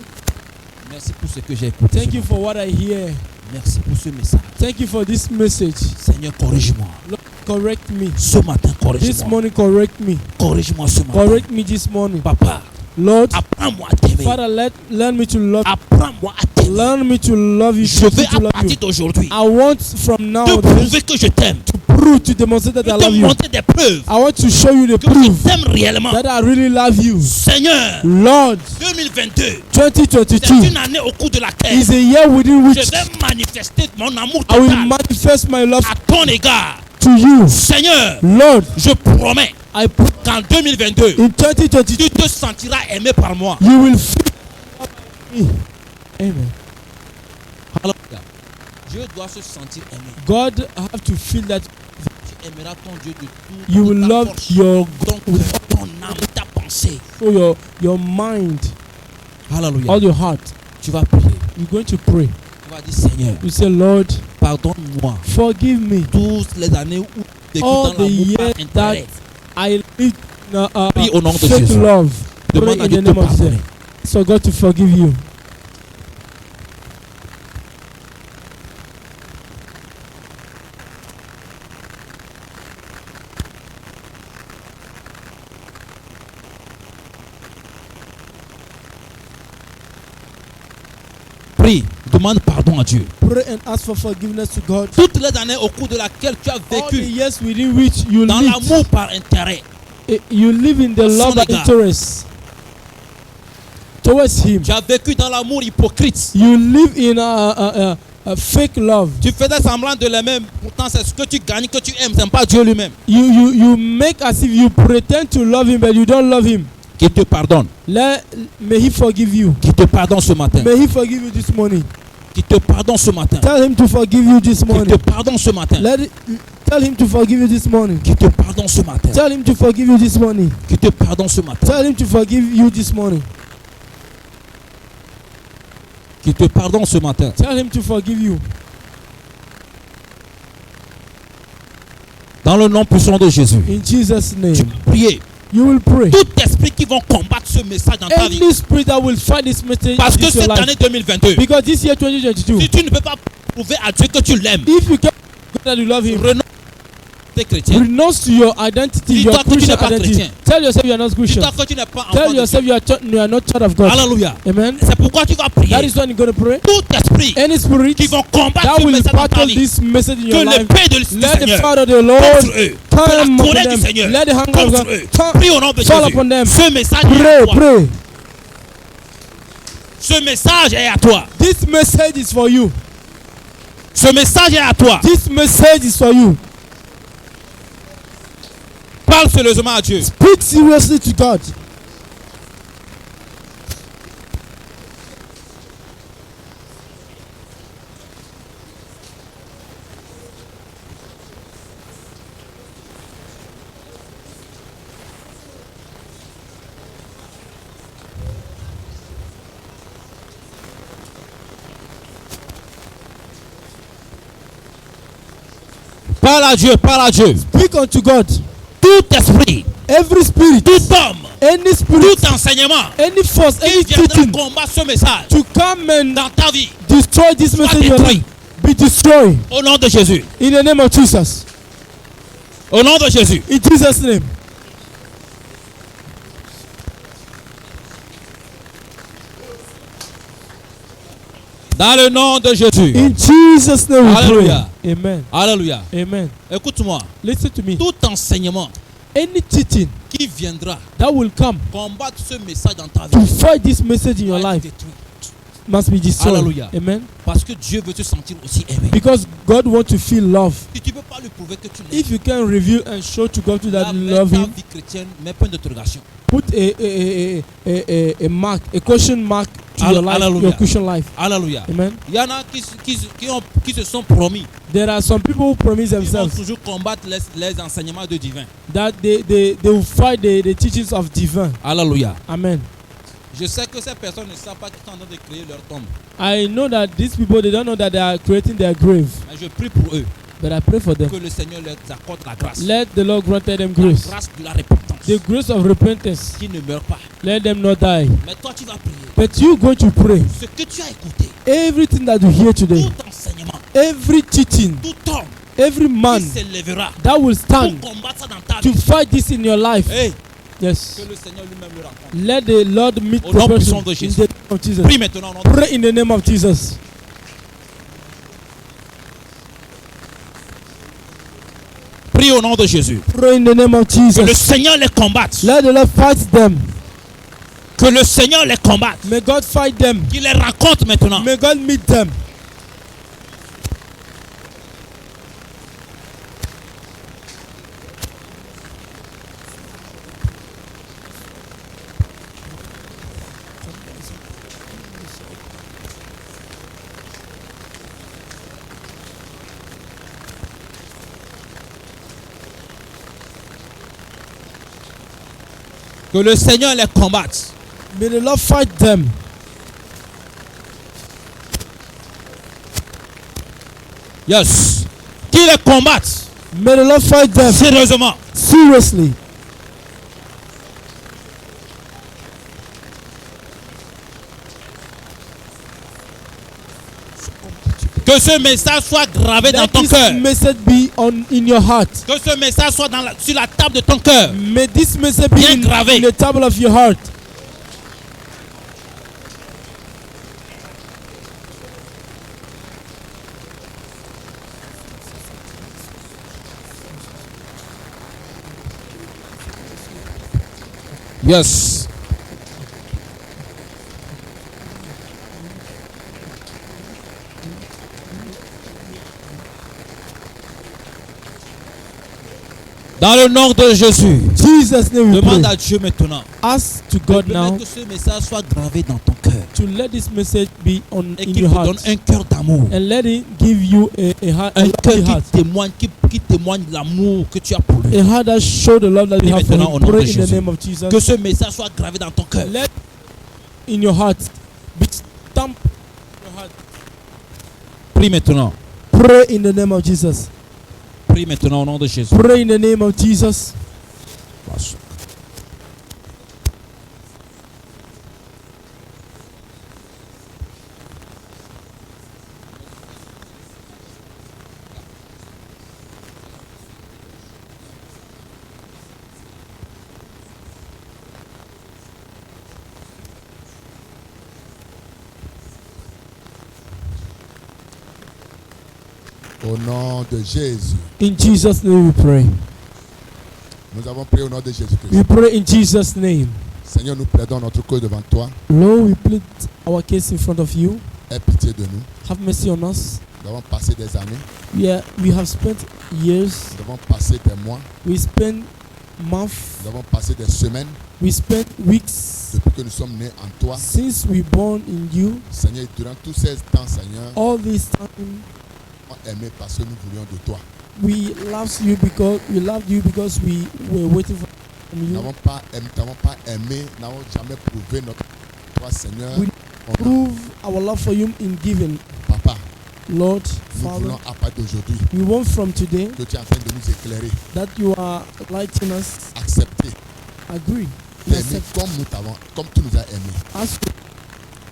Merci pour ce que j'ai écouté. Thank you for what I hear. Merci pour ce message. Thank you for this message. Seigneur, corrige-moi. Lord, correct me. Ce matin, This corrige-moi. morning, correct me. Corrige-moi ce matin. Correct me this morning. Papa, Lord, apprends-moi à t'aimer. Father, learn me to love. Apprends-moi à t'aimer. Learn me to love you. Je teach me vais to à love partir you. d'aujourd'hui I want from now te on prouver que je t'aime. to prove, to demonstrate that I De love te you. montrer des preuves I want to show you the que je proof t'aime réellement. that I really love you. Seigneur, Lord, 2022, 2022 c'est une année au cours de laquelle is a year within which je vais manifester mon amour I will total manifest my love à ton égard. to you. Seigneur, Lord, je promets I pray qu'en 2022, in 2022 tu te sentiras aimé par moi. you will feel me. Amen. Alléluia. Dieu doit se sentir aimé. God have to feel that Tu aimeras ton Dieu de tout. you will ta love force, your ton cœur, ton âme, ta pensée. for your mind, Alléluia. all your heart. Tu vas prier. You're going to pray. Tu vas dire Seigneur, You say, Lord, pardonne-moi forgive me toutes les années où tu all dans the l'amour par years that intérêt. I lived Prie au nom de fake Jésus. love. Pray Demande à in Dieu the de te name of pardonner. Jesus. So God to forgive you. Prie, demande pardon à Dieu. Pray and ask for forgiveness to God. Toutes les années au cours de laquelle tu as All the vécu years within which you dans live, l'amour par intérêt, you live in the Son love and égard. interest towards Him. tu as vécu dans l'amour hypocrite, You live in a fake love. Tu faisais semblant de l'aimer, pourtant c'est ce que tu gagnes que tu aimes, c'est pas Dieu lui-même. You make as if you pretend to love him, but you don't love him. Qui te pardonne. May he forgive you. Qui te pardonne ce matin. May he forgive you this morning. Qui te pardonne ce matin. Tell him to forgive you this morning. Qui te pardonne ce matin. Tell him to forgive you this morning. Qui te pardonne ce matin. Tell him to forgive you this morning. Qui te pardonne ce matin. Tell him to forgive you this morning. Qui te pardonne ce matin. Tell him to forgive you. Dans le nom puissant de Jésus. In Jesus' name. Tu vas prier. You will pray. Tout esprit qui vont combattre ce message dans ta vie. Any spirit that will fight this message. Parce que cette année 2022. Because this year 2022. Si tu ne peux pas prouver à Dieu que tu l'aimes. If you can't that you love him. Renounce to your identity, your Christian identity. Tell yourself you are not Christian. Tell yourself you are not child of God. Alléluia. Amen. C'est pourquoi tu vas prier. That is when you're going to pray. Tout esprit any spirit qui vont combattre that ce will message dans ta battle vie. this message in Que your le life. paix de Let the Seigneur power of the Lord contre eux. come Que la upon colère du them. Seigneur Let the hunger of contre God eux. Prie au nom de fall Jésus. upon them. Ce message est à toi. Pray. Ce message est à toi. This message is for you. Ce message est à toi. This message is for you. Parle sérieusement à Dieu. Speak seriously to God. Parle à Dieu, parle à Dieu. Speak unto God. Tout esprit, every spirit, tout homme, any spirit, tout enseignement, any force, any teaching combat ce message to come and dans ta vie, destroy this message in your life, be destroyed. Au nom de Jésus. In the name of Jesus. Au nom de Jésus. In Jesus' name. Dans le nom de Jésus. In Jesus' name we Alléluia. pray. Amen. Alléluia. Amen. Écoute-moi. Listen to me. Tout enseignement any teaching qui viendra that will come combattre ce message dans ta vie to fight this message in your life must be destroyed. Alléluia. Amen. Parce que Dieu veut te sentir aussi aimé. Because God wants to feel love. Si tu ne peux pas lui prouver que tu l'aimes, If you can reveal and show to God that you là, love ta Him, vie chrétienne, mets point d'interrogation. put a mark, a question mark to your life, Hallelujah. your Christian life. Alléluia. Amen. Il y en a qui se sont promis. There are some people who promise Ils vont themselves toujours combattre les enseignements de divin. that they will fight the teachings of divine. Alléluia. Amen. Je sais que ces personnes ne savent pas qu'ils sont en train de créer leur tombe. I know that these people, they don't know that they are creating their grave. Mais je prie pour eux. But I pray for them. Que le Seigneur leur accorde la grâce. Let the Lord grant them La grace. grâce de la repentance. The grace of repentance. Qui ne meurt pas. Let them not die. Mais toi tu vas prier. But you going to pray. Ce que tu as écouté. Everything that you hear today. Tout enseignement. Every teaching. Tout homme. Every man qui s'élèvera that will stand pour combattre ça dans ta to vie. fight this in your life. Hey. Yes. Que le Seigneur lui-même le rencontre. Let the Lord meet Au the nom person puissant de in Jésus. the name of Jesus. Prie maintenant. Pray in the name of Jesus. Prie au nom de Jésus. Pray in the name of Jesus. Que le Seigneur les combatte. Let the Lord fight them. Que le Seigneur les combatte. May God fight them. Qu'il les rencontre maintenant. May God meet them. Que le Seigneur les combatte. May the Lord fight them. Yes. Qu'il les combatte. May the Lord fight them. Sérieusement. Seriously. Que ce message soit gravé dans Let ton this cœur. message be in your heart. Que ce message soit sur la table de ton cœur. May this message be Bien gravé. in the table of your heart. Yes. Dans le nom de Jésus. Jesus' name we Demande pray. à Dieu maintenant Ask to God de now permettre que ce message soit gravé dans ton cœur. to let this message be on Et in qu'il your te donne heart un cœur d'amour. and let it give you a heart, Un cœur a heart, qui témoigne de l'amour que tu as pour lui. a heart that show the love that you Et have for maintenant, au him. nom Pray de in the Jésus. name of Jesus. Que ce message soit gravé dans ton cœur. Let in your heart be stamped in your heart. Prie maintenant. Pray in the name of Jesus. Prie maintenant au nom de Jésus. Pray in the name of Jesus. Au nom de Jésus. In Jesus' name we pray. Nous avons prié au nom de Jésus-Christ. We pray in Jesus' name. Seigneur, nous plaidons notre cause devant toi. Lord, we plead our case in front of you. Aie pitié de nous. Have mercy on us. Nous avons passé des années. We have spent years. Nous avons passé des mois. We spent months. Nous avons passé des semaines. We spent weeks. Depuis que nous sommes nés en toi. Since we born in you. Seigneur, durant tous ces temps, Seigneur. All this time. Aimé parce que nous voulions de toi. We loved you because we were waiting for from you. Nous n'avons pas aimé, nous n'avons jamais prouvé notre toi, Seigneur. We prove our love for you in giving. Papa, Lord, nous Father, voulons à partir d'aujourd'hui we want from today que tu es en train de nous éclairer, that you are lighting us. accepter, Agree. aimer comme tu nous as aimés. Ask.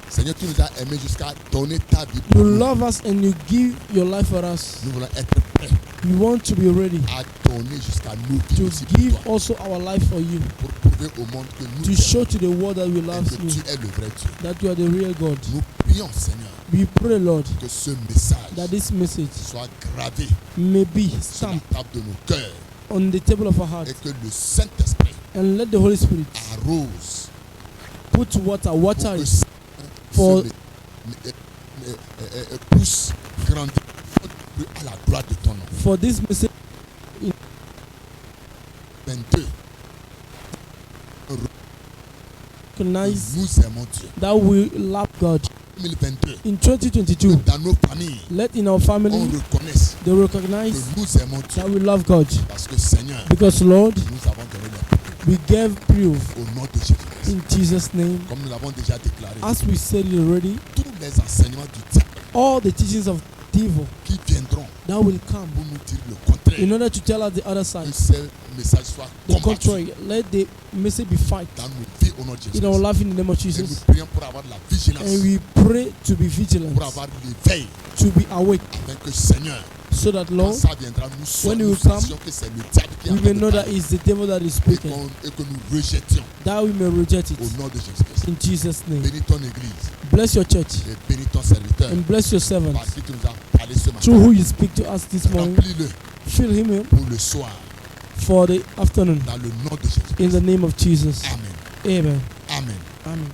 Seigneur, tu nous as aimés jusqu'à donner ta vie You pour nous. love us and you give your life for us. Nous voulons être prêts We want to be ready à donner jusqu'à nous to vivre aussi pour give toi, also our life for you, pour prouver au monde que nous to t'aimons show to the world that we et love que you, tu es le vrai Dieu. that you are the real God. Nous prions, Seigneur, We pray, Lord, que ce message that this message soit gravé may be sur la stamped table de nos cœurs on the table of our heart, et que le Saint-Esprit and let the Holy Spirit arrose put water pour que it ce for pousse, grandit à la gloire de ton nom. for this message 22. recognize Nous aimons Dieu. that we love God. 2022. In 2022, Dans nos familles, let in our on family reconnaisse they que recognize nous aimons Dieu. that we love God, Parce que Seigneur, because Lord, nous avons donné les we gave proof au nom de Jésus-Christ. in Jesus' name. Comme nous l'avons déjà déclaré, As we said it already, tous les enseignements du diable all the teachings of devil qui viendront that will come pour nous dire le contraire, in order to tell us the other que side, ce message soit the combattu contrary, let the message be fight dans nos vies au nom de in our Jésus-Christ. life in the name of Et nous Jesus. prions pour avoir de la vigilance, And we pray to be vigilant, pour avoir l'éveil, to be awake, afin que Seigneur, so that quand Lord, ça viendra, nous when you nous come, sachions que c'est le diable qui est en we train may de know that parler it's the devil that is et speaking, que nous rejetions that we may reject it au nom de Jésus-Christ. in Jesus' name. Bénis ton église Bless your church et bénis ton serviteur and bless your servant par qui tu nous as parlé ce through matin. who you speak to us this morning. Remplis-le Fill him up pour le soir for the afternoon dans le nom de Jésus. in the name of Jesus. Amen. Amen. Amen. Amen.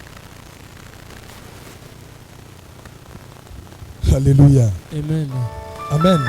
Alléluia. Amen. Amen. Amen.